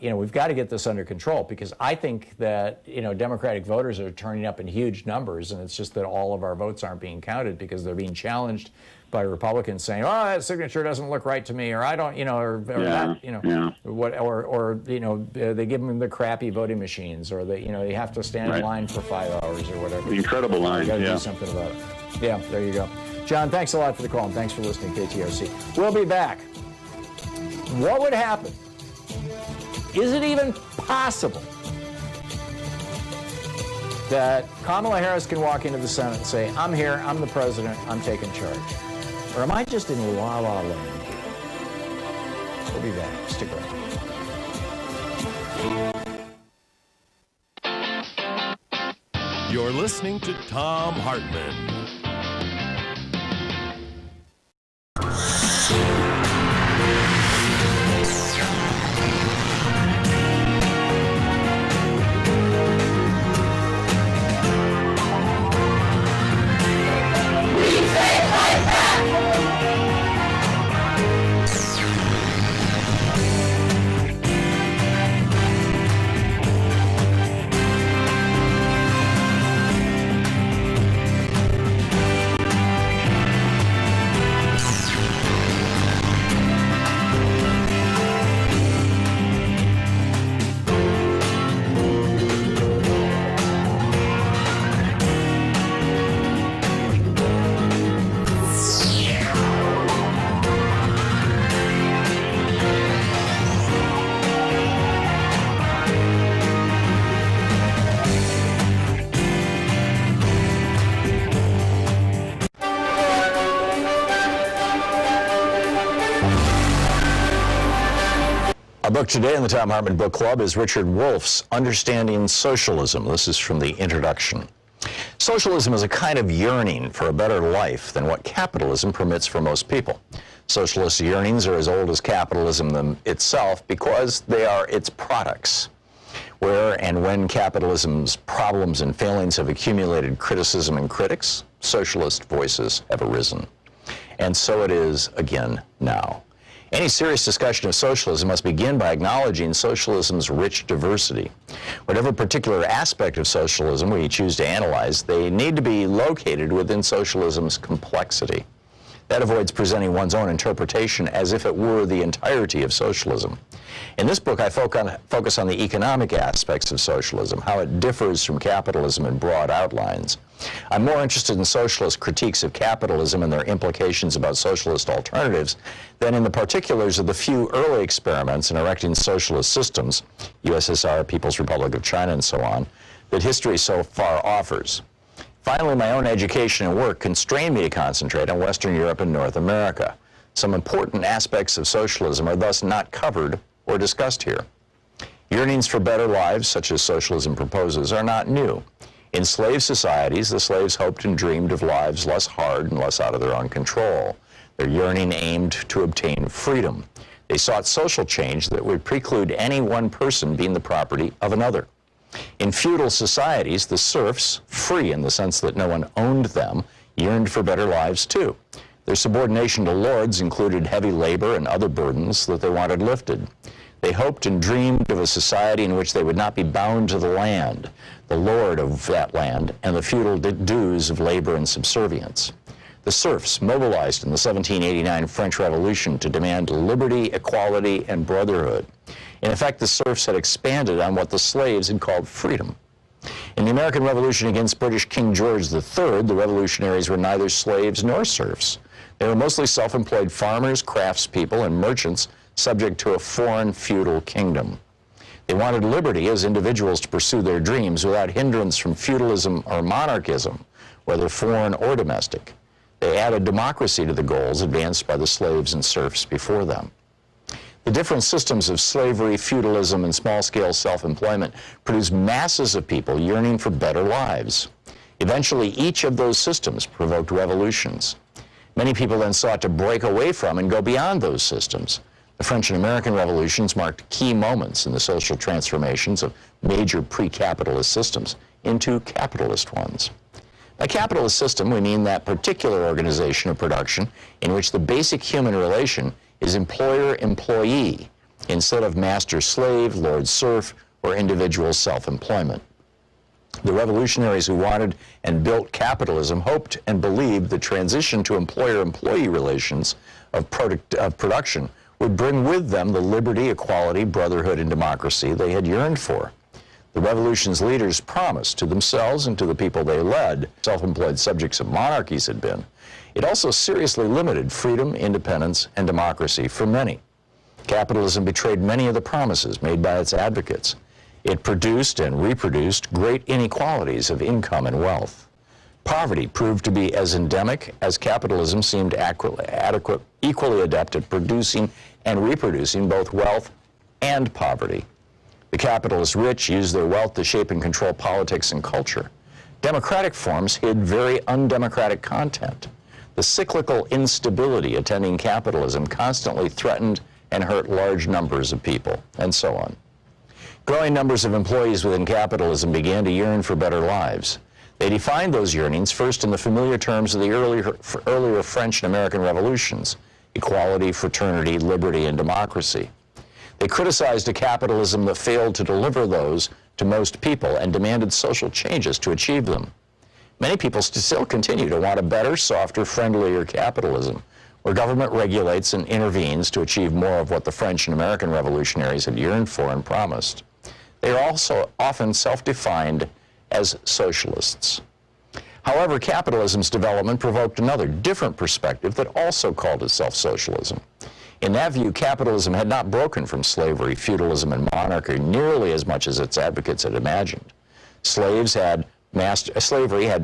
we've got to get this under control, because I think that Democratic voters are turning up in huge numbers, and it's just that all of our votes aren't being counted because they're being challenged by Republicans saying, "Oh, that signature doesn't look right to me," or "I don't," they give them the crappy voting machines, or they, you have to stand in line for 5 hours or whatever. Incredible line. Got to do something about it. Yeah, there you go. John, thanks a lot for the call, and thanks for listening to KTRC. We'll be back. What would happen? Is it even possible that Kamala Harris can walk into the Senate and say, I'm here, I'm the president, I'm taking charge? Or am I just in la la land here? We'll be back. Stick around. You're listening to Thom Hartmann. Our book today in the Thom Hartmann Book Club is Richard Wolff's Understanding Socialism. This is from the introduction. Socialism is a kind of yearning for a better life than what capitalism permits for most people. Socialist yearnings are as old as capitalism itself because they are its products. Where and when capitalism's problems and failings have accumulated criticism and critics, socialist voices have arisen. And so it is again now. Any serious discussion of socialism must begin by acknowledging socialism's rich diversity. Whatever particular aspect of socialism we choose to analyze, they need to be located within socialism's complexity. That avoids presenting one's own interpretation as if it were the entirety of socialism. In this book, I focus on the economic aspects of socialism, how it differs from capitalism in broad outlines. I'm more interested in socialist critiques of capitalism and their implications about socialist alternatives than in the particulars of the few early experiments in erecting socialist systems, USSR, People's Republic of China, and so on, that history so far offers. Finally, my own education and work constrain me to concentrate on Western Europe and North America. Some important aspects of socialism are thus not covered or discussed here. Yearnings for better lives, such as socialism proposes, are not new. In slave societies, the slaves hoped and dreamed of lives less hard and less out of their own control. Their yearning aimed to obtain freedom. They sought social change that would preclude any one person being the property of another. In feudal societies, the serfs, free in the sense that no one owned them, yearned for better lives too. Their subordination to lords included heavy labor and other burdens that they wanted lifted. They hoped and dreamed of a society in which they would not be bound to the land, the lord of that land, and the feudal dues of labor and subservience. The serfs mobilized in the 1789 French Revolution to demand liberty, equality, and brotherhood. In effect, the serfs had expanded on what the slaves had called freedom. In the American Revolution against British King George III, the revolutionaries were neither slaves nor serfs. They were mostly self-employed farmers, craftspeople, and merchants subject to a foreign feudal kingdom. They wanted liberty as individuals to pursue their dreams without hindrance from feudalism or monarchism, whether foreign or domestic. They added democracy to the goals advanced by the slaves and serfs before them. The different systems of slavery, feudalism, and small-scale self-employment produced masses of people yearning for better lives. Eventually, each of those systems provoked revolutions. Many people then sought to break away from and go beyond those systems. The French and American revolutions marked key moments in the social transformations of major pre-capitalist systems into capitalist ones. By capitalist system, we mean that particular organization of production in which the basic human relation is employer-employee instead of master-slave, lord-serf, or individual self-employment. The revolutionaries who wanted and built capitalism hoped and believed the transition to employer-employee relations of production would bring with them the liberty, equality, brotherhood, and democracy they had yearned for. The revolution's leaders promised to themselves and to the people they led, self-employed subjects of monarchies had been. It also seriously limited freedom, independence, and democracy for many. Capitalism betrayed many of the promises made by its advocates. It produced and reproduced great inequalities of income and wealth. Poverty proved to be as endemic as capitalism seemed equally adept at producing and reproducing both wealth and poverty. The capitalist rich used their wealth to shape and control politics and culture. Democratic forms hid very undemocratic content. The cyclical instability attending capitalism constantly threatened and hurt large numbers of people, and so on. Growing numbers of employees within capitalism began to yearn for better lives. They defined those yearnings first in the familiar terms of the earlier French and American revolutions: equality, fraternity, liberty, and democracy. They criticized a capitalism that failed to deliver those to most people and demanded social changes to achieve them. Many people still continue to want a better, softer, friendlier capitalism, where government regulates and intervenes to achieve more of what the French and American revolutionaries had yearned for and promised. They are also often self-defined as socialists. However, capitalism's development provoked another, different perspective that also called itself socialism. In that view, capitalism had not broken from slavery, feudalism, and monarchy nearly as much as its advocates had imagined. Slavery had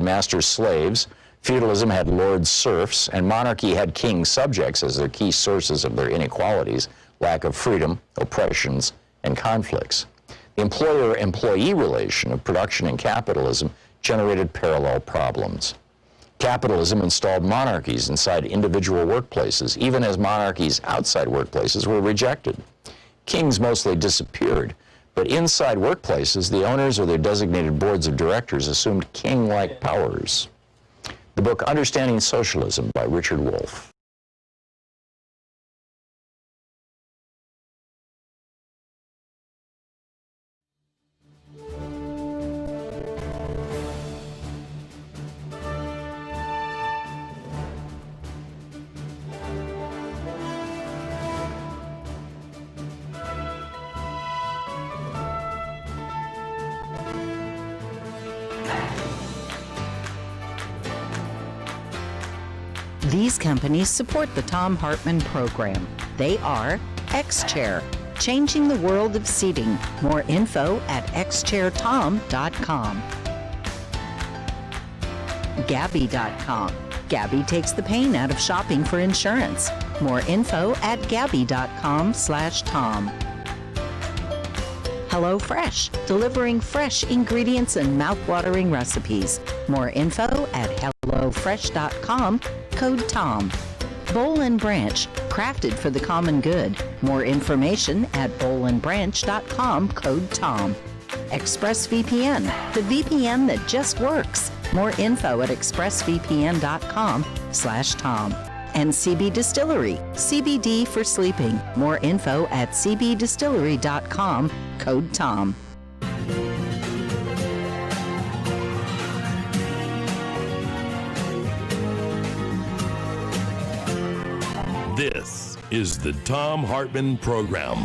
masters' slaves, feudalism had lords' serfs, and monarchy had king subjects as their key sources of their inequalities, lack of freedom, oppressions, and conflicts. The employer-employee relation of production and capitalism generated parallel problems. Capitalism installed monarchies inside individual workplaces, even as monarchies outside workplaces were rejected. Kings mostly disappeared, but inside workplaces, the owners or their designated boards of directors assumed king-like powers. The book Understanding Socialism by Richard Wolff. These companies support the Thom Hartmann Program. They are X-Chair, changing the world of seating. More info at xchairtom.com. Gabby.com. Gabby takes the pain out of shopping for insurance. More info at gabby.com/Tom. HelloFresh, delivering fresh ingredients and mouth-watering recipes. More info at hellofresh.com, code TOM. Boll and Branch, crafted for the common good. More information at bollandbranch.com, code TOM. ExpressVPN, the VPN that just works. More info at expressvpn.com/Tom. And CB Distillery, CBD for sleeping. More info at cbdistillery.com, code TOM. This is the Thom Hartmann Program.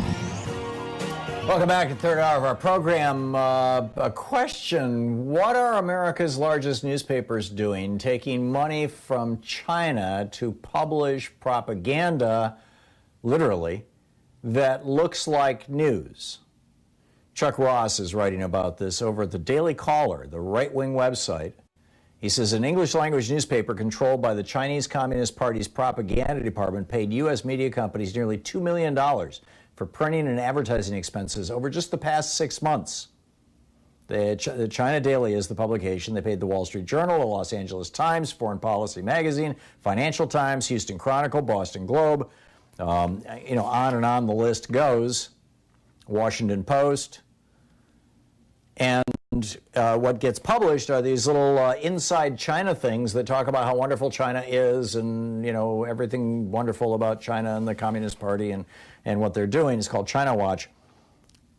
Welcome back to the third hour of our program. A question: what are America's largest newspapers doing, taking money from China to publish propaganda, literally, that looks like news? Chuck Ross is writing about this over at the Daily Caller, the right-wing website. He says an English-language newspaper controlled by the Chinese Communist Party's propaganda department paid U.S. media companies nearly $2 million for printing and advertising expenses over just the past 6 months. The China Daily is the publication. They paid the Wall Street Journal, the Los Angeles Times, Foreign Policy Magazine, Financial Times, Houston Chronicle, Boston Globe, on and on the list goes, Washington Post. And what gets published are these little inside China things that talk about how wonderful China is and, everything wonderful about China and the Communist Party and what they're doing. It's called China Watch.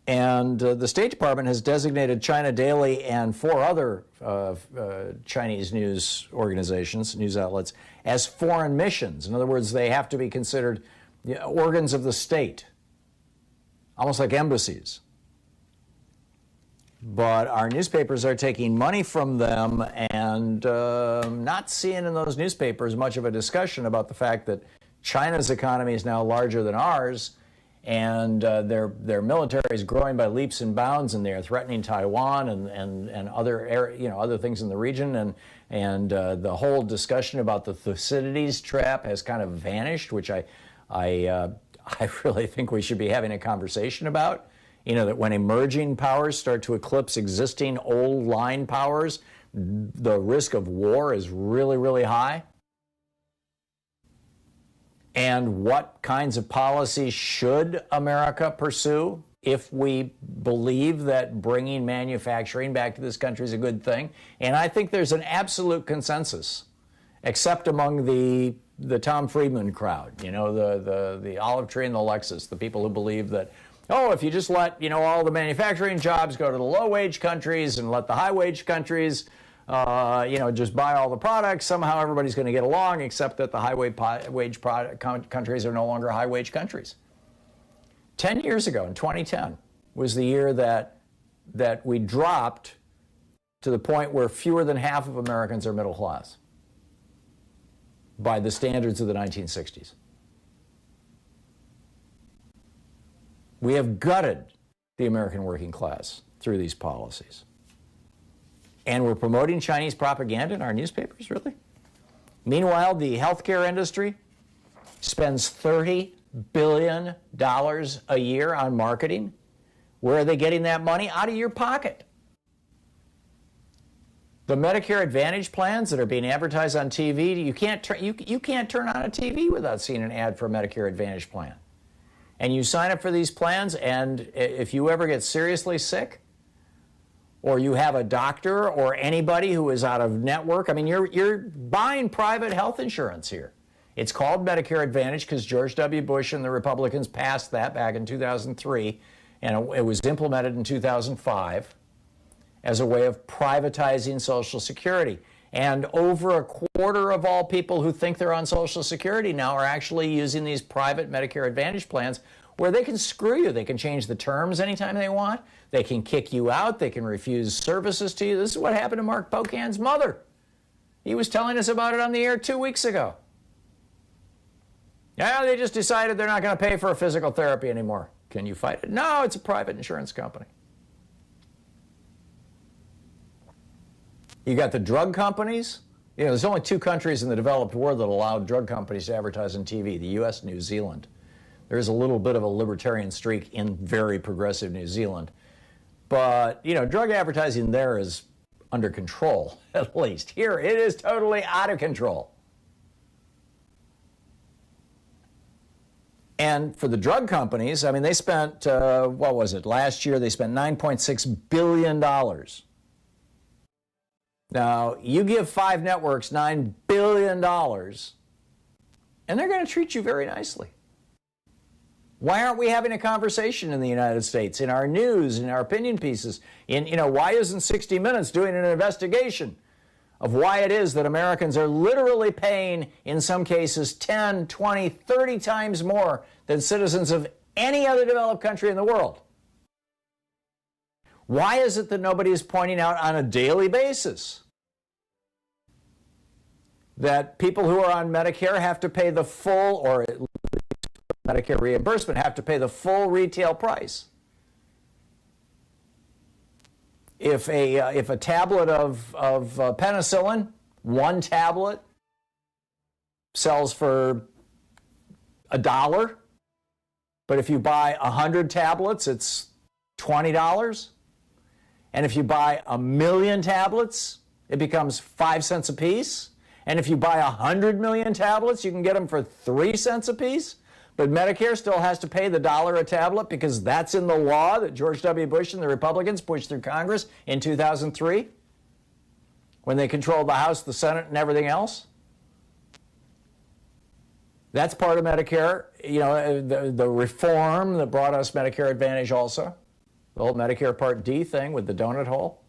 And the State Department has designated China Daily and 4 other Chinese news organizations, news outlets, as foreign missions. In other words, they have to be considered organs of the state, almost like embassies. But our newspapers are taking money from them and not seeing in those newspapers much of a discussion about the fact that China's economy is now larger than ours, and their military is growing by leaps and bounds, and they're threatening Taiwan and other things in the region, and the whole discussion about the Thucydides trap has kind of vanished, which I really think we should be having a conversation about. You know, that when emerging powers start to eclipse existing old line powers, the risk of war is really, really high. And what kinds of policies should America pursue if we believe that bringing manufacturing back to this country is a good thing? And I think there's an absolute consensus, except among the Tom Friedman crowd, you know, the olive tree and the Lexus, the people who believe that, oh, if you just let, you know, all the manufacturing jobs go to the low-wage countries and let the high-wage countries, you know, just buy all the products, somehow everybody's going to get along, except that the high-wage countries are no longer high-wage countries. 10 years ago, in 2010, was the year that we dropped to the point where fewer than half of Americans are middle class by the standards of the 1960s. We have gutted the American working class through these policies. And we're promoting Chinese propaganda in our newspapers, really? Meanwhile, the healthcare industry spends $30 billion a year on marketing. Where are they getting that money? Out of your pocket. The Medicare Advantage plans that are being advertised on TV, you can't turn on a TV without seeing an ad for a Medicare Advantage plan. And you sign up for these plans, and if you ever get seriously sick, or you have a doctor or anybody who is out of network, I mean, you're buying private health insurance here. It's called Medicare Advantage because George W. Bush and the Republicans passed that back in 2003, and it was implemented in 2005 as a way of privatizing Social Security. And over a quarter of all people who think they're on Social Security now are actually using these private Medicare Advantage plans where they can screw you. They can change the terms anytime they want. They can kick you out. They can refuse services to you. This is what happened to Mark Pocan's mother. He was telling us about it on the air 2 weeks ago. Yeah, they just decided they're not going to pay for a physical therapy anymore. Can you fight it? No, it's a private insurance company. You got the drug companies. You know, there's only 2 countries in the developed world that allow drug companies to advertise on TV, the U.S. and New Zealand. There's a little bit of a libertarian streak in very progressive New Zealand. But, you know, drug advertising there is under control, at least. Here, it is totally out of control. And for the drug companies, I mean, they spent, what was it? Last year, they spent $9.6 billion. Now, you give 5 networks $9 billion, and they're going to treat you very nicely. Why aren't we having a conversation in the United States, in our news, in our opinion pieces? Why isn't 60 Minutes doing an investigation of why it is that Americans are literally paying, in some cases, 10, 20, 30 times more than citizens of any other developed country in the world? Why is it that nobody is pointing out on a daily basis that people who are on Medicare have to pay the full, or at least Medicare reimbursement, have to pay the full retail price? If a tablet of penicillin, 1 tablet, sells for $1, but if you buy 100 tablets, it's $20. And if you buy 1,000,000 tablets, it becomes 5 cents a piece. And if you buy 100 million tablets, you can get them for 3 cents a piece. But Medicare still has to pay the $1 a tablet because that's in the law that George W. Bush and the Republicans pushed through Congress in 2003 when they controlled the House, the Senate, and everything else. That's part of Medicare, you know, the reform that brought us Medicare Advantage also. The whole Medicare Part D thing with the donut hole.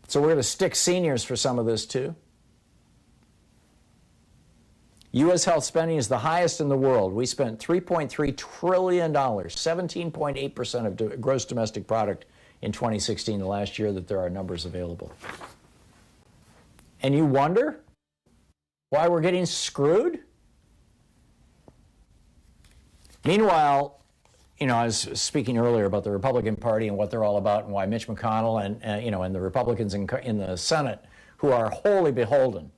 So we're going to stick seniors for some of this too. U.S. health spending is the highest in the world. We spent $3.3 trillion, 17.8% of gross domestic product in 2016, the last year that there are numbers available. And you wonder why we're getting screwed? Meanwhile, I was speaking earlier about the Republican Party and what they're all about and why Mitch McConnell and the Republicans in the Senate, who are wholly beholden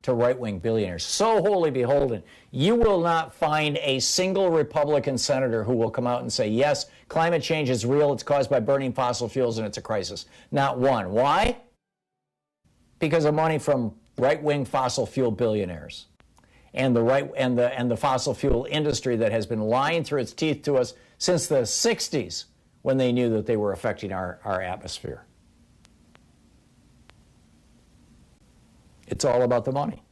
to right-wing billionaires, so wholly beholden, you will not find a single Republican senator who will come out and say, yes, climate change is real, it's caused by burning fossil fuels, and it's a crisis. Not one. Why? Because of money from right-wing fossil fuel billionaires and the fossil fuel industry that has been lying through its teeth to us since the 60s, when they knew that they were affecting our atmosphere. It's all about the money.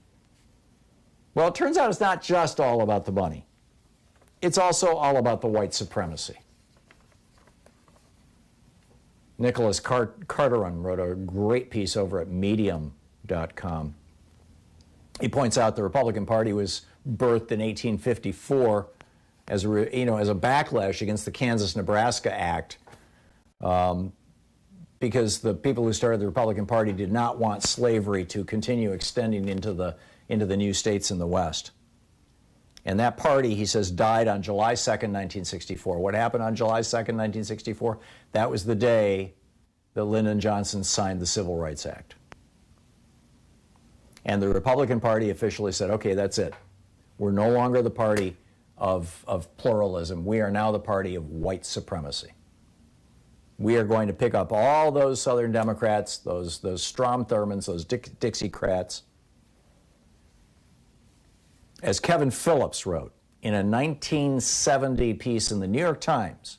Well, it turns out it's not just all about the money. It's also all about the white supremacy. Nicholas Carteron wrote a great piece over at Medium.com. He points out the Republican Party was birthed in 1854 as a backlash against the Kansas-Nebraska Act, because the people who started the Republican Party did not want slavery to continue extending into the new states in the West. And that party, he says, died on July 2nd, 1964. What happened on July 2nd, 1964? That was the day that Lyndon Johnson signed the Civil Rights Act. And the Republican Party officially said, okay, that's it. We're no longer the party of pluralism. We are now the party of white supremacy. We are going to pick up all those Southern Democrats, those Strom Thurmonds, those Dixiecrats. As Kevin Phillips wrote in a 1970 piece in the New York Times,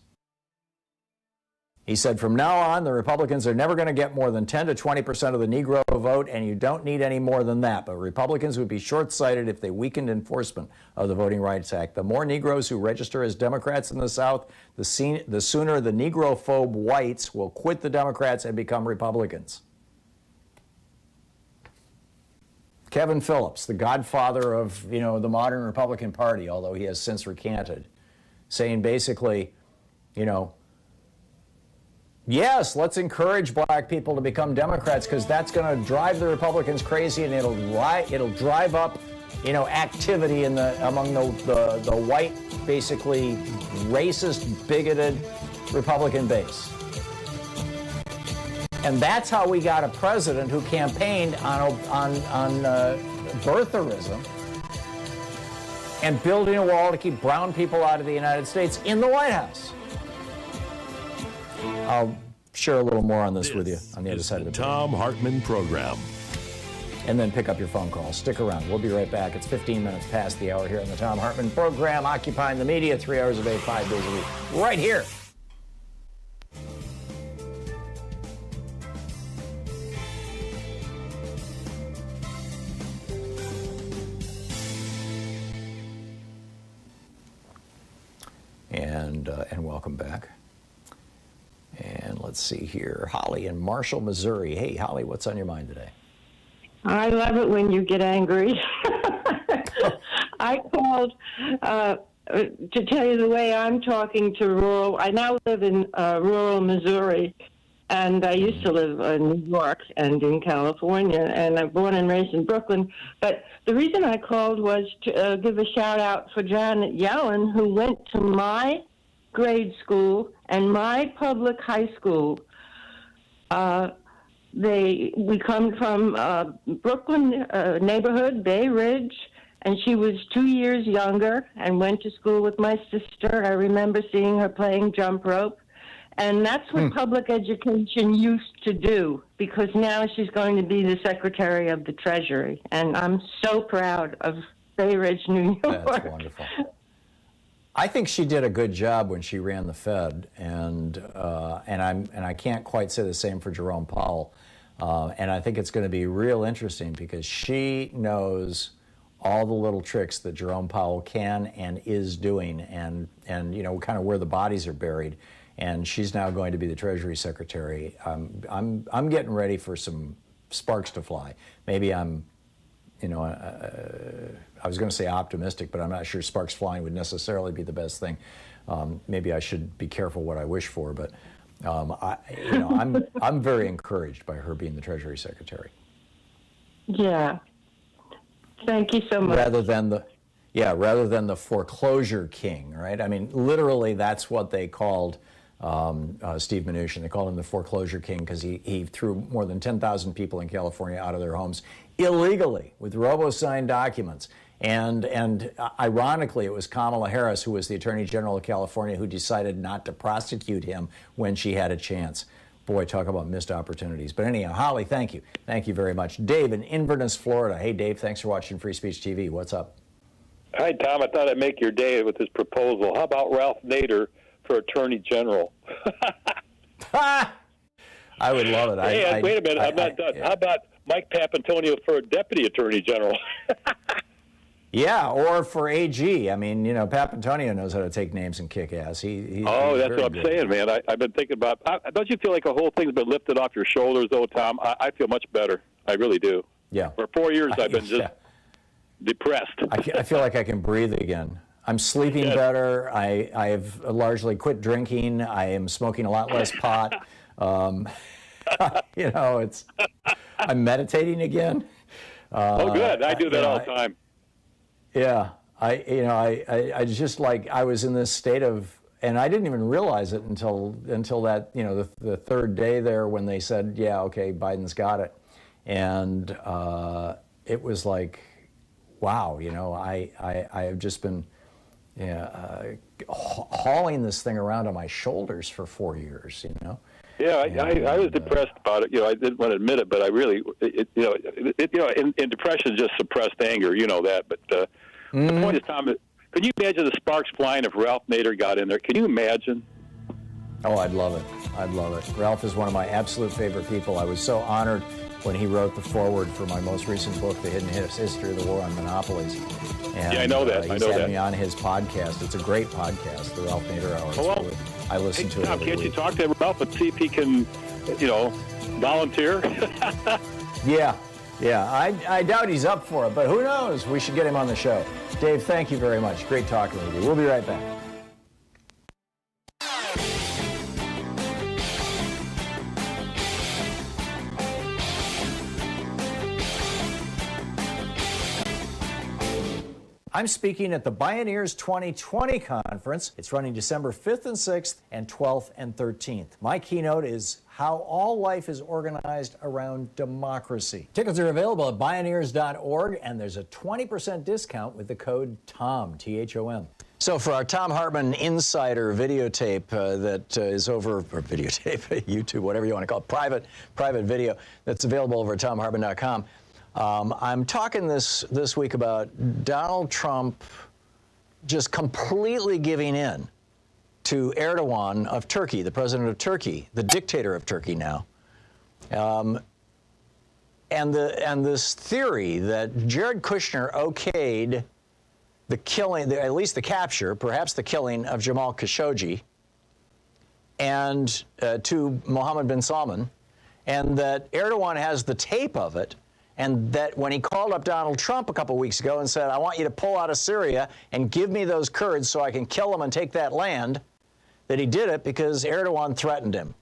he said, from now on, the Republicans are never going to get more than 10 to 20% of the Negro vote, and you don't need any more than that. But Republicans would be short-sighted if they weakened enforcement of the Voting Rights Act. The more Negroes who register as Democrats in the South, the sooner the Negrophobe whites will quit the Democrats and become Republicans. Kevin Phillips, the godfather of, the modern Republican Party, although he has since recanted, saying basically, yes, let's encourage black people to become Democrats because that's going to drive the Republicans crazy, and it'll drive up, activity among the white, basically racist, bigoted Republican base. And that's how we got a president who campaigned on birtherism and building a wall to keep brown people out of the United States in the White House. I'll share a little more on this with you on the other side of the Thom Hartmann Program. And then pick up your phone call. Stick around. We'll be right back. It's 15 minutes past the hour here on the Thom Hartmann Program, occupying the media 3 hours a day, 5 days a week, right here. And welcome back. And let's see here, Holly in Marshall, Missouri. Hey, Holly, what's on your mind today? I love it when you get angry. I called to tell you the way I'm talking to rural. I now live in rural Missouri, and I used to live in New York and in California, and I'm born and raised in Brooklyn. But the reason I called was to give a shout-out for Janet Yellen, who went to my grade school and my public high school. We come from Brooklyn neighborhood, Bay Ridge, and she was 2 years younger and went to school with my sister. I remember seeing her playing jump rope. And that's what public education used to do, because now she's going to be the Secretary of the Treasury. And I'm so proud of Bay Ridge, New York. That's wonderful. I think she did a good job when she ran the Fed, and I can't quite say the same for Jerome Powell. And I think it's going to be real interesting because she knows all the little tricks that Jerome Powell can and is doing, and kind of where the bodies are buried. And she's now going to be the Treasury Secretary. I'm getting ready for some sparks to fly. Maybe I'm, I was going to say optimistic, but I'm not sure sparks flying would necessarily be the best thing. Maybe I should be careful what I wish for, but I'm very encouraged by her being the Treasury Secretary. Yeah. Thank you so much. Yeah, rather than the foreclosure king, right? I mean, literally, that's what they called Steve Mnuchin. They called him the foreclosure king because he threw more than 10,000 people in California out of their homes illegally with robo-signed documents. And ironically, it was Kamala Harris, who was the Attorney General of California, who decided not to prosecute him when she had a chance. Boy, talk about missed opportunities. But anyhow, Holly, thank you. Thank you very much. Dave in Inverness, Florida. Hey, Dave, thanks for watching Free Speech TV. What's up? Hi, Tom. I thought I'd make your day with this proposal. How about Ralph Nader for Attorney General? I would love it. Hey, wait a minute. I'm not done. How about Mike Papantonio for a Deputy Attorney General? Yeah, or for AG. I mean, you know, Papantonio knows how to take names and kick ass. He's that's what I'm good. saying, man. I've been thinking about. Don't you feel like the whole thing's been lifted off your shoulders, though, Tom? I feel much better. I really do. Yeah. For 4 years, I've been just depressed. I feel like I can breathe again. I'm sleeping better. I've largely quit drinking. I am smoking a lot less pot. You know, I'm meditating again. Oh, good. I do that all the time. Yeah, I just I was in this state of, and I didn't even realize it until that, you know, the third day there when they said, yeah, okay, Biden's got it, and it was like, wow, you know, I have just been hauling this thing around on my shoulders for 4 years, you know. Yeah, I was depressed about it. You know, I didn't want to admit it, but I really, in depression, just suppressed anger. You know that. But the point is, Tom, can you imagine the sparks flying if Ralph Nader got in there? Can you imagine? Oh, I'd love it. I'd love it. Ralph is one of my absolute favorite people. I was so honored when he wrote the foreword for my most recent book, The Hidden History of the War on Monopolies. And, yeah, I know that. He's had me on his podcast. It's a great podcast, the Ralph Nader Hour. Well, I listen to it Tom, every can't week. you talk to Ralph and see if he can, you know, volunteer? Yeah. I doubt he's up for it, but who knows? We should get him on the show. Dave, thank you very much. Great talking with you. We'll be right back. I'm speaking at the Bioneers 2020 conference. It's running December 5th and 6th and 12th and 13th. My keynote is how all life is organized around democracy. Tickets are available at Bioneers.org, and there's a 20% discount with the code TOM, T-H-O-M. So for our Thom Hartmann Insider videotape that is over, or videotape, YouTube, whatever you want to call it, private video that's available over at TomHartmann.com. I'm talking this week about Donald Trump just completely giving in to Erdogan of Turkey, the president of Turkey, the dictator of Turkey now, and this theory that Jared Kushner okayed the killing, at least the capture, perhaps the killing of Jamal Khashoggi, and to Mohammed bin Salman, and that Erdogan has the tape of it. And that when he called up Donald Trump a couple weeks ago and said, I want you to pull out of Syria and give me those Kurds so I can kill them and take that land, that he did it because Erdogan threatened him.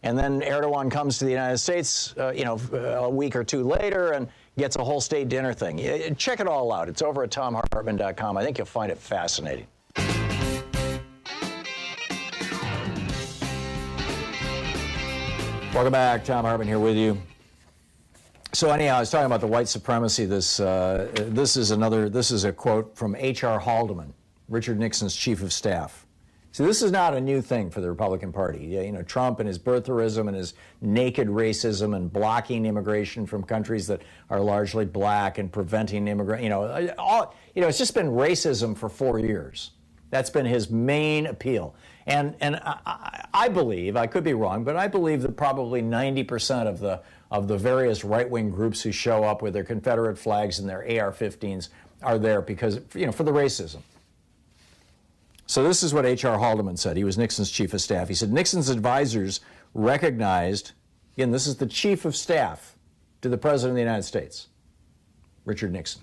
And then Erdogan comes to the United States, a week or two later and gets a whole state dinner thing. Check it all out. It's over at TomHartmann.com. I think you'll find it fascinating. Welcome back. Thom Hartmann here with you. So anyhow, I was talking about the white supremacy. This is a quote from H.R. Haldeman, Richard Nixon's chief of staff. See, this is not a new thing for the Republican Party. You know, Trump and his birtherism and his naked racism and blocking immigration from countries that are largely black and preventing immigration. It's just been racism for 4 years. That's been his main appeal. And I believe, I could be wrong, but I believe that probably 90% of the various right-wing groups who show up with their Confederate flags and their AR-15s are there because, for the racism. So this is what H.R. Haldeman said. He was Nixon's chief of staff. He said, Nixon's advisors recognized, again, this is the chief of staff to the President of the United States, Richard Nixon.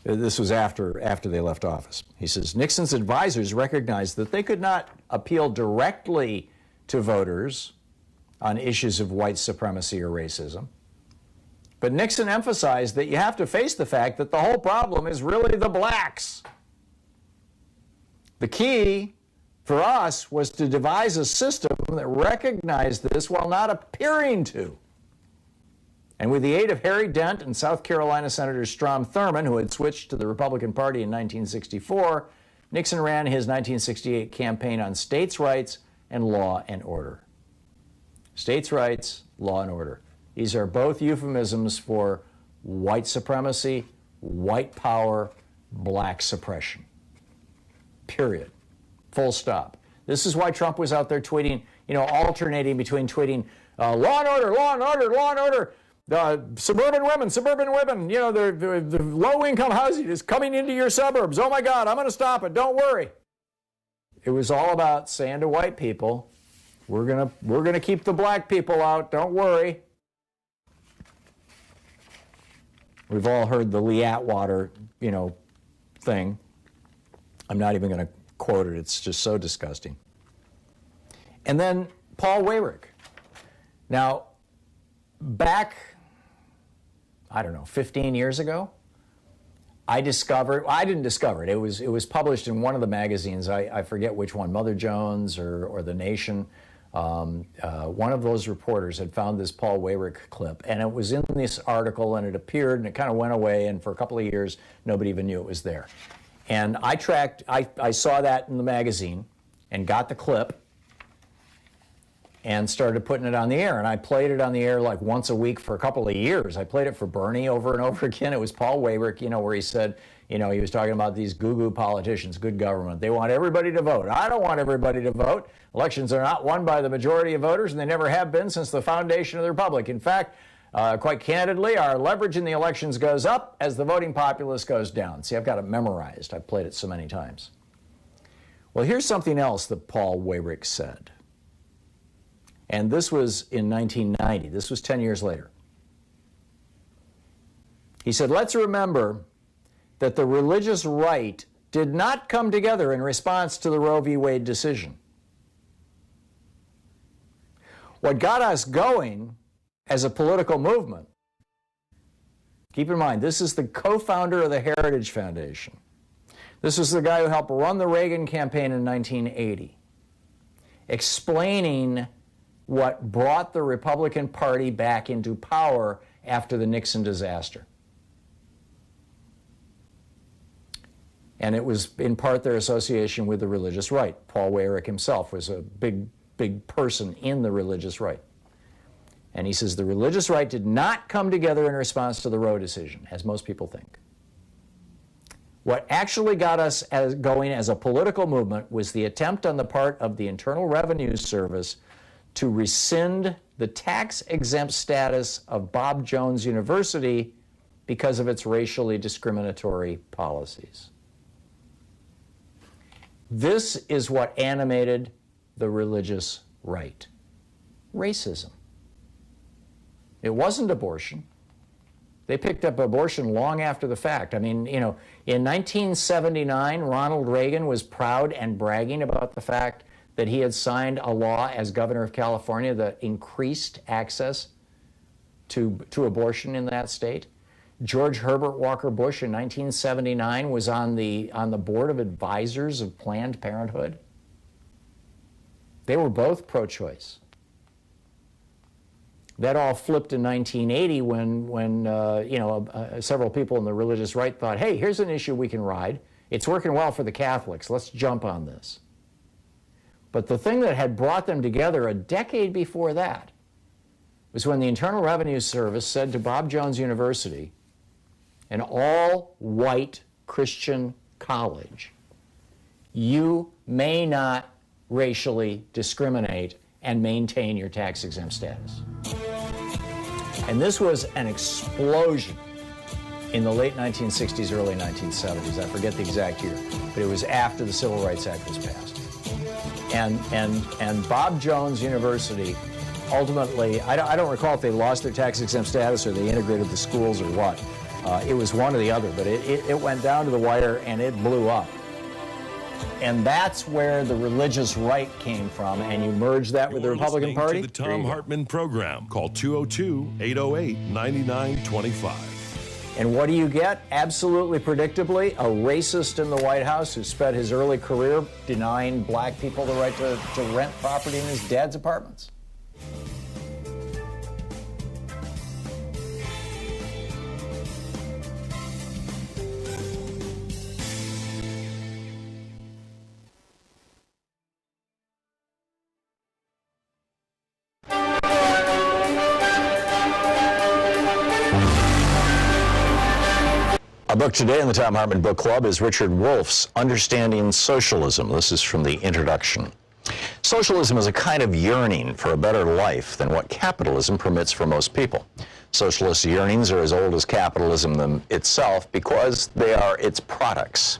This was after they left office. He says, Nixon's advisors recognized that they could not appeal directly to voters on issues of white supremacy or racism, But Nixon emphasized that you have to face the fact that the whole problem is really the blacks. The key for us was to devise a system that recognized this while not appearing to. And with the aid of Harry Dent and South Carolina Senator Strom Thurmond, who had switched to the Republican Party in 1964, Nixon ran his 1968 campaign on states' rights and law and order. States' rights, law and order. These are both euphemisms for white supremacy, white power, black suppression. Period. Full stop. This is why Trump was out there tweeting, alternating between tweeting, law and order, law and order, law and order. Suburban women, the low-income housing is coming into your suburbs. Oh, my God, I'm going to stop it. Don't worry. It was all about saying to white people, we're gonna keep the black people out. Don't worry. We've all heard the Lee Atwater, thing. I'm not even going to quote it. It's just so disgusting. And then Paul Weyrich. Now, back, 15 years ago, I didn't discover it. It was published in one of the magazines. I forget which one, Mother Jones or The Nation. One of those reporters had found this Paul Weyrich clip, and it was in this article, and it appeared, and it kind of went away, and for a couple of years, nobody even knew it was there. And I saw that in the magazine and got the clip and started putting it on the air. And I played it on the air like once a week for a couple of years. I played it for Bernie over and over again. It was Paul Weyrich, where he said, he was talking about these goo-goo politicians, good government. They want everybody to vote. I don't want everybody to vote. Elections are not won by the majority of voters, and they never have been since the foundation of the Republic. In fact, quite candidly, our leverage in the elections goes up as the voting populace goes down. See, I've got it memorized. I've played it so many times. Well, here's something else that Paul Weyrich said. And this was in 1990. This was 10 years later. He said, let's remember that the religious right did not come together in response to the Roe v. Wade decision. What got us going as a political movement, keep in mind, this is the co-founder of the Heritage Foundation. This was the guy who helped run the Reagan campaign in 1980, explaining what brought the Republican Party back into power after the Nixon disaster. And it was in part their association with the religious right. Paul Weyrich himself was a big person in the religious right. And he says the religious right did not come together in response to the Roe decision, as most people think. What actually got us going as a political movement was the attempt on the part of the Internal Revenue Service to rescind the tax-exempt status of Bob Jones University because of its racially discriminatory policies. This is what animated the religious right. Racism. It wasn't abortion. They picked up abortion long after the fact. In 1979, Ronald Reagan was proud and bragging about the fact that he had signed a law as governor of California that increased access to abortion in that state. George Herbert Walker Bush in 1979 was on the board of advisors of Planned Parenthood. They were both pro-choice. That all flipped in 1980 when several people in the religious right thought, hey, here's an issue we can ride. It's working well for the Catholics. Let's jump on this. But the thing that had brought them together a decade before that was when the Internal Revenue Service said to Bob Jones University, an all-white Christian college, you may not racially discriminate and maintain your tax-exempt status. And this was an explosion in the late 1960s, early 1970s. I forget the exact year, but it was after the Civil Rights Act was passed. And Bob Jones University ultimately, I don't recall if they lost their tax-exempt status or they integrated the schools or what. It was one or the other, but it went down to the wire and it blew up. And that's where the religious right came from, and you merge that with the Republican Party? To the Thom Hartmann Program. Call 202-808-9925. And what do you get? Absolutely predictably, a racist in the White House who spent his early career denying black people the right to rent property in his dad's apartments. Our book today in the Thom Hartmann Book Club is Richard Wolff's Understanding Socialism. This is from the introduction. Socialism is a kind of yearning for a better life than what capitalism permits for most people. Socialist yearnings are as old as capitalism itself because they are its products.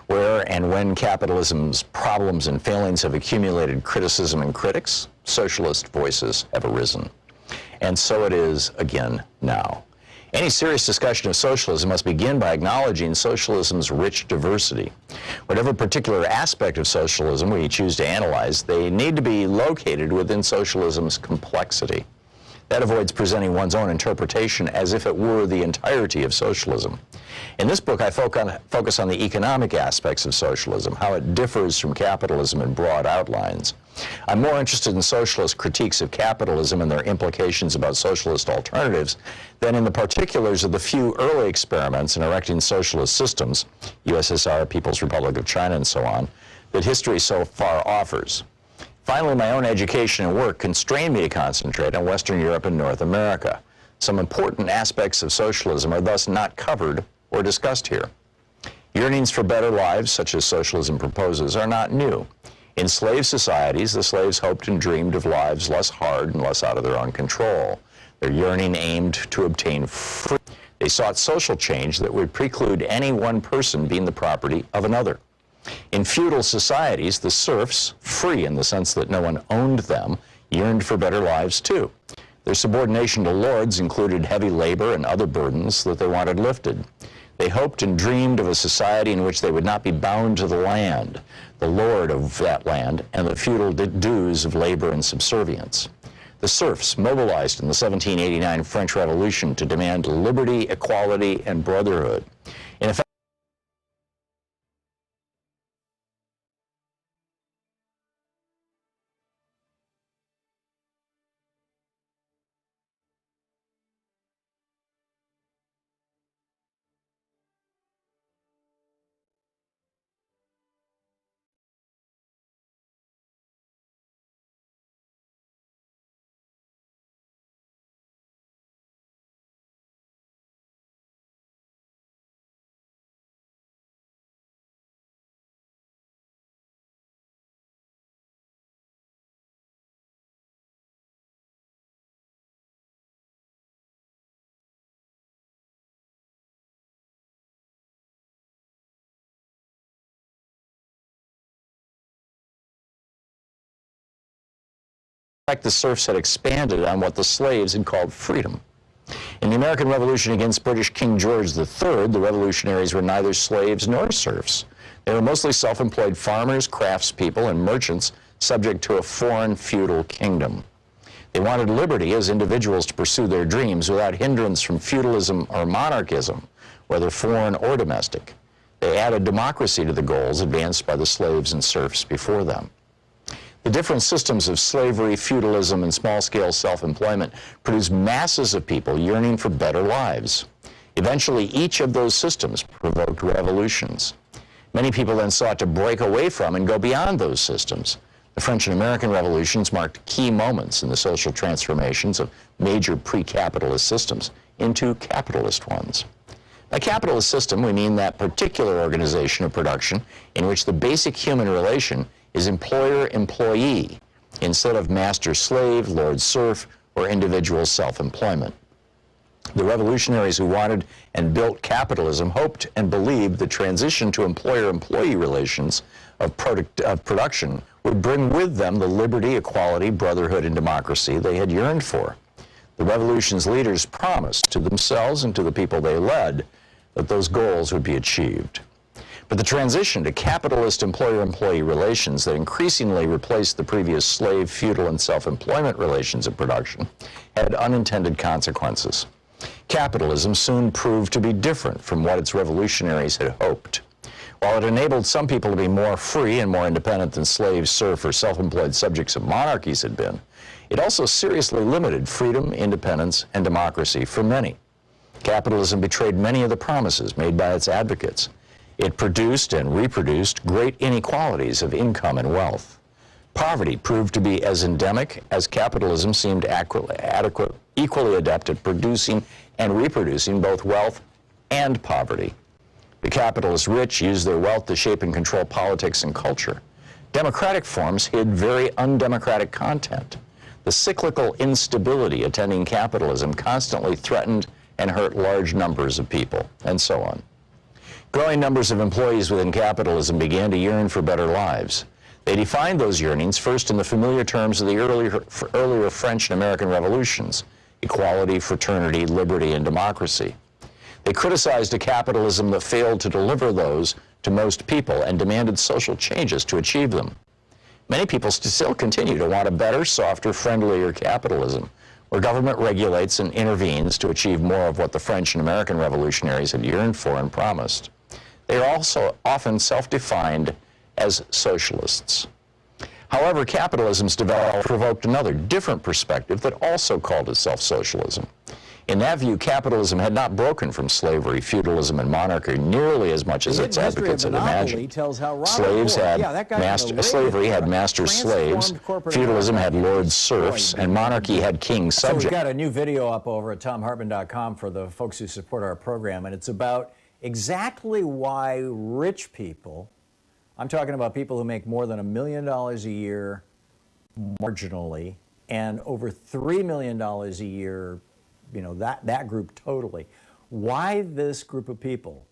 Where and when capitalism's problems and failings have accumulated criticism and critics, socialist voices have arisen. And so it is again now. Any serious discussion of socialism must begin by acknowledging socialism's rich diversity. Whatever particular aspect of socialism we choose to analyze, they need to be located within socialism's complexity. That avoids presenting one's own interpretation as if it were the entirety of socialism. In this book, I focus on the economic aspects of socialism, how it differs from capitalism in broad outlines. I'm more interested in socialist critiques of capitalism and their implications about socialist alternatives than in the particulars of the few early experiments in erecting socialist systems, USSR, People's Republic of China, and so on, that history so far offers. Finally, my own education and work constrain me to concentrate on Western Europe and North America. Some important aspects of socialism are thus not covered or discussed here. Yearnings for better lives, such as socialism proposes, are not new. In slave societies, the slaves hoped and dreamed of lives less hard and less out of their own control. Their yearning aimed to obtain freedom. They sought social change that would preclude any one person being the property of another. In feudal societies, the serfs, free in the sense that no one owned them, yearned for better lives too. Their subordination to lords included heavy labor and other burdens that they wanted lifted. They hoped and dreamed of a society in which they would not be bound to the land, the lord of that land, and the feudal dues of labor and subservience. The serfs mobilized in the 1789 French Revolution to demand liberty, equality, and brotherhood. In effect, the serfs had expanded on what the slaves had called freedom. In the American Revolution against British King George III, the revolutionaries were neither slaves nor serfs. They were mostly self-employed farmers, craftspeople, and merchants subject to a foreign feudal kingdom. They wanted liberty as individuals to pursue their dreams without hindrance from feudalism or monarchism, whether foreign or domestic. They added democracy to the goals advanced by the slaves and serfs before them. The different systems of slavery, feudalism, and small-scale self-employment produced masses of people yearning for better lives. Eventually, each of those systems provoked revolutions. Many people then sought to break away from and go beyond those systems. The French and American revolutions marked key moments in the social transformations of major pre-capitalist systems into capitalist ones. By capitalist system, we mean that particular organization of production in which the basic human relation is employer-employee instead of master-slave, lord-serf, or individual self-employment. The revolutionaries who wanted and built capitalism hoped and believed the transition to employer-employee relations of production would bring with them the liberty, equality, brotherhood, and democracy they had yearned for. The revolution's leaders promised to themselves and to the people they led that those goals would be achieved. But the transition to capitalist employer-employee relations that increasingly replaced the previous slave, feudal, and self-employment relations of production had unintended consequences. Capitalism soon proved to be different from what its revolutionaries had hoped. While it enabled some people to be more free and more independent than slaves, serf, or self-employed subjects of monarchies had been, it also seriously limited freedom, independence, and democracy for many. Capitalism betrayed many of the promises made by its advocates. It produced and reproduced great inequalities of income and wealth. Poverty proved to be as endemic as capitalism seemed equally adept at producing and reproducing both wealth and poverty. The capitalist rich used their wealth to shape and control politics and culture. Democratic forms hid very undemocratic content. The cyclical instability attending capitalism constantly threatened and hurt large numbers of people, and so on. Growing numbers of employees within capitalism began to yearn for better lives. They defined those yearnings first in the familiar terms of the earlier French and American revolutions: equality, fraternity, liberty, and democracy. They criticized a capitalism that failed to deliver those to most people and demanded social changes to achieve them. Many people still continue to want a better, softer, friendlier capitalism, where government regulates and intervenes to achieve more of what the French and American revolutionaries had yearned for and promised. They are also often self-defined as socialists. However, capitalism's development provoked another, different perspective that also called itself socialism. In that view, capitalism had not broken from slavery, feudalism, and monarchy nearly as much as its advocates had imagined. Slavery had master slaves, feudalism had lord serfs, and monarchy had king subjects. So we've got a new video up over at thomhartmann.com for the folks who support our program, and it's about exactly why rich people, I'm talking about people who make more than $1 million a year marginally, and over $3 million a year, you know, that group totally, why this group of people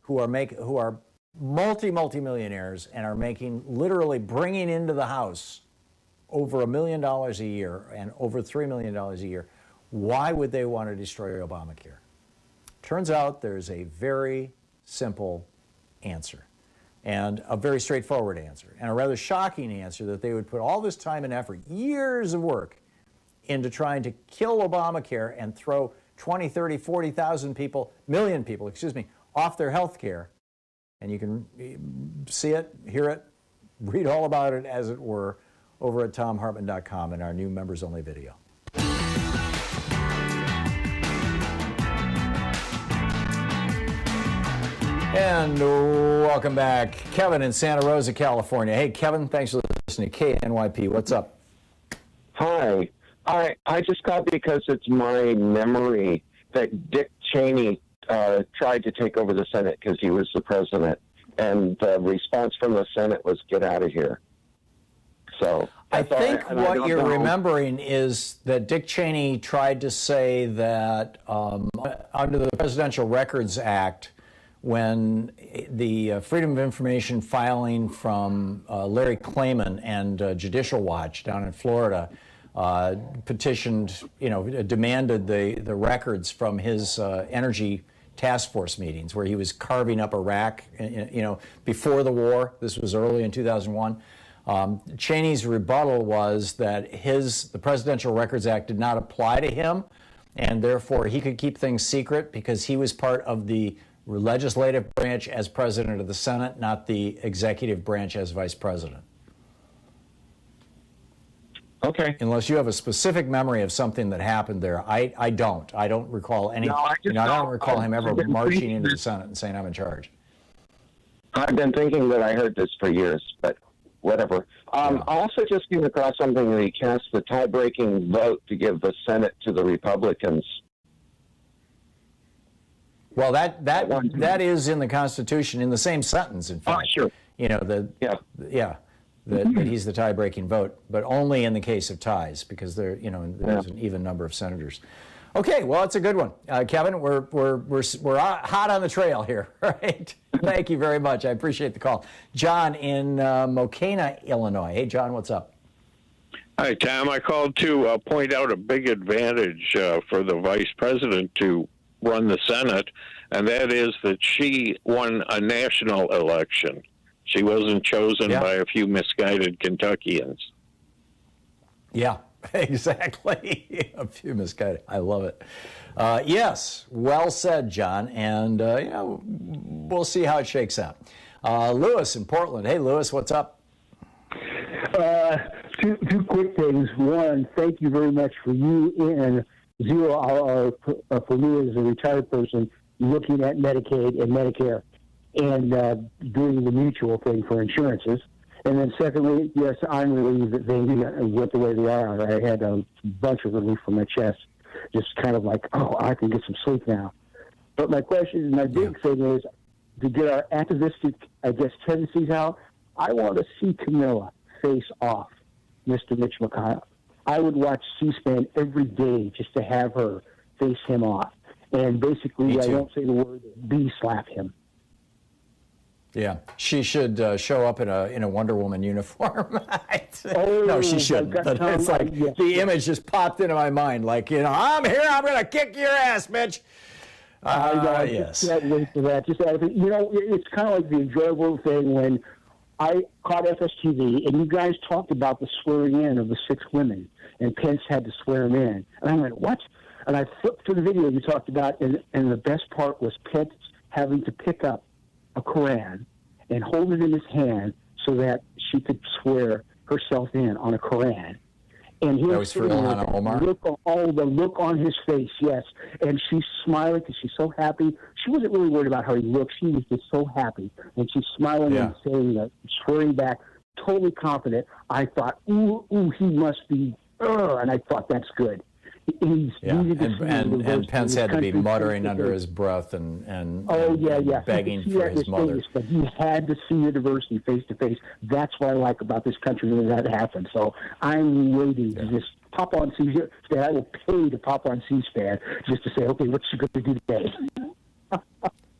who are multi-millionaires and are literally bringing into the house over $1 million a year and over $3 million a year, why would they want to destroy Obamacare? Turns out there's a very simple answer, and a very straightforward answer, and a rather shocking answer, that they would put all this time and effort, years of work, into trying to kill Obamacare and throw 20, 30, 40,000 people, million people, excuse me, off their health care. And you can see it, hear it, read all about it, as it were, over at thomhartmann.com in our new members-only video. And welcome back. Kevin in Santa Rosa, California. Hey, Kevin, thanks for listening to KNYP. What's up? Hi. I just called because it's my memory that Dick Cheney tried to take over the Senate because he was the president, and the response from the Senate was, get out of here. So I think what you're remembering is that Dick Cheney tried to say that under the Presidential Records Act, when the Freedom of Information filing from Larry Klayman and Judicial Watch down in Florida petitioned, demanded the records from his energy task force meetings where he was carving up Iraq, before the war. This was early in 2001. Cheney's rebuttal was that the Presidential Records Act did not apply to him, and therefore he could keep things secret because he was part of the legislative branch as president of the Senate, not the executive branch as vice president. Okay. Unless you have a specific memory of something that happened there. I don't. I don't recall any. I don't recall him ever marching into the Senate and saying, I'm in charge. I've been thinking that I heard this for years, but whatever. I also just came across something that he cast the tie-breaking vote to give the Senate to the Republicans. Well, that is in the Constitution in the same sentence, in fact. Oh, sure. That he's the tie-breaking vote, but only in the case of ties, because there's an even number of senators. Okay, well, it's a good one, Kevin. We're hot on the trail here, right? Thank you very much. I appreciate the call. John in Mokena, Illinois. Hey, John, what's up? Hi, Tom. I called to point out a big advantage for the vice president to run the Senate, and that is that she won a national election. She wasn't chosen by a few misguided Kentuckians. Yeah, exactly. A few misguided. I love it. Yes, well said, John. And, we'll see how it shakes out. Lewis in Portland. Hey, Lewis, what's up? Two quick things. One, thank you very much for you and Zero Hour for me as a retired person looking at Medicaid and Medicare and doing the mutual thing for insurances. And then secondly, yes, I'm relieved that they went the way they are. I had a bunch of relief from my chest, just kind of like, oh, I can get some sleep now. But my question, my big thing is, to get our activistic, tendencies out, I want to see Camilla face off Mr. Mitch McConnell. I would watch C-SPAN every day just to have her face him off. And basically, I won't say the word, slap him. Yeah, she should show up in a Wonder Woman uniform. No, she shouldn't. But it's like the image just popped into my mind. Like, I'm here. I'm going to kick your ass, Mitch. Yes. Can't wait for that. It's kind of like the enjoyable thing when I caught FSTV and you guys talked about the swearing in of the 6 women, and Pence had to swear them in. And I went, what? And I flipped through the video you talked about, and the best part was Pence having to pick up a Quran and hold it in his hand so that she could swear herself in on a Quran. And he was for Ilhan Omar. The look on his face, yes. And she's smiling because she's so happy. She wasn't really worried about how he looked. She was just so happy. And she's smiling and saying that, swearing back, totally confident. I thought, ooh, he must be, and I thought that's good. And Pence had to be muttering under his breath and begging for his mother. Face, but he had to see the diversity face to face. That's what I like about this country when that happened. So I'm waiting to just pop on C-SPAN. I will pay to pop on C-SPAN just to say, okay, what's she going to do today?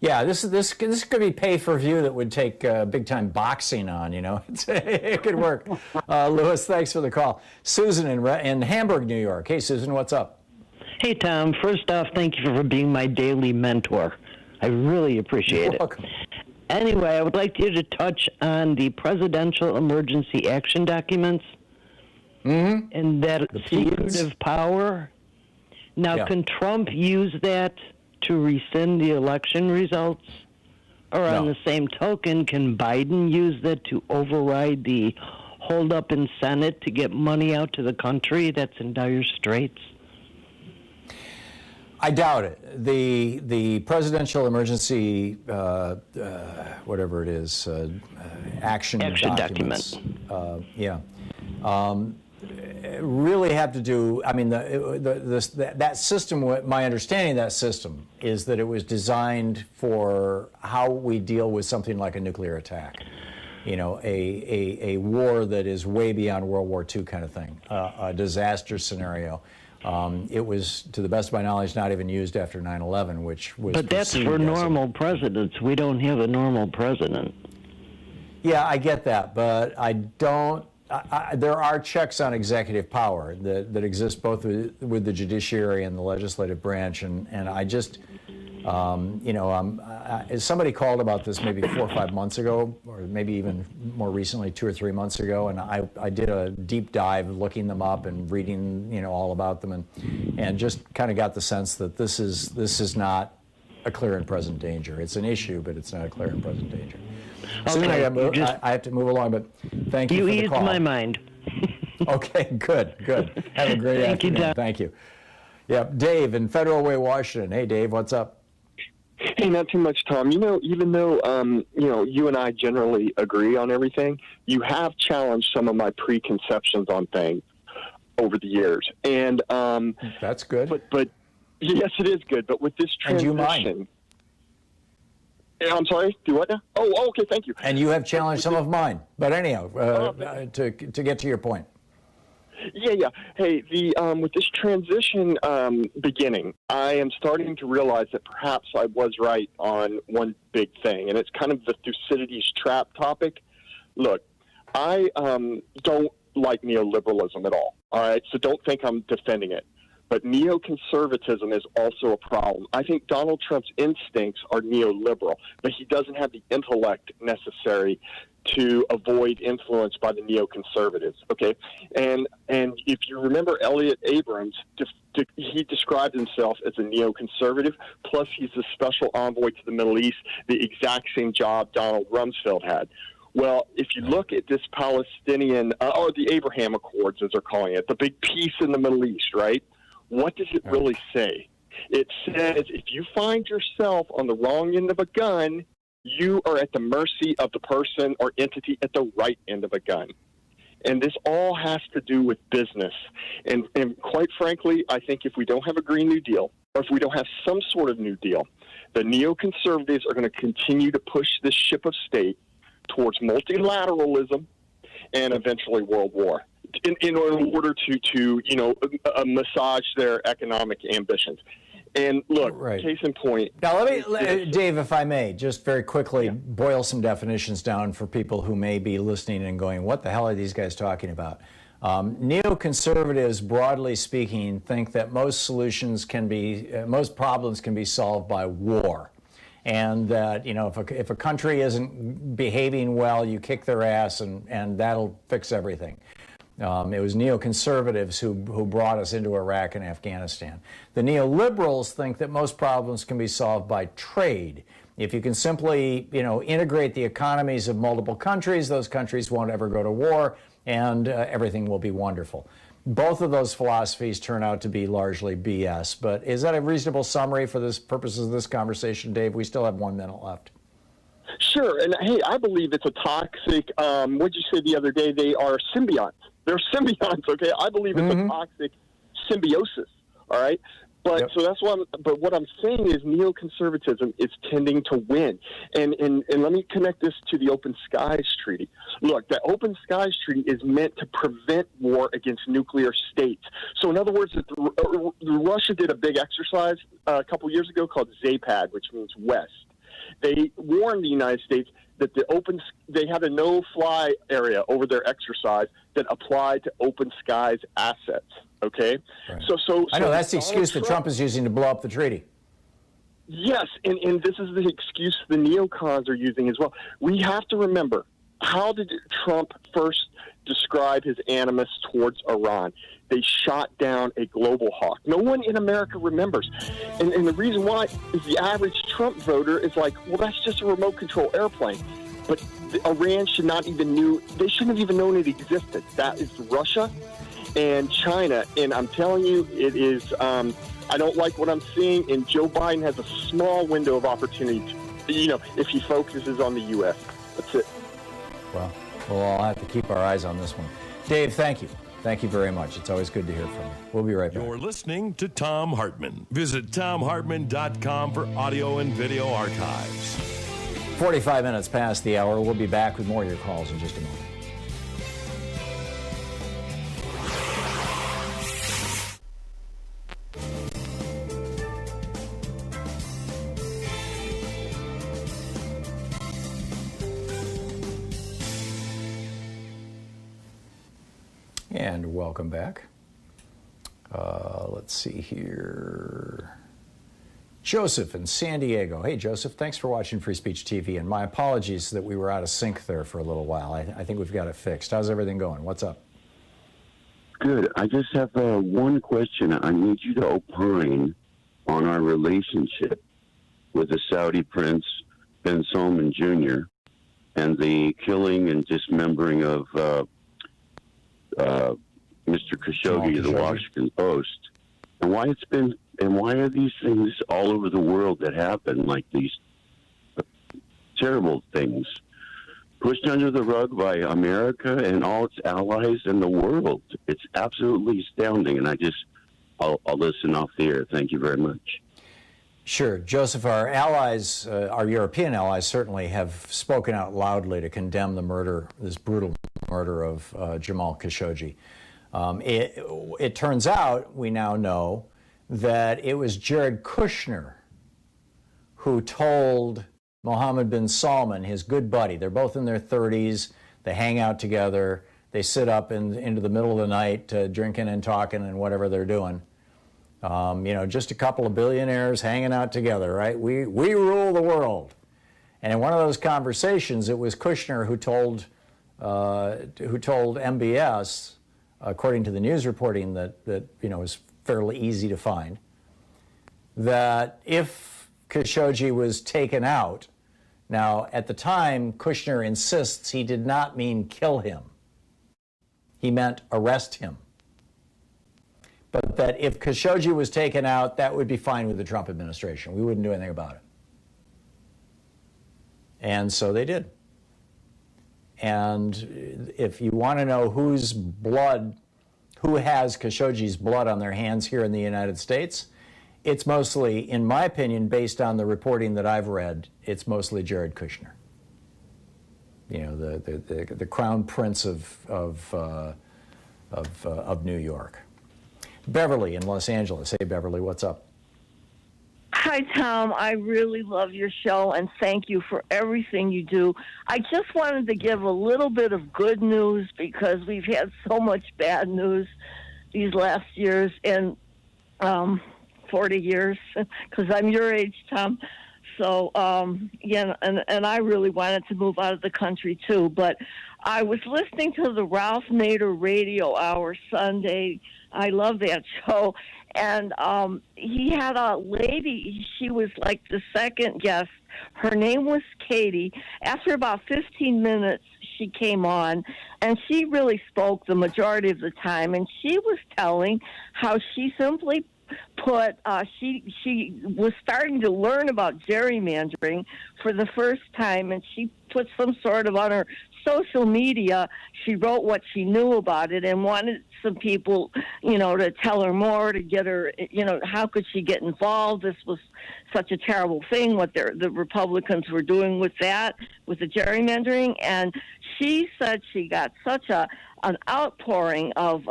Yeah, this could be pay-per-view that would take big-time boxing on, It could work. Lewis, thanks for the call. Susan in Hamburg, New York. Hey, Susan, what's up? Hey, Tom. First off, thank you for being my daily mentor. I really appreciate it. Anyway, I would like you to touch on the Presidential Emergency Action Documents and that secretive power. Now, can Trump use that to rescind the election results? Or on the same token, can Biden use that to override the holdup in Senate to get money out to the country that's in dire straits? I doubt it. The Presidential Emergency, whatever it is, action documents. Really have to do, that system, my understanding of that system is that it was designed for how we deal with something like a nuclear attack. A war that is way beyond World War II kind of thing, a disaster scenario. It was, to the best of my knowledge, not even used after 9/11, which was. But that's for normal presidents. We don't have a normal president. Yeah, I get that, but I don't. There are checks on executive power that exist both with the judiciary and the legislative branch, and I just, somebody called about this maybe 4 or 5 months ago, or maybe even more recently, 2 or 3 months ago, and I did a deep dive looking them up and reading, all about them, and just kind of got the sense that this is not a clear and present danger. It's an issue, but it's not a clear and present danger. Okay, I have to move along, but thank you for the call. You eased my mind. Okay, good. Have a great afternoon. Thank you. Yeah, Dave in Federal Way, Washington. Hey, Dave, what's up? Hey, not too much, Tom. Even though, you and I generally agree on everything, you have challenged some of my preconceptions on things over the years. And that's good. But yes, it is good. But with this transition... And do you mind? I'm sorry, do what now? Oh, okay, thank you. And you have challenged some of mine. But anyhow, to get to your point. Yeah. Hey, with this transition beginning, I am starting to realize that perhaps I was right on one big thing, and it's kind of the Thucydides trap topic. Look, I don't like neoliberalism at all right? So don't think I'm defending it. but neoconservatism is also a problem. I think Donald Trump's instincts are neoliberal, but he doesn't have the intellect necessary to avoid influence by the neoconservatives. Okay, and if you remember Elliot Abrams, he described himself as a neoconservative. Plus, he's the special envoy to the Middle East, the exact same job Donald Rumsfeld had. Well, if you look at this Palestinian, or the Abraham Accords, as they're calling it, the big peace in the Middle East, right? What does it really say? It says if you find yourself on the wrong end of a gun, you are at the mercy of the person or entity at the right end of a gun. And this all has to do with business. And quite frankly, I think if we don't have a Green New Deal, or if we don't have some sort of New Deal, the neoconservatives are going to continue to push this ship of state towards multilateralism and eventually world war in order to massage their economic ambitions. And look, case in point. Now, Dave, if I may, just very quickly boil some definitions down for people who may be listening and going, what the hell are these guys talking about? Neoconservatives, broadly speaking, think that most problems can be solved by war. And that, if a country isn't behaving well, you kick their ass and that'll fix everything. It was neoconservatives who brought us into Iraq and Afghanistan. The neoliberals think that most problems can be solved by trade. If you can simply, integrate the economies of multiple countries, those countries won't ever go to war and everything will be wonderful. Both of those philosophies turn out to be largely BS, but is that a reasonable summary for the purposes of this conversation, Dave? We still have 1 minute left. Sure, and hey, I believe it's a toxic, what'd you say the other day? They are symbionts. They're symbionts, okay? I believe it's a toxic symbiosis, all right? But so that's what I'm saying is neoconservatism is tending to win. And let me connect this to the Open Skies Treaty. Look, the Open Skies Treaty is meant to prevent war against nuclear states. So in other words, Russia did a big exercise a couple years ago called ZAPAD, which means West. They warned the United States that they had a no-fly area over their exercise that applied to Open Skies assets. Okay, right. So I know that's the excuse that Trump is using to blow up the treaty. Yes, and this is the excuse the neocons are using as well. We have to remember, how did Trump first describe his animus towards Iran? They shot down a global hawk. No one in America remembers. And the reason why is the average Trump voter is like, well, that's just a remote control airplane. But Iran they shouldn't have even known it existed. That is Russia and China. And I'm telling you, it is, I don't like what I'm seeing. And Joe Biden has a small window of opportunity, if he focuses on the U.S. That's it. Well, we'll all have to keep our eyes on this one. Dave, thank you. Thank you very much. It's always good to hear from you. We'll be right back. You're listening to Thom Hartmann. Visit ThomHartmann.com for audio and video archives. 45 minutes past the hour. We'll be back with more of your calls in just a moment. And welcome back. Let's see here. Joseph in San Diego. Hey, Joseph, thanks for watching Free Speech TV. And my apologies that we were out of sync there for a little while. I think we've got it fixed. How's everything going? What's up? Good. I just have one question. I need you to opine on our relationship with the Saudi Prince bin Salman Jr. and the killing and dismembering of Mr. Khashoggi of the Washington Post, and why are these things all over the world that happen, like these terrible things, pushed under the rug by America and all its allies in the world? It's absolutely astounding, and I'll listen off the air. Thank you very much. Sure. Joseph, our allies, our European allies certainly have spoken out loudly to condemn the murder, this brutal murder of Jamal Khashoggi. It turns out, we now know, that it was Jared Kushner who told Mohammed bin Salman, his good buddy, they're both in their 30s, they hang out together, they sit up into the middle of the night drinking and talking and whatever they're doing. Just a couple of billionaires hanging out together, right? We rule the world. And in one of those conversations, it was Kushner who told MBS, according to the news reporting that is fairly easy to find, that if Khashoggi was taken out, now at the time, Kushner insists he did not mean kill him. He meant arrest him. But that if Khashoggi was taken out, that would be fine with the Trump administration. We wouldn't do anything about it. And so they did. And if you want to know who has Khashoggi's blood on their hands here in the United States, it's mostly, in my opinion, based on the reporting that I've read, it's mostly Jared Kushner. The crown prince of New York. Beverly in Los Angeles. Hey, Beverly, what's up? Hi, Tom. I really love your show, and thank you for everything you do. I just wanted to give a little bit of good news because we've had so much bad news these last years, and 40 years, because I'm your age, Tom. So, and I really wanted to move out of the country, too. But I was listening to the Ralph Nader Radio Hour Sunday. I love that show. And he had a lady, she was like the second guest. Her name was Katie. After about 15 minutes, she came on, and she really spoke the majority of the time. And she was telling how she simply put, she was starting to learn about gerrymandering for the first time, and she put some sort of on her social media, she wrote what she knew about it and wanted some people, to tell her more, to get her, how could she get involved? This was such a terrible thing, what the Republicans were doing with that, with the gerrymandering. And she said she got such an outpouring of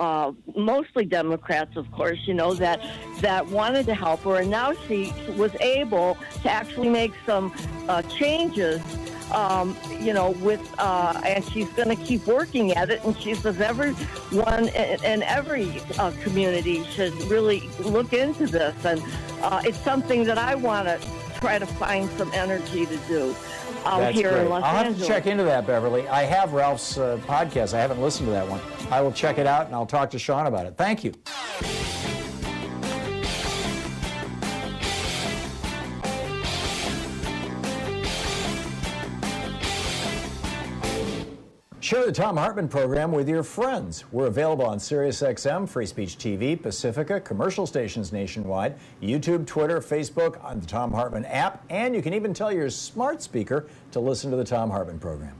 mostly Democrats, of course, that wanted to help her. And now she was able to actually make some changes, and she's going to keep working at it. And she says everyone in every community should really look into this. And it's something that I want to try to find some energy to do. That's here great. in Los I'll have Angeles. to check into that, Beverly. I have Ralph's podcast. I haven't listened to that one. I will check it out, and I'll talk to Sean about it. Thank you. Share the Thom Hartmann Program with your friends. We're available on SiriusXM, Free Speech TV, Pacifica, commercial stations nationwide, YouTube, Twitter, Facebook, on the Thom Hartmann app, and you can even tell your smart speaker to listen to the Thom Hartmann Program.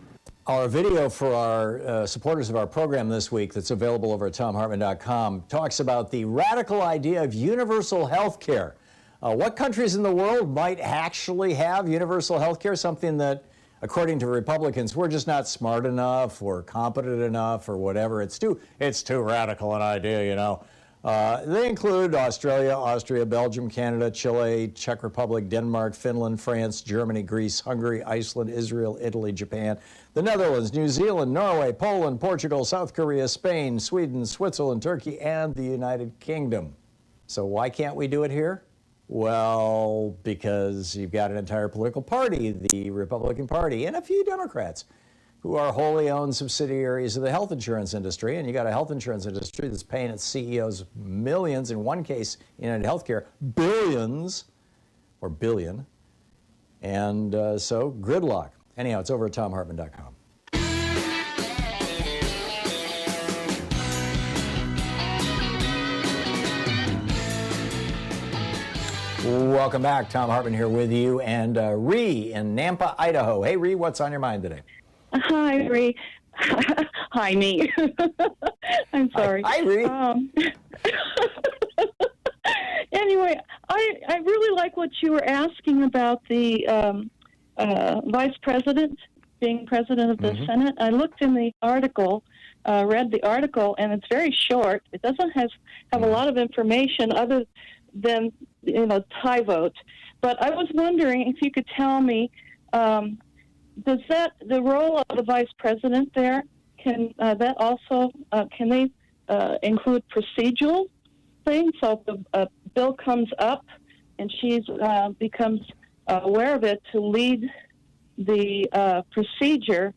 Our video for our supporters of our program this week that's available over at ThomHartmann.com talks about the radical idea of universal health care. What countries in the world might actually have universal health care, something that, according to Republicans, we're just not smart enough or competent enough or whatever. It's too radical an idea, They include Australia, Austria, Belgium, Canada, Chile, Czech Republic, Denmark, Finland, France, Germany, Greece, Hungary, Iceland, Israel, Italy, Japan, the Netherlands, New Zealand, Norway, Poland, Portugal, South Korea, Spain, Sweden, Switzerland, Turkey, and the United Kingdom. So why can't we do it here? Well, because you've got an entire political party, the Republican Party, and a few Democrats who are wholly owned subsidiaries of the health insurance industry. And you got a health insurance industry that's paying its CEOs millions, in one case, United Healthcare, billions, or billion. And so, good luck. Anyhow, it's over at ThomHartmann.com. Welcome back. Thom Hartmann here with you, and Ree in Nampa, Idaho. Hey, Ree, what's on your mind today? Hi, Ree. Hi, me. I'm sorry. Hi, Ree. Anyway, I really like what you were asking about the vice president being president of the Senate. I looked in the article, read the article, and it's very short. It doesn't have a lot of information other than tie vote. But I was wondering if you could tell me, does the role of the vice president there, can they include procedural things? So if the bill comes up and she becomes aware of it, to lead the procedure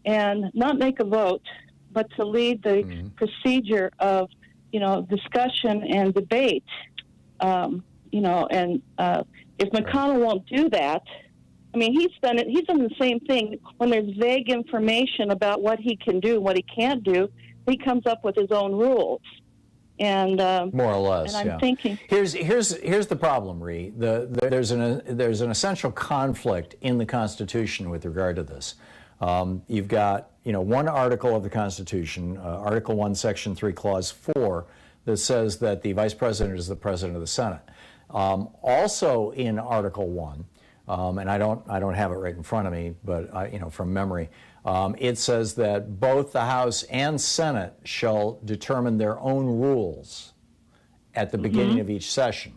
and not make a vote, but to lead the procedure of, discussion and debate. And if McConnell won't do that, I mean, he's done it. He's done the same thing. When there's vague information about what he can do and what he can't do, he comes up with his own rules. And more or less, and I'm thinking, here's the problem, Ree. There's an essential conflict in the Constitution with regard to this. You've got one article of the Constitution, Article 1, Section 3, Clause 4, that says that the Vice President is the President of the Senate. Also in Article 1, and I don't have it right in front of me, but from memory, it says that both the House and Senate shall determine their own rules at the beginning of each session.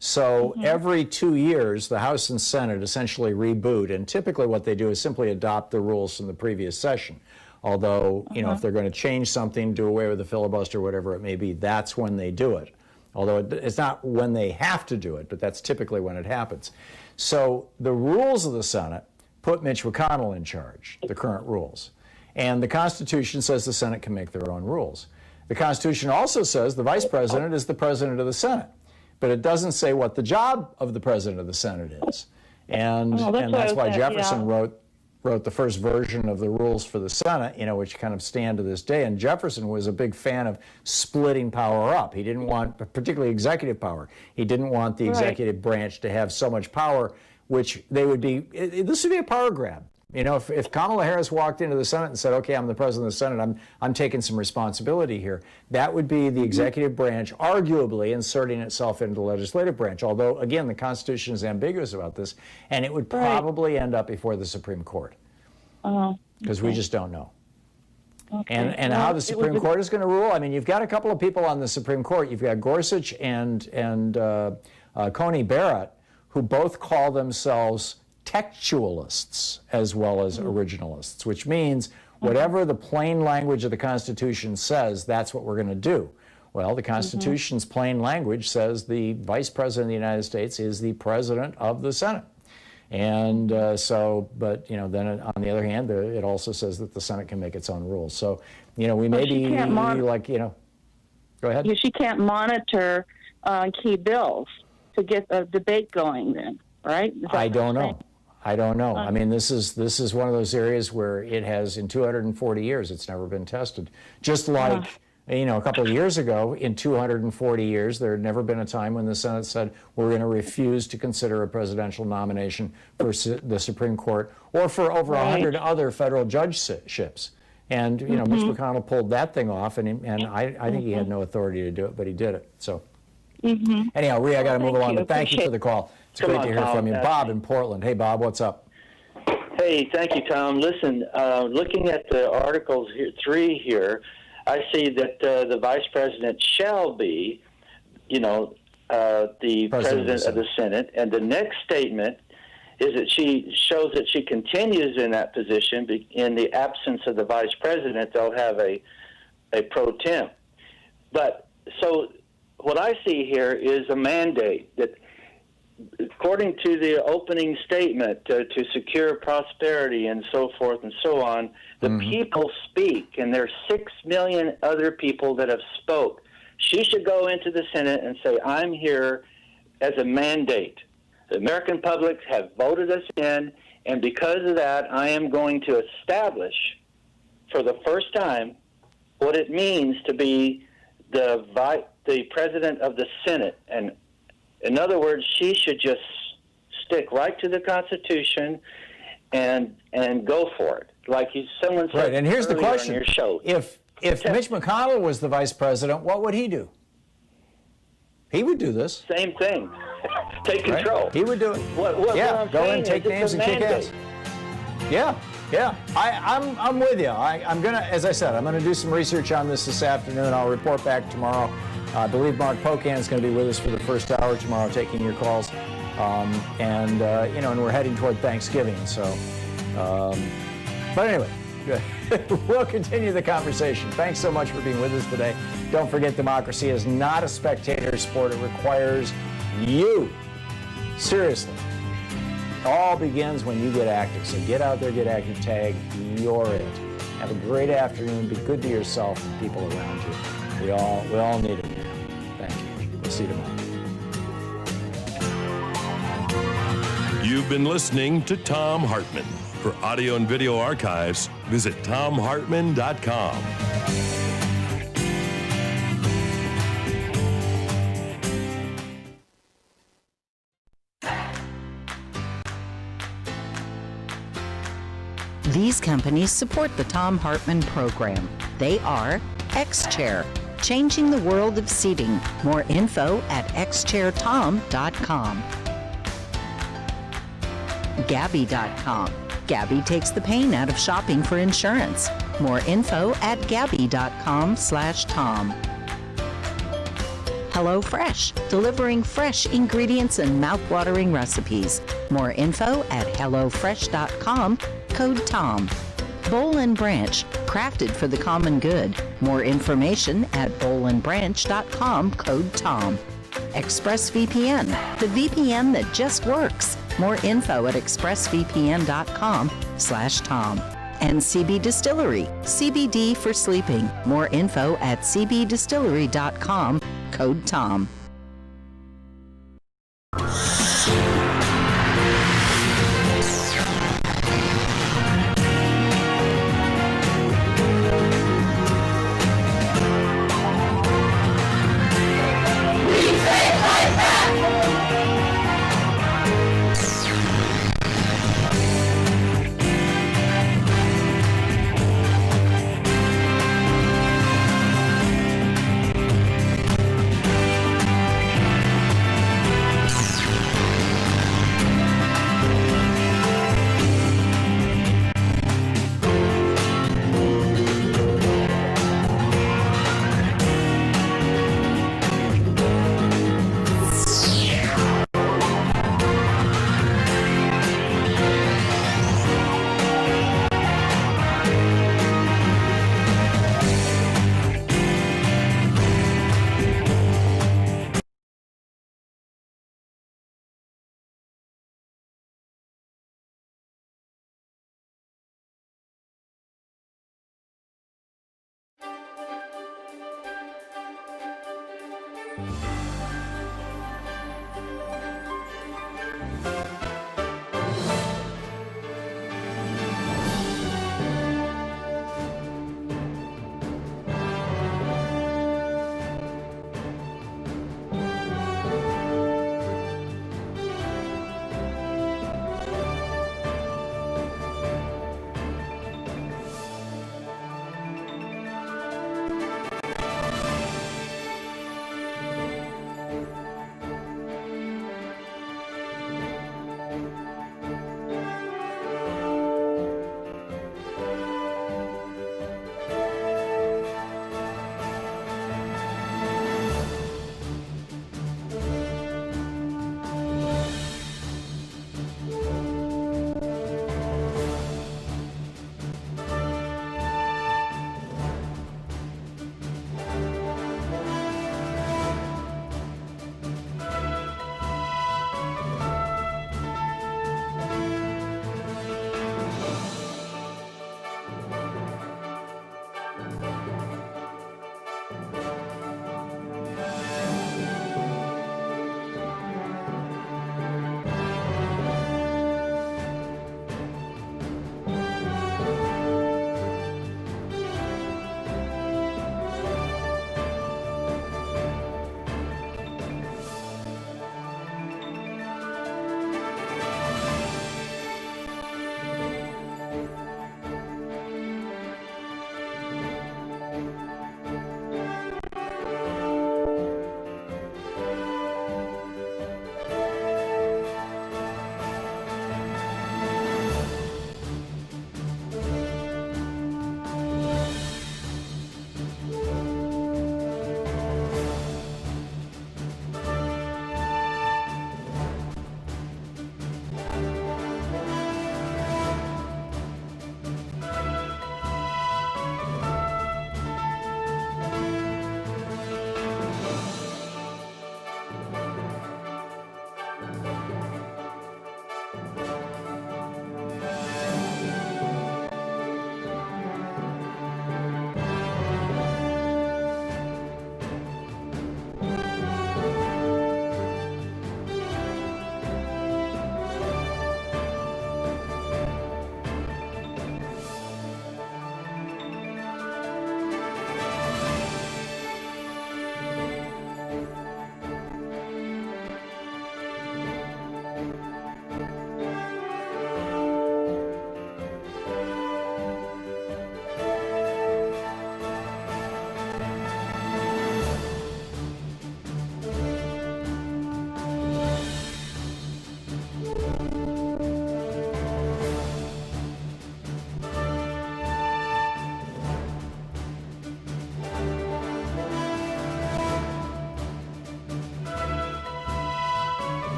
So every 2 years, the House and Senate essentially reboot, and typically what they do is simply adopt the rules from the previous session. Although, if they're going to change something, do away with the filibuster, whatever it may be, that's when they do it. Although it's not when they have to do it, but that's typically when it happens. So the rules of the Senate put Mitch McConnell in charge, the current rules. And the Constitution says the Senate can make their own rules. The Constitution also says the Vice President is the President of the Senate. But it doesn't say what the job of the President of the Senate is. And that's why Jefferson wrote the first version of the rules for the Senate, which kind of stand to this day. And Jefferson was a big fan of splitting power up. He didn't want, particularly executive power, he didn't want the executive branch to have so much power, which they would be, this would be a power grab. If Kamala Harris walked into the Senate and said, okay, I'm the President of the Senate, I'm taking some responsibility here, that would be the executive branch arguably inserting itself into the legislative branch. Although, again, the Constitution is ambiguous about this, and it would probably end up before the Supreme Court. Because we just don't know. And how the Supreme Court is going to rule, I mean, you've got a couple of people on the Supreme Court. You've got Gorsuch and Coney Barrett, who both call themselves textualists as well as originalists, which means whatever the plain language of the Constitution says, that's what we're going to do. Well, the Constitution's plain language says the Vice President of the United States is the President of the Senate. And then on the other hand, it also says that the Senate can make its own rules. So, we may be go ahead. She can't monitor key bills to get a debate going then, right? I don't know. I mean, this is one of those areas where it has, in 240 years, it's never been tested. Just like, a couple of years ago, in 240 years, there had never been a time when the Senate said, we're going to refuse to consider a presidential nomination for the Supreme Court or for over 100 other federal judgeships. And, Mitch McConnell pulled that thing off, and I think he had no authority to do it, but he did it. So, anyhow, Rhea, I got to move along, but thank you for the call. It's great to hear from you. Bob in Portland. Hey, Bob, what's up? Hey, thank you, Tom. Listen, looking at the Articles 3 here, I see that the Vice President shall be, the President of the Senate. And the next statement is that she shows that she continues in that position. In the absence of the Vice President, they'll have a pro temp. But so what I see here is a mandate that, according to the opening statement, to secure prosperity and so forth and so on, the people speak, and there's 6 million other people that have spoke. She should go into the Senate and say, I'm here as a mandate. The American public have voted us in, and because of that, I am going to establish for the first time what it means to be the President of the Senate. And in other words, she should just stick right to the Constitution and go for it. Like someone said, right, and here's the question. On your show. If Mitch McConnell was the Vice President, what would he do? He would do this. Same thing. Take control. Right. He would do it. What go in, take names, and kick ass. Yeah. I'm with you. I'm gonna, as I said, I'm gonna do some research on this afternoon. I'll report back tomorrow. I believe Mark Pocan is going to be with us for the first hour tomorrow, taking your calls, and we're heading toward Thanksgiving. So, but anyway, Good. We'll continue the conversation. Thanks so much for being with us today. Don't forget, democracy is not a spectator sport. It requires you. Seriously. It all begins when you get active. So get out there, get active, tag. You're it. Have a great afternoon. Be good to yourself and people around you. We all need it now. Thank you. We'll see you tomorrow. You've been listening to Thom Hartmann. For audio and video archives, visit thomhartmann.com. These companies support the Thom Hartmann Program. They are X-Chair, changing the world of seating. More info at xchairtom.com. Gabby.com. Gabby takes the pain out of shopping for insurance. More info at gabby.com/Tom. HelloFresh, delivering fresh ingredients and mouth-watering recipes. More info at hellofresh.com, code TOM. Boll and Branch, crafted for the common good. More information at bollandbranch.com, code TOM. ExpressVPN, the VPN that just works. More info at expressvpn.com/Tom. And CB Distillery, CBD for sleeping. More info at cbdistillery.com, code TOM.